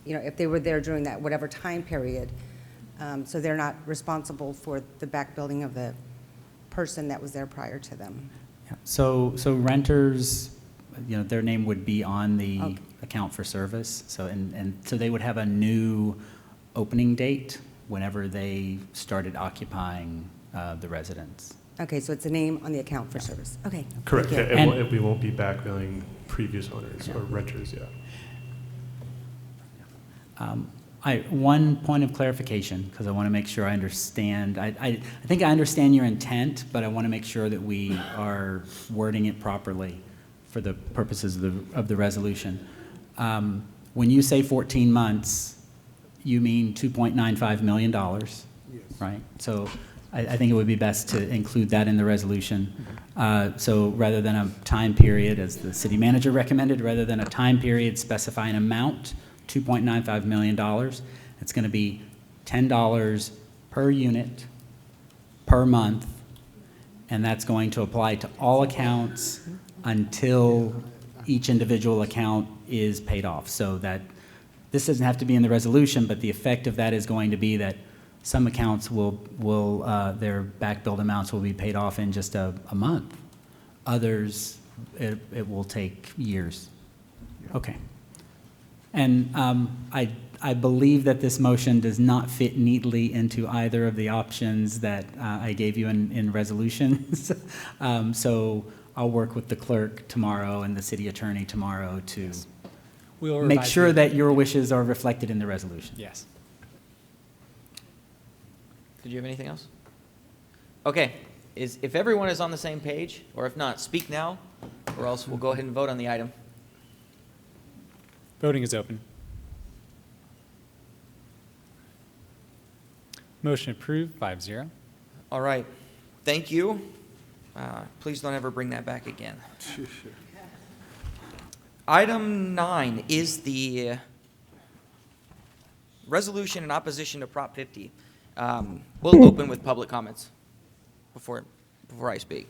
you know, if they were there during that whatever time period, so they're not responsible for the back building of the person that was there prior to them. Yeah. So renters, you know, their name would be on the Okay. account for service. So, and so they would have a new opening date whenever they started occupying the residence. Okay, so it's a name on the account for service. Okay. Correct. thank Yeah, you. we won't be backfilling previous owners or renters, yeah. One point of clarification, because I want to make sure I understand. I think I understand your intent, but I want to make sure that we are wording it properly for the purposes of the resolution. When you say 14 months, you mean $2.95 million, right? So I think it would be best to include that in the resolution. So rather than a time period, as the city manager recommended, rather than a time period specifying amount, $2.95 million. It's going to be $10 per unit per month, and that's going to apply to all accounts until each individual account is paid off. So that this doesn't have to be in the resolution, but the effect of that is going to be that some accounts will their back billed amounts will be paid off in just a month. Others it will take years. Okay. And I believe that this motion does not fit neatly into either of the options that I gave you in resolutions. So I'll work with the clerk tomorrow and the city attorney tomorrow to We'll make revise sure the- that your wishes are reflected in the resolution. Yes. Did you have anything else? Okay, if everyone is on the same page, or if not, speak now, or else we'll go ahead and vote on the item. Voting is open. Motion approved, 5-0. All right, thank you. Please don't ever bring that back again. Item 9 is the resolution in opposition to Prop 50. We'll open with public comments before I speak.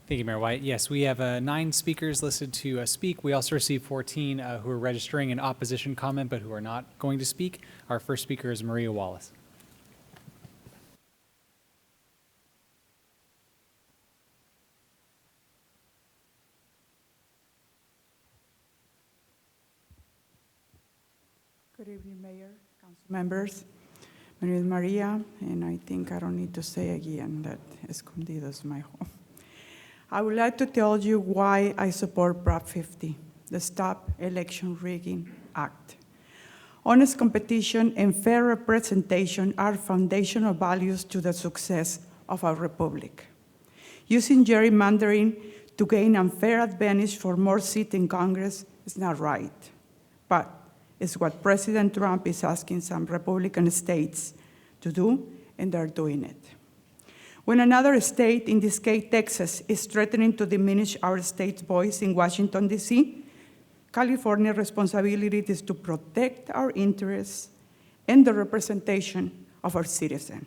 Thank you, Mayor White. Yes, we have 9 speakers listed to speak. We also received 14 who are registering an opposition comment but who are not going to speak. Our first speaker is Maria Wallace. Good evening, Mayor, council members. My name is Maria, and I think I don't need to say again that Escondido is my home. I would like to tell you why I support Prop 50, the Stop Election Rigging Act. Honest competition and fair representation are foundational values to the success of our republic. Using gerrymandering to gain unfair advantage for more seats in Congress is not right, but it's what President Trump is asking some Republican states to do, and they're doing it. When another state, in this case Texas, is threatening to diminish our state's voice in Washington, D.C., California's responsibility is to protect our interests and the representation of our citizens.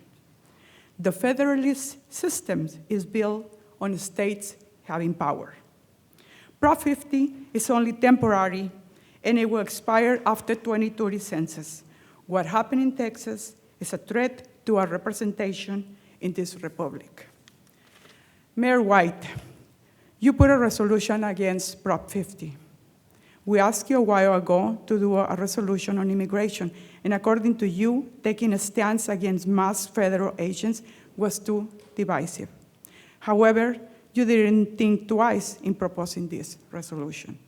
The federalist system is built on states having power. Prop 50 is only temporary, and it will expire after 2030 census. What happened in Texas is a threat to our representation in this republic. Mayor White, you put a resolution against Prop 50. We asked you a while ago to do a resolution on immigration, and according to you, taking a stance against mass federal agents was too divisive. However, you didn't think twice in proposing this resolution.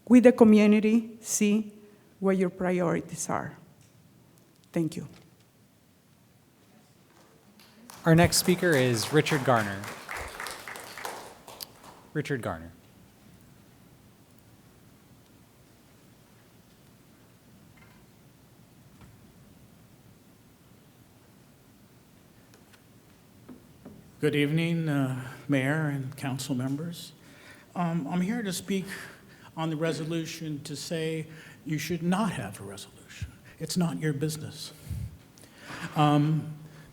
We, the community, see where your priorities are. Thank you. Our next speaker is Richard Garner. Richard Garner. Good evening, Mayor and council members. I'm here to speak on the resolution to say you should not have a resolution. It's not your business.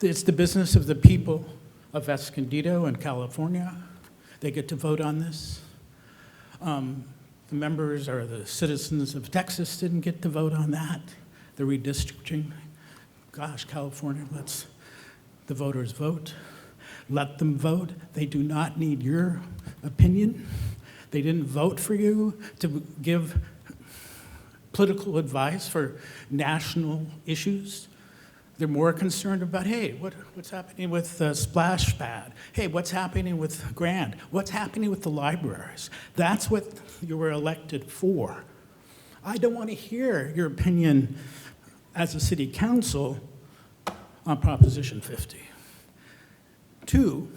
It's the business of the people of Escondido and California. They get to vote on this. The members or the citizens of Texas didn't get to vote on that. The redistricting. Gosh, California lets the voters vote. Let them vote. They do not need your opinion. They didn't vote for you to give political advice for national issues. They're more concerned about, hey, what's happening with Splash Pad? Hey, what's happening with Grand? What's happening with the libraries? That's what you were elected for. I don't want to hear your opinion as a city council on Proposition 50. 2,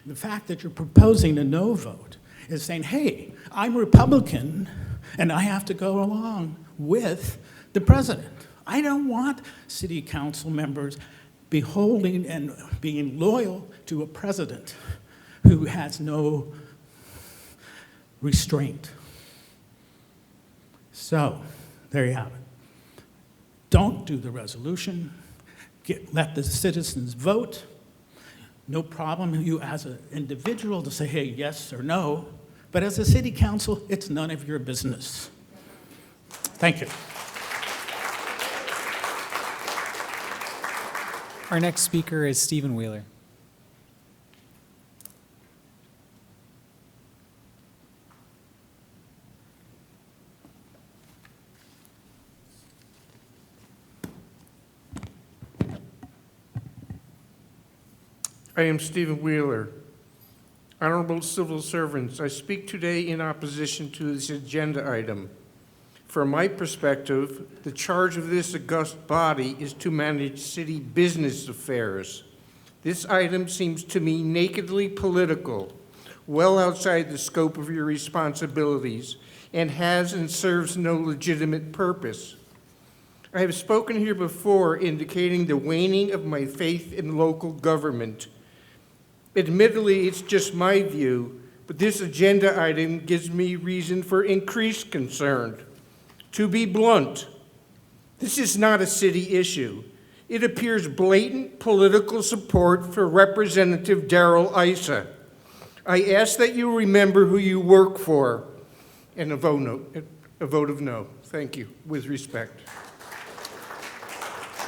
the fact that you're proposing a no vote is saying, hey, I'm Republican and I have to go along with the president. I don't want city council members beholding and being loyal to a president who has no restraint. So, there you have it. Don't do the resolution. Let the citizens vote. No problem you as an individual to say, hey, yes or no, but as a city council, it's none of your business. Thank you. Our next speaker is Stephen Wheeler. I am Stephen Wheeler. Honorable civil servants, I speak today in opposition to this agenda item. From my perspective, the charge of this august body is to manage city business affairs. This item seems to me nakedly political, well outside the scope of your responsibilities, and has and serves no legitimate purpose. I have spoken here before indicating the waning of my faith in local government. Admittedly, it's just my view, but this agenda item gives me reason for increased concern. To be blunt, this is not a city issue. It appears blatant political support for Representative Darrell Issa. I ask that you remember who you work for, and a vote of no. Thank you, with respect.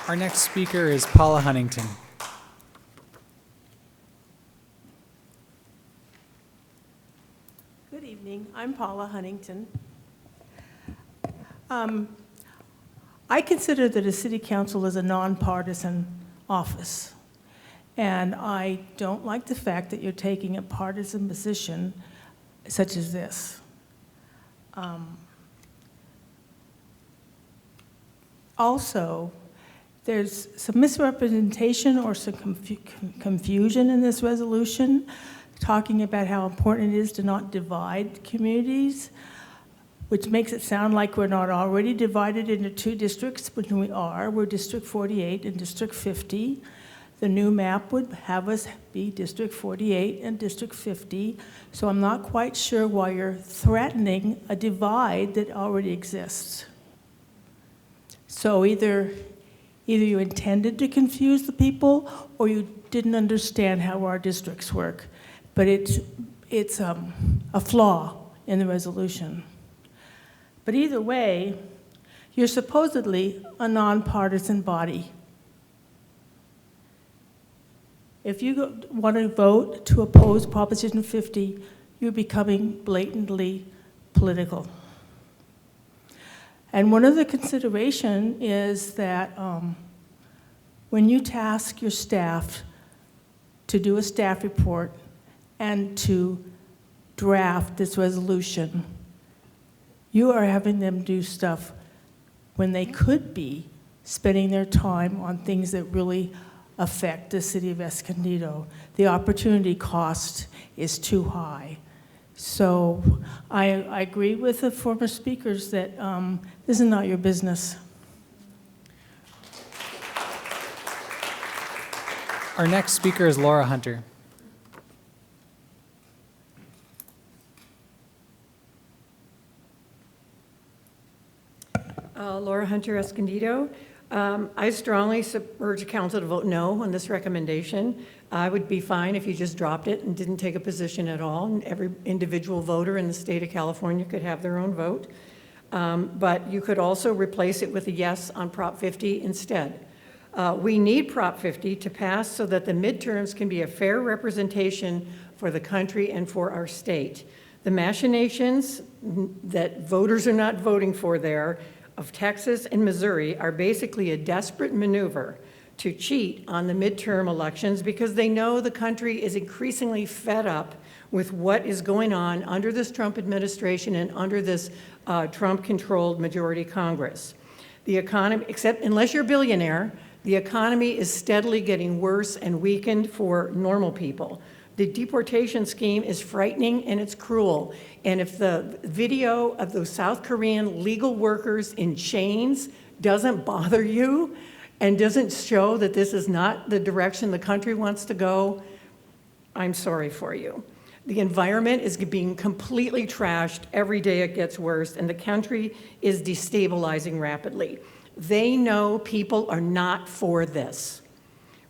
Our next speaker is Paula Huntington. Good evening. I'm Paula Huntington. I consider that a city council is a nonpartisan office, and I don't like the fact that you're taking a partisan position such as this. Also, there's some misrepresentation or some confusion in this resolution, talking about how important it is to not divide communities, which makes it sound like we're not already divided into two districts, but we are. We're District 48 and District 50. The new map would have us be District 48 and District 50, so I'm not quite sure why you're threatening a divide that already exists. So either you intended to confuse the people, or you didn't understand how our districts work. But it's a flaw in the resolution. But either way, you're supposedly a nonpartisan body. If you want to vote to oppose Proposition 50, you're becoming blatantly political. And one of the considerations is that when you task your staff to do a staff report and to draft this resolution, you are having them do stuff when they could be spending their time on things that really affect the city of Escondido. The opportunity cost is too high. So I agree with the former speakers that this is not your business. Our next speaker is Laura Hunter. Laura Hunter, Escondido. I strongly urge council to vote no on this recommendation. I would be fine if you just dropped it and didn't take a position at all, and every individual voter in the state of California could have their own vote. But you could also replace it with a yes on Prop 50 instead. We need Prop 50 to pass so that the midterms can be a fair representation for the country and for our state. The machinations that voters are not voting for there of Texas and Missouri are basically a desperate maneuver to cheat on the midterm elections because they know the country is increasingly fed up with what is going on under this Trump administration and under this Trump-controlled majority Congress. The economy, except unless you're a billionaire, the economy is steadily getting worse and weakened for normal people. The deportation scheme is frightening and it's cruel. And if the video of those South Korean legal workers in chains doesn't bother you and doesn't show that this is not the direction the country wants to go, I'm sorry for you. The environment is being completely trashed. Every day it gets worse, and the country is destabilizing rapidly. They know people are not for this.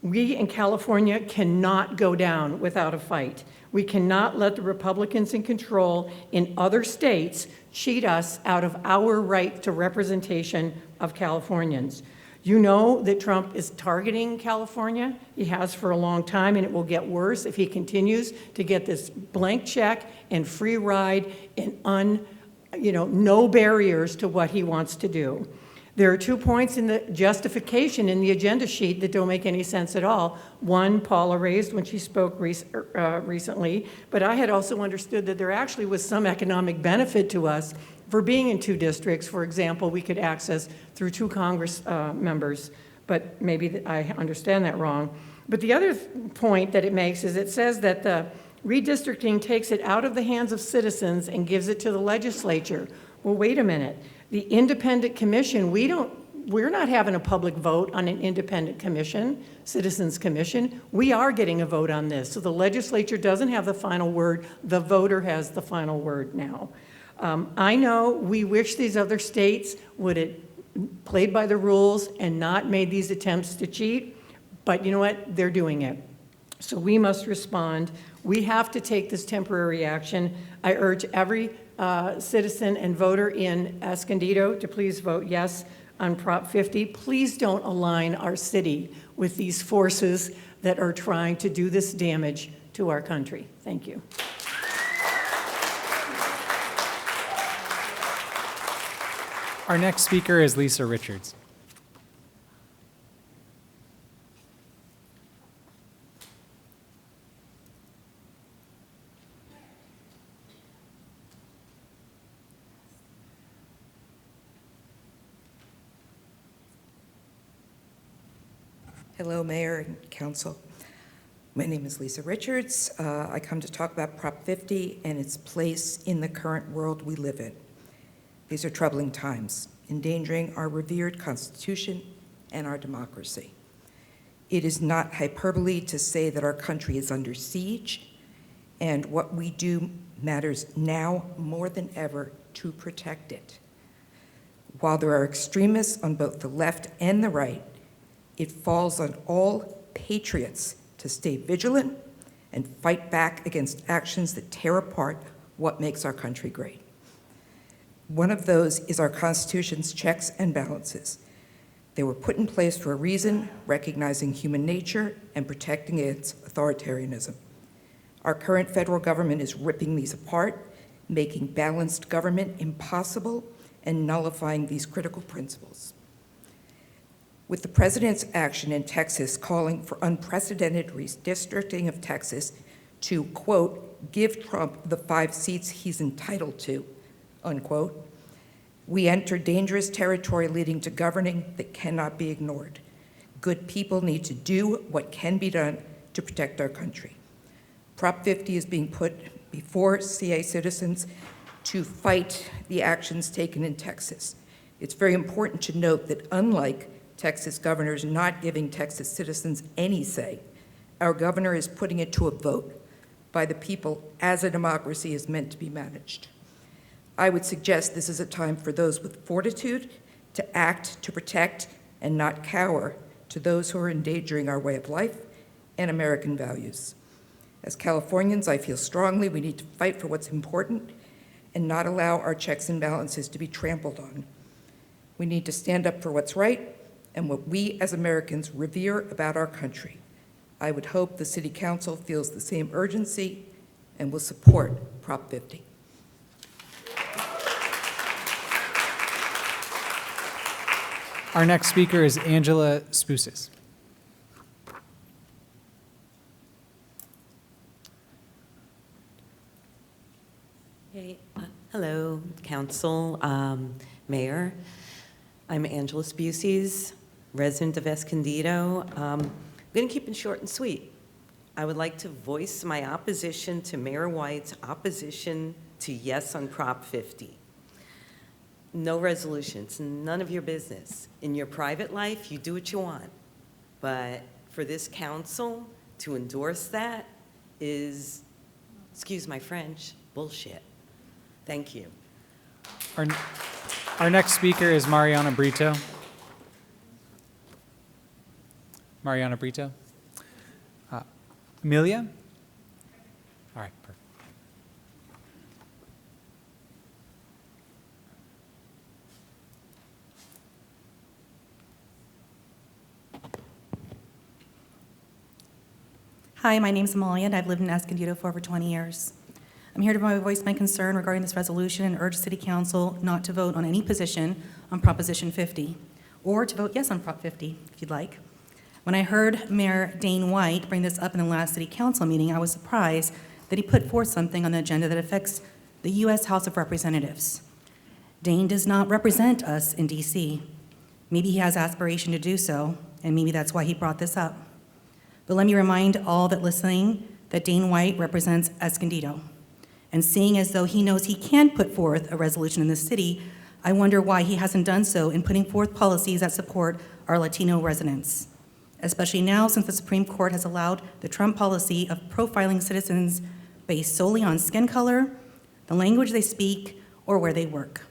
We in California cannot go down without a fight. We cannot let the Republicans in control in other states cheat us out of our right to representation of Californians. You know that Trump is targeting California. He has for a long time, and it will get worse if he continues to get this blank check and free ride and no barriers to what he wants to do. There are 2 points in the justification in the agenda sheet that don't make any sense at all. One, Paula raised when she spoke recently, but I had also understood that there actually was some economic benefit to us for being in 2 districts. For example, we could access through 2 Congress members, but maybe I understand that wrong. But the other point that it makes is it says that the redistricting takes it out of the hands of citizens and gives it to the legislature. Well, wait a minute. The independent commission, we're not having a public vote on an independent commission, citizens commission. We are getting a vote on this. So the legislature doesn't have the final word. The voter has the final word now. I know we wish these other states would have played by the rules and not made these attempts to cheat, but you know what? They're doing it. So we must respond. We have to take this temporary action. I urge every citizen and voter in Escondido to please vote yes on Prop 50. Please don't align our city with these forces that are trying to do this damage to our country. Thank you. Our next speaker is Lisa Richards. Hello, Mayor and Council. My name is Lisa Richards. I come to talk about Prop 50 and its place in the current world we live in. These are troubling times, endangering our revered Constitution and our democracy. It is not hyperbole to say that our country is under siege, and what we do matters now more than ever to protect it. While there are extremists on both the left and the right, it falls on all patriots to stay vigilant and fight back against actions that tear apart what makes our country great. One of those is our Constitution's checks and balances. They were put in place for a reason, recognizing human nature and protecting against authoritarianism. Our current federal government is ripping these apart, making balanced government impossible and nullifying these critical principles. With the president's action in Texas calling for unprecedented redistricting of Texas to, quote, give Trump the 5 seats he's entitled to, unquote, we enter dangerous territory leading to governing that cannot be ignored. Good people need to do what can be done to protect our country. Prop 50 is being put before CA citizens to fight the actions taken in Texas. It's very important to note that unlike Texas governors not giving Texas citizens any say, our governor is putting it to a vote by the people as a democracy is meant to be managed. I would suggest this is a time for those with fortitude to act, to protect, and not cower to those who are endangering our way of life and American values. As Californians, I feel strongly we need to fight for what's important and not allow our checks and balances to be trampled on. We need to stand up for what's right and what we as Americans revere about our country. I would hope the City Council feels the same urgency and will support Prop 50. Our next speaker is Angela Spoussis. Hey, hello, Council, Mayor. I'm Angela Spoussis, resident of Escondido. I'm going to keep it short and sweet. I would like to voice my opposition to Mayor White's opposition to yes on Prop 50. No resolutions, none of your business. In your private life, you do what you want. But for this council to endorse that is, excuse my French, bullshit. Thank you. Our next speaker is Mariana Brito. Mariana Brito. Amelia? All right, perfect. Hi, my name's Amalia, and I've lived in Escondido for over 20 years. I'm here to voice my concern regarding this resolution and urge City Council not to vote on any position on Proposition 50. or to vote yes on Prop 50, if you'd like. When I heard Mayor Dane White bring this up in the last city council meeting, I was surprised that he put forth something on the agenda that affects the U.S. House of Representatives. Dane does not represent us in D.C. Maybe he has aspiration to do so, and maybe that's why he brought this up. But let me remind all that listening that Dane White represents Escondido. And seeing as though he knows he can put forth a resolution in the city, I wonder why he hasn't done so in putting forth policies that support our Latino residents, especially now since the Supreme Court has allowed the Trump policy of profiling citizens based solely on skin color, the language they speak, or where they work.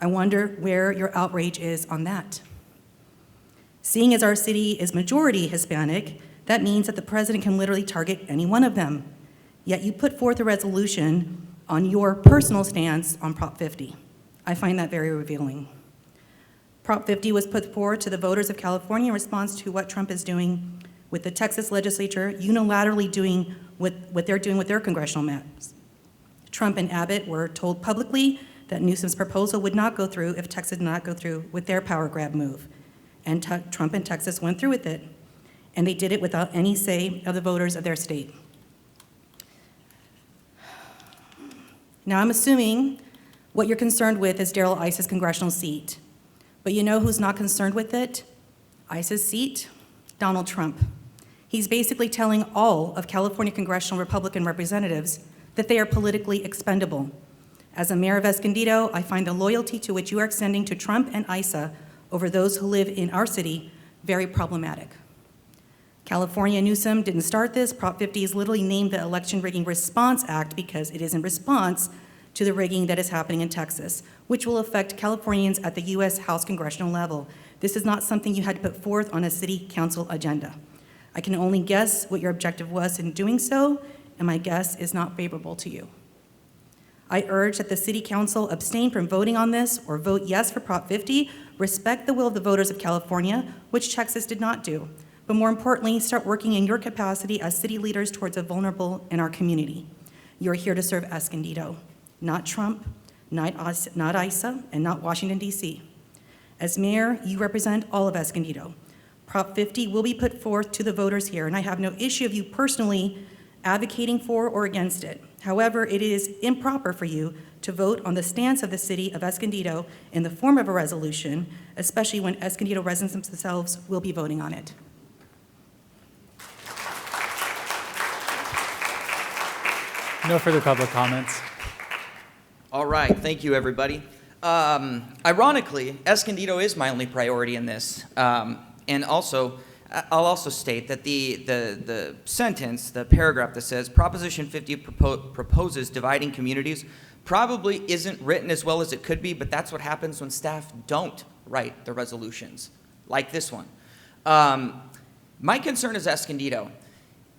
I wonder where your outrage is on that. Seeing as our city is majority Hispanic, that means that the president can literally target any one of them. Yet you put forth a resolution on your personal stance on Prop 50. I find that very revealing. Prop 50 was put forward to the voters of California in response to what Trump is doing with the Texas legislature, unilaterally doing what they're doing with their congressional maps. Trump and Abbott were told publicly that Newsom's proposal would not go through if Texas did not go through with their power grab move. And Trump and Texas went through with it. And they did it without any say of the voters of their state. Now, I'm assuming what you're concerned with is Darrell Iss's congressional seat. But you know who's not concerned with it? Iss's seat? Donald Trump. He's basically telling all of California congressional Republican representatives that they are politically expendable. As a mayor of Escondido, I find the loyalty to which you are extending to Trump and Issa over those who live in our city very problematic. California Newsom didn't start this. Prop 50 is literally named the Election Rigging Response Act because it is in response to the rigging that is happening in Texas, which will affect Californians at the U.S. House congressional level. This is not something you had to put forth on a city council agenda. I can only guess what your objective was in doing so, and my guess is not favorable to you. I urge that the city council abstain from voting on this or vote yes for Prop 50, respect the will of the voters of California, which Texas did not do. But more importantly, start working in your capacity as city leaders towards the vulnerable in our community. You're here to serve Escondido, not Trump, not Issa, and not Washington, D.C. As mayor, you represent all of Escondido. Prop 50 will be put forth to the voters here, and I have no issue of you personally advocating for or against it. However, it is improper for you to vote on the stance of the city of Escondido in the form of a resolution, especially when Escondido residents themselves will be voting on it. No further public comments. All right, thank you, everybody. Ironically, Escondido is my only priority in this. And also, I'll also state that the sentence, the paragraph that says Proposition 50 proposes dividing communities probably isn't written as well as it could be, but that's what happens when staff don't write the resolutions, like this one. My concern is Escondido.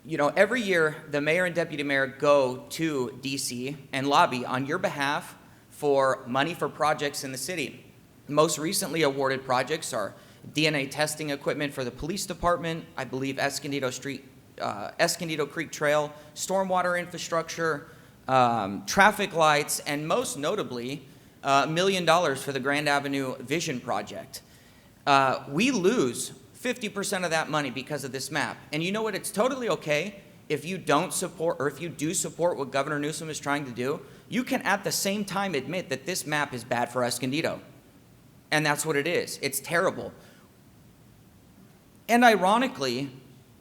You know, every year, the mayor and deputy mayor go to DC and lobby on your behalf for money for projects in the city. Most recently awarded projects are DNA testing equipment for the police department, I believe Escondido Creek Trail, stormwater infrastructure, traffic lights, and most notably, $1 million for the Grand Avenue Vision Project. We lose 50% of that money because of this map. And you know what? It's totally okay if you don't support, or if you do support what Governor Newsom is trying to do. You can at the same time admit that this map is bad for Escondido. And that's what it is. It's terrible. And ironically,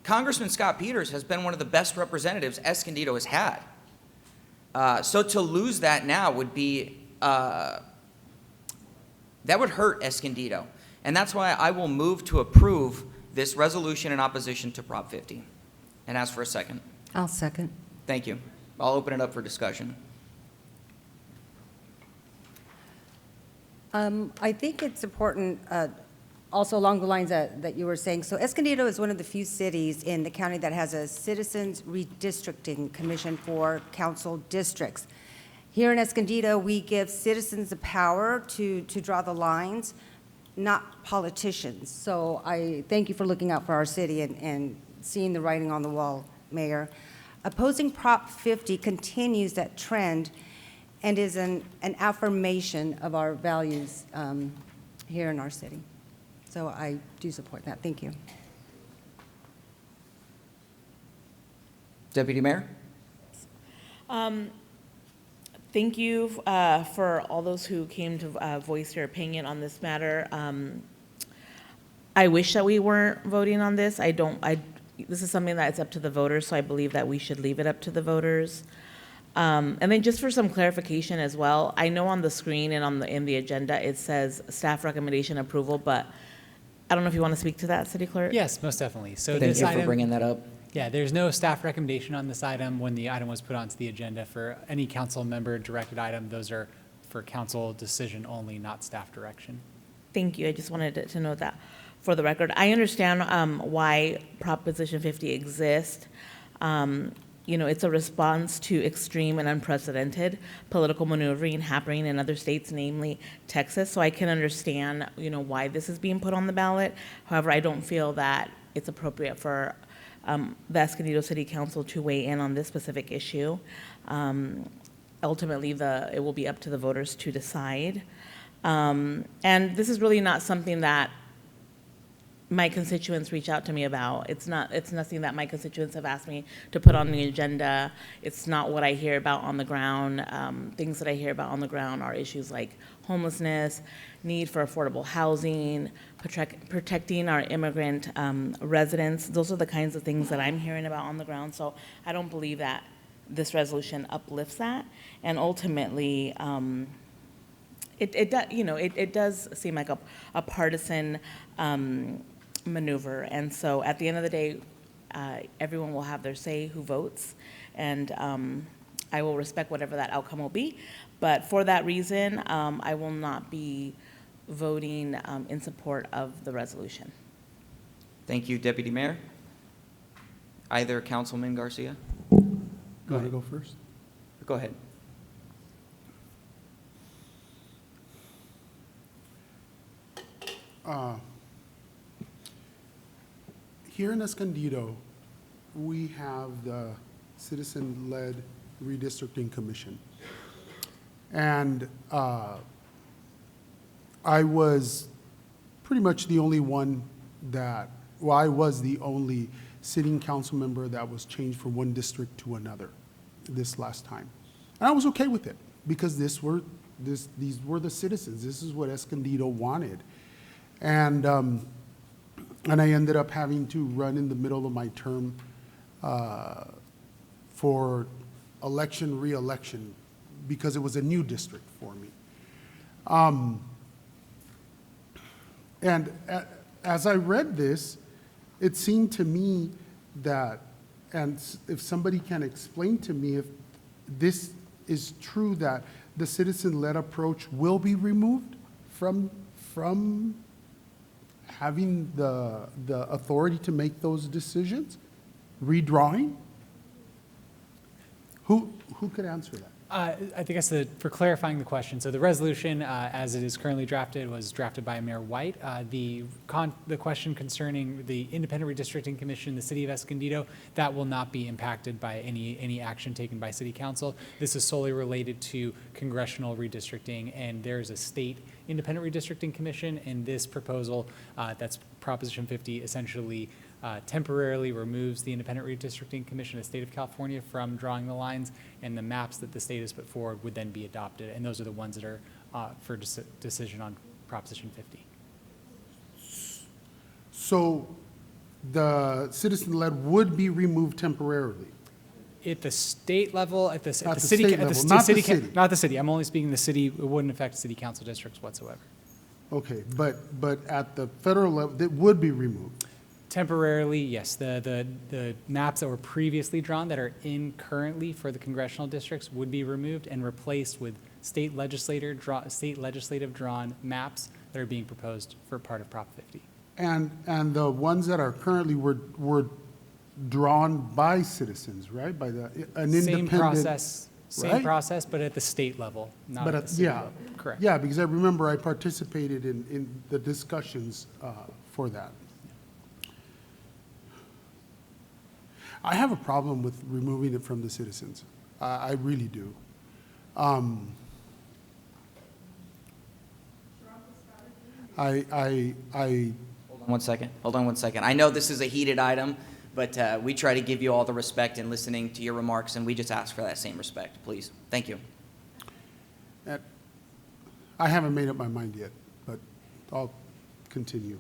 Congressman Scott Peters has been one of the best representatives Escondido has had. So to lose that now would be, that would hurt Escondido. And that's why I will move to approve this resolution in opposition to Prop 50. And ask for a second. I'll second. Thank you. I'll open it up for discussion. I think it's important, also along the lines that you were saying. So Escondido is one of the few cities in the county that has a Citizens Redistricting Commission for council districts. Here in Escondido, we give citizens the power to draw the lines, not politicians. So I thank you for looking out for our city and seeing the writing on the wall, Mayor. Opposing Prop 50 continues that trend and is an affirmation of our values here in our city. So I do support that. Thank you. Deputy Mayor? Thank you for all those who came to voice your opinion on this matter. I wish that we weren't voting on this. This is something that's up to the voters, so I believe that we should leave it up to the voters. And then just for some clarification as well, I know on the screen and in the agenda, it says staff recommendation approval, but I don't know if you want to speak to that, City Clerk? Yes, most definitely. So Thank this you item, for bringing that up. Yeah, there's no staff recommendation on this item when the item was put onto the agenda. For any council member directed item, those are for council decision only, not staff direction. Thank you. I just wanted to note that for the record. I understand why Proposition 50 exists. It's a response to extreme and unprecedented political maneuvering happening in other states, namely Texas. So I can understand, why this is being put on the ballot. However, I don't feel that it's appropriate for the Escondido City Council to weigh in on this specific issue. Ultimately, it will be up to the voters to decide. And this is really not something that my constituents reach out to me about. It's nothing that my constituents have asked me to put on the agenda. It's not what I hear about on the ground. Things that I hear about on the ground are issues like homelessness, need for affordable housing, protecting our immigrant residents. Those are the kinds of things that I'm hearing about on the ground. So I don't believe that this resolution uplifts that. And ultimately, it does seem like a partisan maneuver. And so at the end of the day, everyone will have their say who votes. And I will respect whatever that outcome will be. But for that reason, I will not be voting in support of the resolution. Thank you, Deputy Mayor. Either Councilman Garcia? Go ahead. Go first. Go ahead. Here in Escondido, we have the citizen-led redistricting commission. And I was pretty much the only one I was the only sitting council member that was changed from one district to another this last time. And I was okay with it because these were the citizens. This is what Escondido wanted. And I ended up having to run in the middle of my term for re-election, because it was a new district for me. And as I read this, it seemed to me that, and if somebody can explain to me if this is true, that the citizen-led approach will be removed from having the authority to make those decisions, redrawing? Who could answer that? I think for clarifying the question, so the resolution, as it is currently drafted, was drafted by Mayor White. The question concerning the Independent Redistricting Commission, the City of Escondido, that will not be impacted by any action taken by City Council. This is solely related to congressional redistricting, and there is a state Independent Redistricting Commission, and this proposal, that's Proposition 50, essentially temporarily removes the Independent Redistricting Commission of the State of California from drawing the lines, and the maps that the state has put forward would then be adopted, and those are the ones that are for decision on Proposition 50. So the citizen-led would be removed temporarily? At the state level, not the city. I'm only speaking the city. It wouldn't affect city council districts whatsoever. Okay, but at the federal level, it would be removed? Temporarily, yes. The maps that were previously drawn that are in currently for the congressional districts would be removed and replaced with state legislative drawn maps that are being proposed for part of Prop 50. And the ones that are currently were drawn by citizens, right? By an independent. Same process, but at the state level, not at the city level. Correct. Yeah, because I remember I participated in the discussions for that. I have a problem with removing it from the citizens. I really do. I Hold on one second. Hold on one second. I know this is a heated item, but we try to give you all the respect in listening to your remarks, and we just ask for that same respect, please. Thank you. I haven't made up my mind yet, but I'll continue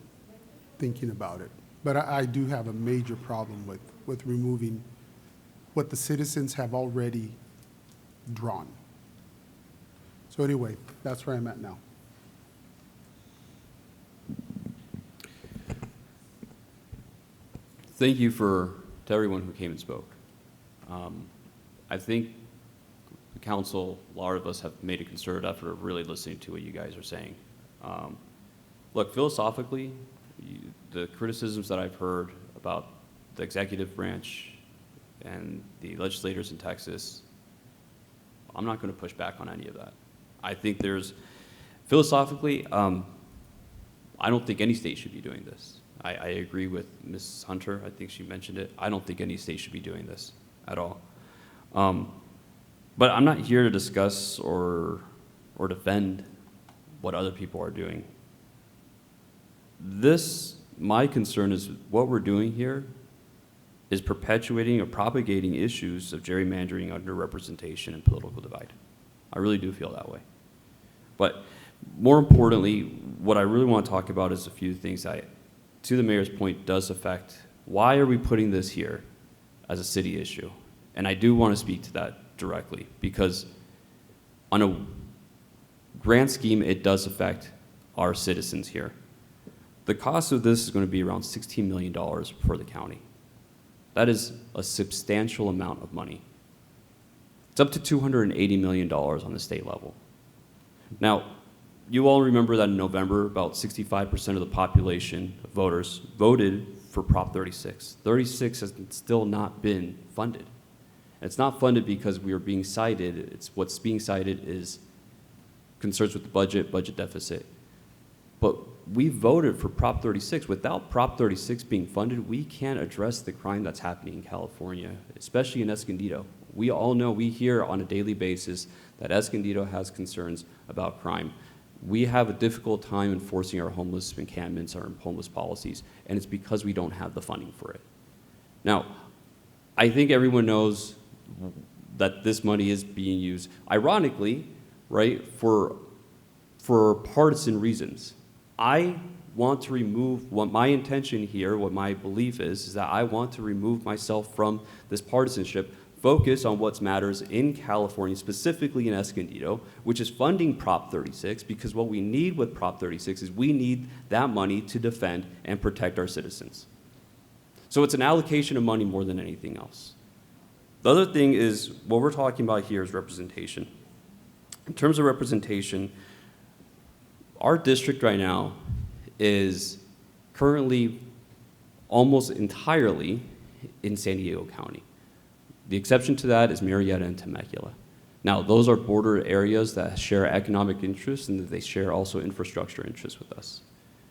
thinking about it. But I do have a major problem with removing what the citizens have already drawn. So anyway, that's where I'm at now. Thank you to everyone who came and spoke. I think the council, a lot of us have made a concerted effort of really listening to what you guys are saying. Look, philosophically, the criticisms that I've heard about the executive branch and the legislators in Texas, I'm not going to push back on any of that. I think philosophically, I don't think any state should be doing this. I agree with Ms. Hunter. I think she mentioned it. I don't think any state should be doing this at all. But I'm not here to discuss or defend what other people are doing. My concern is what we're doing here is perpetuating or propagating issues of gerrymandering, underrepresentation, and political divide. I really do feel that way. But more importantly, what I really want to talk about is a few things that, to the mayor's point, does affect why are we putting this here as a city issue? And I do want to speak to that directly because on a grand scheme, it does affect our citizens here. The cost of this is going to be around $16 million for the county. That is a substantial amount of money. It's up to $280 million on the state level. Now, you all remember that in November, about 65% of the population of voters voted for Prop 36. 36 has still not been funded. And it's not funded because we are being cited. What's being cited is concerns with the budget deficit. But we voted for Prop 36. Without Prop 36 being funded, we can't address the crime that's happening in California, especially in Escondido. We all know, we hear on a daily basis that Escondido has concerns about crime. We have a difficult time enforcing our homeless encampments, our homeless policies, and it's because we don't have the funding for it. Now, I think everyone knows that this money is being used, ironically, right, for partisan reasons. I want to remove, what my intention here, what my belief is that I want to remove myself from this partisanship, focus on what matters in California, specifically in Escondido, which is funding Prop 36, because what we need with Prop 36 is we need that money to defend and protect our citizens. So it's an allocation of money more than anything else. The other thing is, what we're talking about here is representation. In terms of representation, our district right now is currently almost entirely in San Diego County. The exception to that is Murrieta and Temecula. Now, those are border areas that share economic interests and that they share also infrastructure interests with us.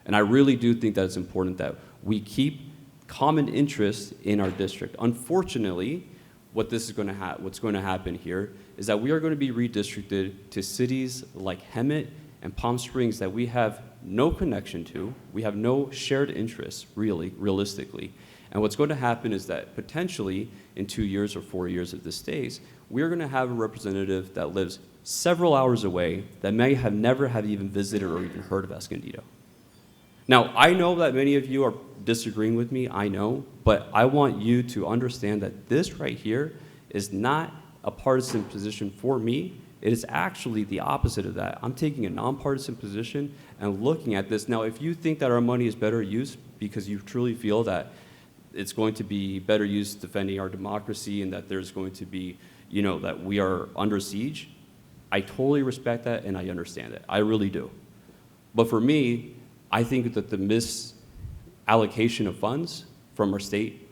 And I really do think that it's important that we keep common interests in our district. Unfortunately, what's going to happen here is that we are going to be redistricted to cities like Hemet and Palm Springs that we have no connection to. We have no shared interests, realistically. And what's going to happen is that potentially in 2 years or 4 years if this stays, we're going to have a representative that lives several hours away that may have never have even visited or even heard of Escondido. Now, I know that many of you are disagreeing with me, I know, but I want you to understand that this right here is not a partisan position for me. It is actually the opposite of that. I'm taking a nonpartisan position and looking at this. Now, if you think that our money is better used because you truly feel that it's going to be better used defending our democracy and that there's going to be, that we are under siege, I totally respect that and I understand it. I really do. But for me, I think that the misallocation of funds from our state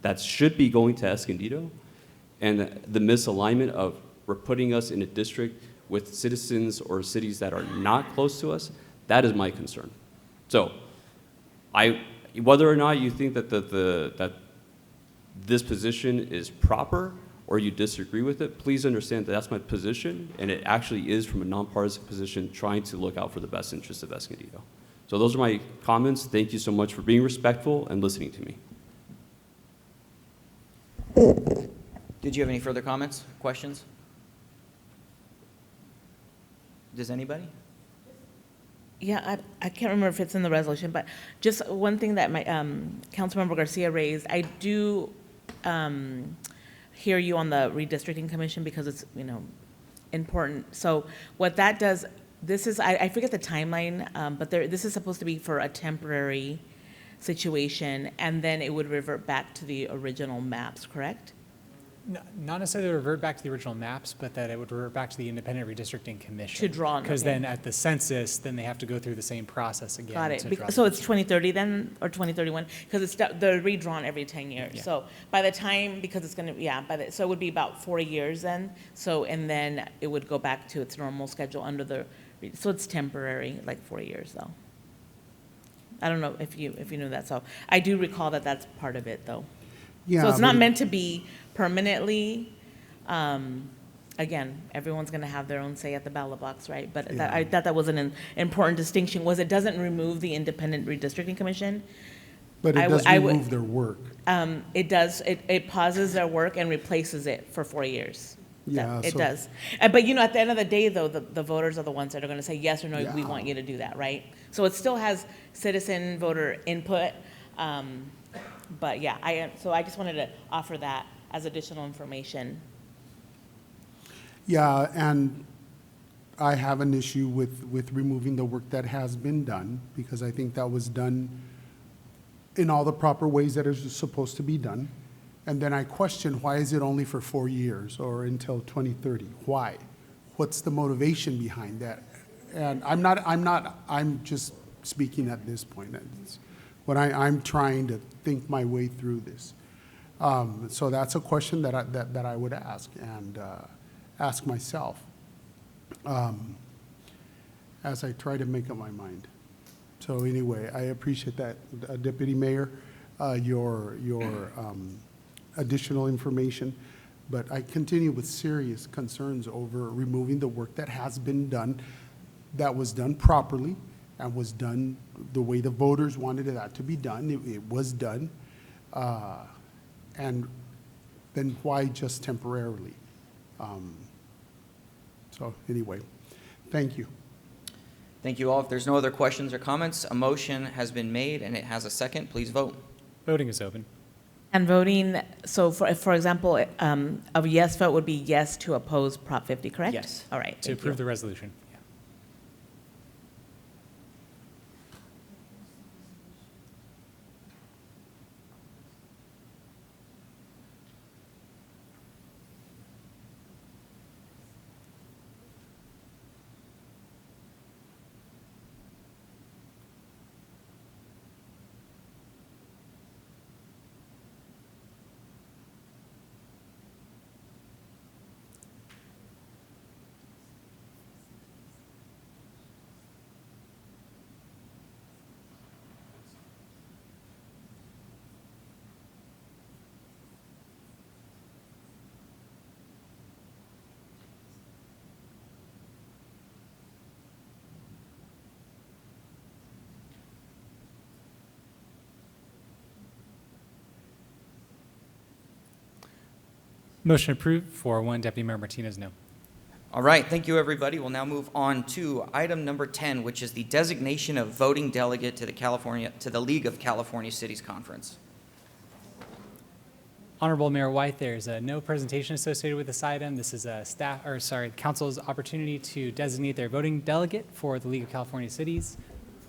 that should be going to Escondido and the misalignment of we're putting us in a district with citizens or cities that are not close to us, that is my concern. So whether or not you think that that this position is proper or you disagree with it, please understand that that's my position, and it actually is from a nonpartisan position trying to look out for the best interests of Escondido. So those are my comments. Thank you so much for being respectful and listening to me. Did you have any further comments, questions? Does anybody? Yeah, I can't remember if it's in the resolution, but just one thing that my Councilmember Garcia raised, I do hear you on the redistricting commission because it's, important. So what that does, this is, I forget the timeline, but this is supposed to be for a temporary situation, and then it would revert back to the original maps, correct? Not necessarily revert back to the original maps, but that it would revert back to the Independent Redistricting Commission. To draw on, Because okay. then at the census, then they have to go through the same process again. Got to it. draw So the- it's 2030 then, or 2031? Because they're redrawn every 10 years. Yeah. So by the time, because it's going to, so it would be about 4 years then. So, and then it would go back to its normal schedule so it's temporary, like 4 years though. I don't know if you knew that. So I do recall that that's part of it though. Yeah, So it's not but- meant to be permanently. Again, everyone's going to have their own say at the ballot box, right? But I thought that was an important distinction, was it doesn't remove the Independent Redistricting Commission. But it does remove their work. It does, it pauses their work and replaces it for 4 years. Yeah, It so- does. But at the end of the day, though, the voters are the ones that are going to say yes or no, we Yeah. want you to do that, right? So it still has citizen voter input. But yeah, so I just wanted to offer that as additional information. Yeah, and I have an issue with removing the work that has been done, because I think that was done in all the proper ways that is supposed to be done. And then I question, why is it only for 4 years or until 2030? Why? What's the motivation behind that? And I'm just speaking at this point. I'm trying to think my way through this. So that's a question that I would ask and ask myself as I try to make up my mind. So anyway, I appreciate that, Deputy Mayor, your additional information, but I continue with serious concerns over removing the work that has been done, that was done properly and was done the way the voters wanted that to be done. It was done. And then why just temporarily? So anyway, thank you. Thank you all. If there's no other questions or comments, a motion has been made and it has a second. Please vote. Voting is open. And voting, so for example, a yes vote would be yes to oppose Prop 50, correct? Yes. All right. To thank approve you. the resolution. Yeah. Motion approved, 4-1. Deputy Mayor Martinez, no. All right, thank you, everybody. We'll now move on to item number 10, which is the designation of voting delegate to the League of California Cities Conference. Honorable Mayor White, there's no presentation associated with this item. This is council's opportunity to designate their voting delegate for the League of California Cities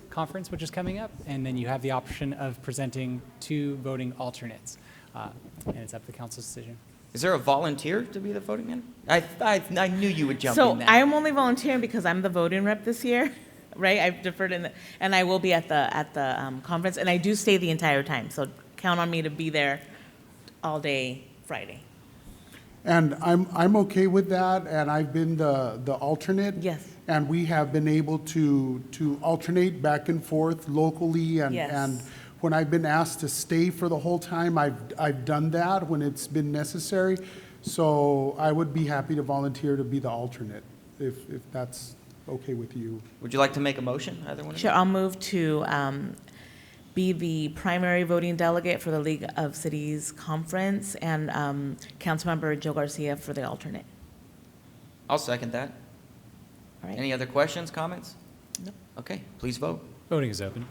Conference, which is coming up, and then you have the option of presenting 2 voting alternates, and it's up to the council's decision. Is there a volunteer to be the voting man? I knew you would jump So in there. I'm only volunteering because I'm the voting rep this year, right? I've deferred and I will be at the conference, and I do stay the entire time. So count on me to be there all day Friday. And I'm okay with that, and I've been the alternate. Yes. And we have been able to alternate back and forth locally, and Yes. and when I've been asked to stay for the whole time, I've done that when it's been necessary. So I would be happy to volunteer to be the alternate if that's okay with you. Would you like to make a motion, either one of you? Sure, I'll move to be the primary voting delegate for the League of Cities Conference, and Councilmember Joe Garcia for the alternate. I'll second that. All right. Any other questions, comments? Nope. Okay, please vote. Voting is open.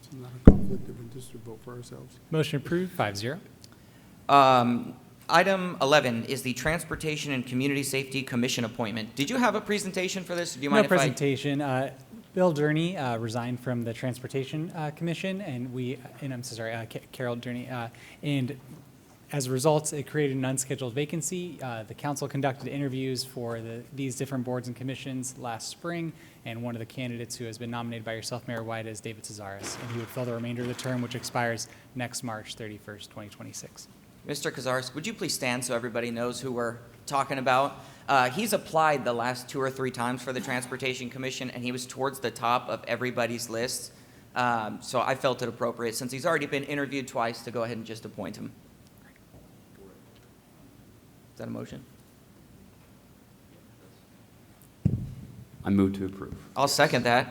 It's not a conflict of interest to vote for ourselves. Motion approved, 5-0. Item 11 is the Transportation and Community Safety Commission appointment. Did you have a presentation for this? Do you mind No if I? presentation. Bill Durney resigned from the Transportation Commission, and I'm so sorry, Carol Durney, and as a result, it created an unscheduled vacancy. The council conducted interviews for these different boards and commissions last spring, and one of the candidates who has been nominated by yourself, Mayor White, is David Cesaris, and he would fill the remainder of the term, which expires next March 31st, 2026. Mr. Kazaris, would you please stand so everybody knows who we're talking about? He's applied the last 2 or 3 times for the Transportation Commission, and he was towards the top of everybody's list. So I felt it appropriate, since he's already been interviewed twice, to go ahead and just appoint him. Is that a motion? I move to approve. I'll second that.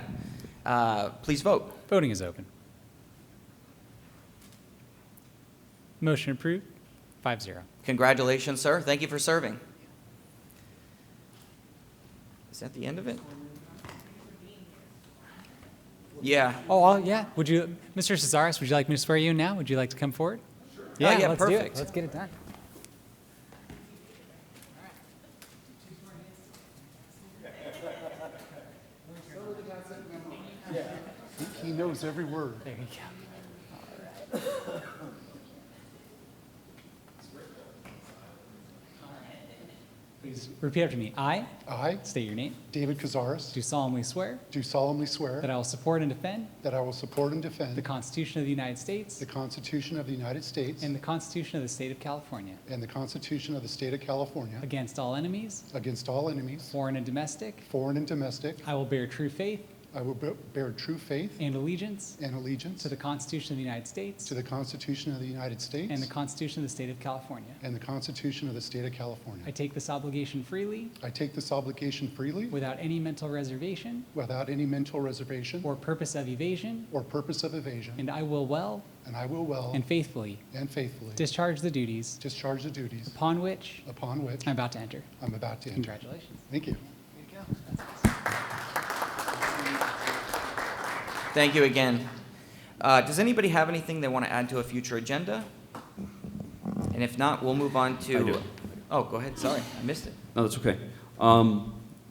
Please vote. Voting is open. Motion approved, 5-0. Congratulations, sir. Thank you for serving. Is that the end of it? Yeah. Yeah. Would you, Mr. Cesaris, would you like me to swear you in now? Would you like to come forward? Sure. Yeah, let's do it. perfect. Let's get it done. He knows every word. There you go. Please repeat after me. I state your name. David Cazares, Do solemnly swear do solemnly swear that I will support and defend that I will support and defend the Constitution of the United States the Constitution of the United States and the Constitution of the State of California and the Constitution of the State of California against all enemies, against all enemies, foreign and domestic. foreign and domestic. I will bear true faith I will bear true faith and allegiance and allegiance to the Constitution of the United States to the Constitution of the United States and the Constitution of the State of California. and the Constitution of the State of California. I take this obligation freely I take this obligation freely without any mental reservation without any mental reservation or purpose of evasion, or purpose of evasion, and I will well and I will well and faithfully discharge the duties discharge the duties upon which upon which I'm about to enter. I'm about to enter. Congratulations. Thank you. Thank you again. Does anybody have anything they want to add to a future agenda? And if not, we'll move on to. I do. Oh, go ahead. Sorry, I missed it. No, that's okay.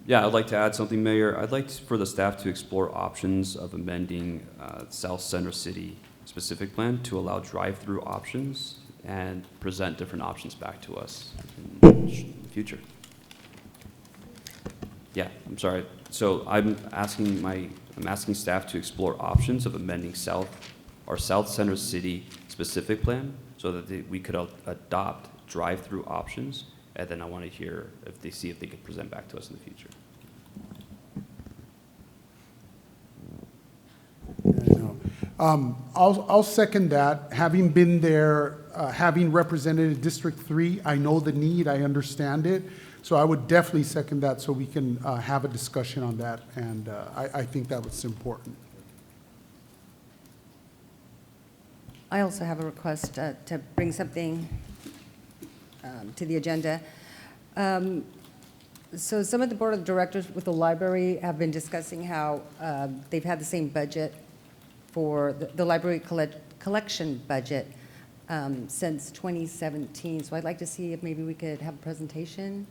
Yeah, I'd like to add something, Mayor. I'd like for the staff to explore options of amending South Center City specific plan to allow drive-through options and present different options back to us in the future. Yeah, I'm sorry. So I'm asking staff to explore options of amending South Center City specific plan so that we could adopt drive-through options, and then I want to hear if they could present back to us in the future. I'll second that. Having been there, having represented District 3, I know the need, I understand it. So I would definitely second that so we can have a discussion on that, and I think that was important. I also have a request to bring something to the agenda. So some of the board of directors with the library have been discussing how they've had the same budget for the library collection budget since 2017. So I'd like to see if maybe we could have a presentation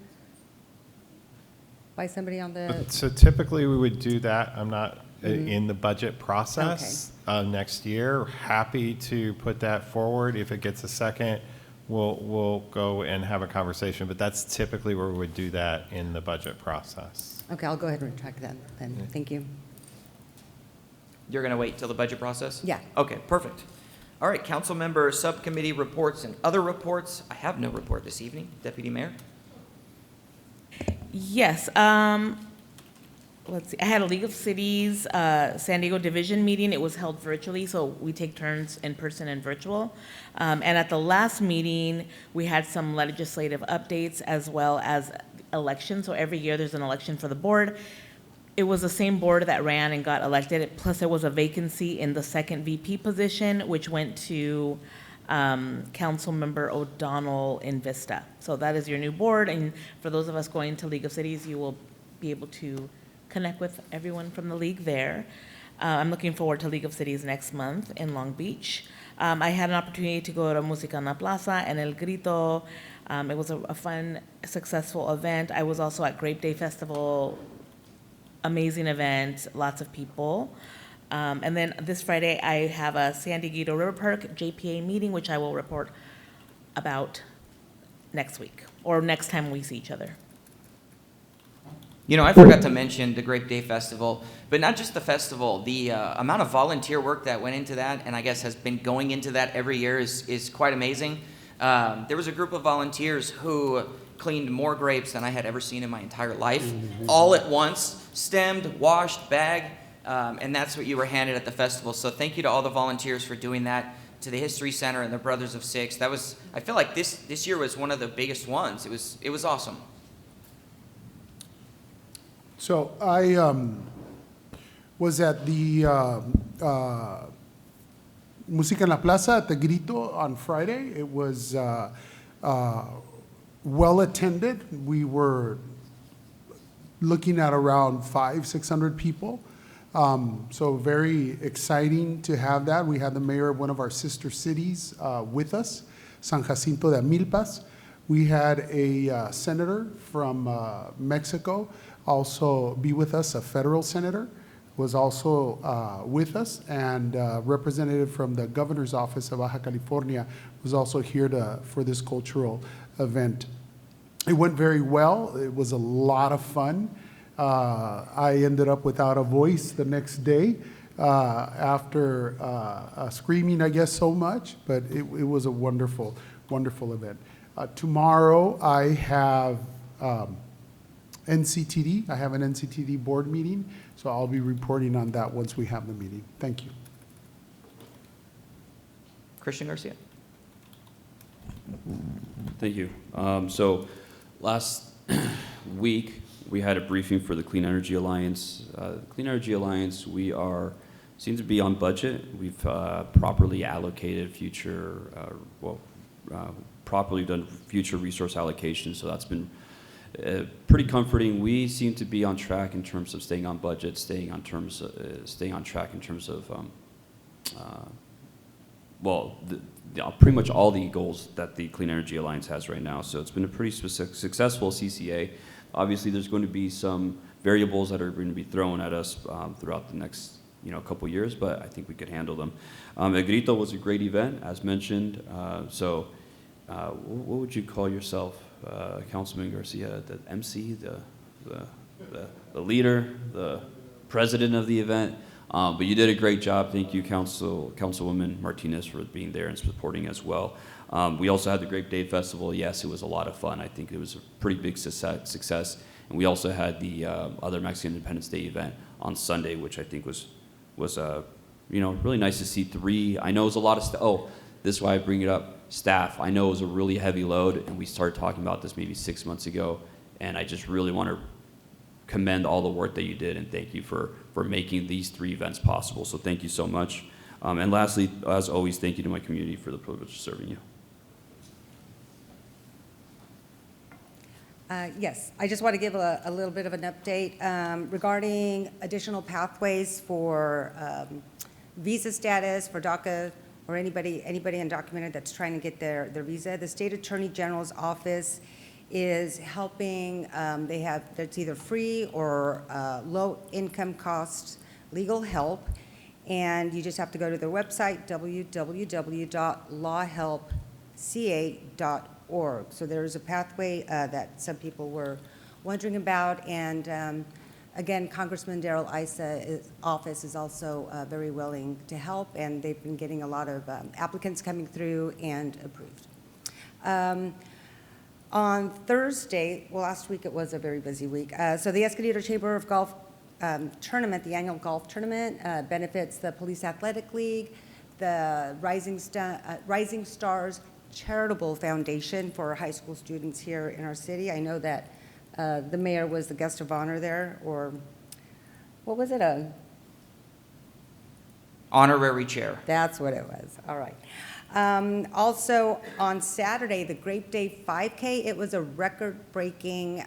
by somebody on the. So typically we would do that. I'm not in the budget process next year. Happy to put that forward. If it gets a second, we'll go and have a conversation. But that's typically where we would do that in the budget process. Okay, I'll go ahead and retract that then. Thank you. You're going to wait till the budget process? Yeah. Okay, perfect. All right, council member subcommittee reports and other reports. I have no report this evening. Deputy Mayor? Yes, let's see, I had a League of Cities, San Diego Division meeting. It was held virtually, so we take turns in person and virtual. And at the last meeting, we had some legislative updates as well as election. So every year there's an election for the board. It was the same board that ran and got elected, plus there was a vacancy in the second VP position, which went to Councilmember O'Donnell in Vista. So that is your new board, and for those of us going to League of Cities, you will be able to connect with everyone from the league there. I'm looking forward to League of Cities next month in Long Beach. I had an opportunity to go to Música en la Plaza and El Grito. It was a fun, successful event. I was also at Grape Day Festival. Amazing event, lots of people. And then this Friday, I have a San Diego River Park JPA meeting, which I will report about next week, or next time we see each other. You know, I forgot to mention the Grape Day Festival, but not just the festival. The amount of volunteer work that went into that, and I guess has been going into that every year, is quite amazing. There was a group of volunteers who cleaned more grapes than I had ever seen in my entire life, all at once, stemmed, washed, bagged, and that's what you were handed at the festival. So thank you to all the volunteers for doing that, to the History Center and the Brothers of Six. That was, I feel like this year was one of the biggest ones. It was awesome. So I was at the Música en la Plaza at the Grito on Friday. It was well attended. We were looking at around 500-600 people. So very exciting to have that. We had the mayor of one of our sister cities with us, San Jacinto de Amilpas. We had a senator from Mexico also be with us, a federal senator was also with us, and a representative from the governor's office of Baja California was also here for this cultural event. It went very well. It was a lot of fun. I ended up without a voice the next day after screaming, I guess, so much, but it was a wonderful, wonderful event. Tomorrow I have NCTD. I have an NCTD board meeting, so I'll be reporting on that once we have the meeting. Thank you. Christian Garcia. Thank you. So last week, we had a briefing for the Clean Energy Alliance. The Clean Energy Alliance, we seem to be on budget. We've properly allocated properly done future resource allocation, so that's been pretty comforting. We seem to be on track in terms of staying on budget, staying on track in terms of pretty much all the goals that the Clean Energy Alliance has right now. So it's been a pretty successful CCA. Obviously, there's going to be some variables that are going to be thrown at us throughout the next couple years, but I think we could handle them. El Grito was a great event, as mentioned. What would you call yourself, Councilman Garcia? The MC, the leader, the president of the event? But you did a great job. Thank you, Councilwoman Martinez, for being there and supporting as well. We also had the Grape Day Festival. Yes, it was a lot of fun. I think it was a pretty big success. And we also had the other Mexican Independence Day event on Sunday, which I think was really nice to see. I know it was a lot of this is why I bring it up. Staff, I know it was a really heavy load, and we started talking about this maybe 6 months ago, and I just really want to commend all the work that you did, and thank you for making these 3 events possible. So thank you so much. And lastly, as always, thank you to my community for the privilege of serving you. Yes, I just want to give a little bit of an update regarding additional pathways for visa status for DACA or anybody undocumented that's trying to get their visa. The State Attorney General's office is helping. It's either free or low income cost legal help, and you just have to go to their website, www.lawhelpca.org. So there's a pathway that some people were wondering about, and again, Congressman Darrell Isa's office is also very willing to help, and they've been getting a lot of applicants coming through and approved. On Thursday, last week it was a very busy week, so the Escondido Chamber of Golf tournament, the annual golf tournament, benefits the Police Athletic League, the Rising Stars Charitable Foundation for high school students here in our city. I know that The mayor was the guest of honor there, or what was it? Honorary chair. That's what it was. All right. Also, on Saturday, the Grape Day 5K, it was a record-breaking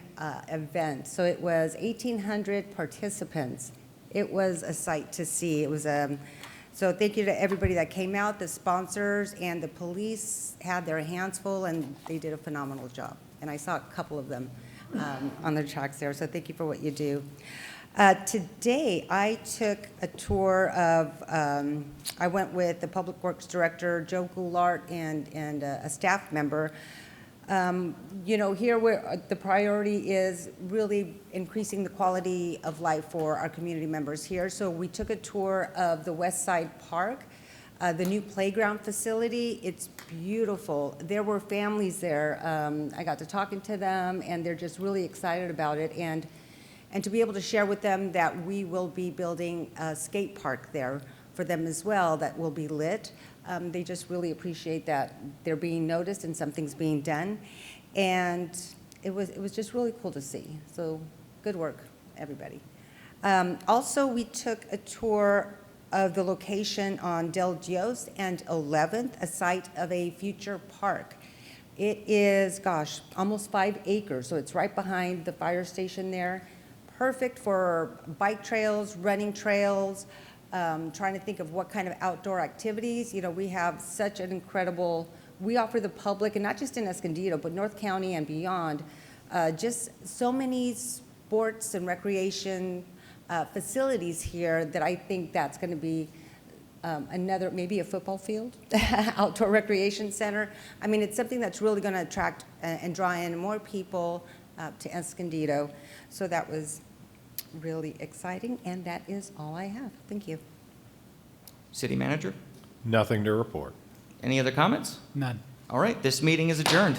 event. So it was 1,800 participants. It was a sight to see. It was so thank you to everybody that came out, the sponsors, and the police had their hands full, and they did a phenomenal job. And I saw a couple of them on the tracks there, so thank you for what you do. Today, I took a tour of, I went with the Public Works Director, Joe Goulart, and a staff member. You know, here where the priority is really increasing the quality of life for our community members here. So we took a tour of the West Side Park, the new playground facility. It's beautiful. There were families there. I got to talking to them, and they're just really excited about it. And to be able to share with them that we will be building a skate park there for them as well that will be lit. They just really appreciate that they're being noticed and something's being done. And it was just really cool to see. So good work, everybody. Also, we took a tour of the location on Del Dios and 11th, a site of a future park. It is, gosh, almost 5 acres, so it's right behind the fire station there. Perfect for bike trails, running trails, trying to think of what kind of outdoor activities. You know, we have such an incredible, we offer the public, and not just in Escondido, but North County and beyond, just so many sports and recreation facilities here that I think that's going to be another, maybe a football field, outdoor recreation center. I mean, it's something that's really going to attract and draw in more people to Escondido. So that was really exciting, and that is all I have. Thank you. City Manager? Nothing to report. Any other comments? None. All right, this meeting is adjourned.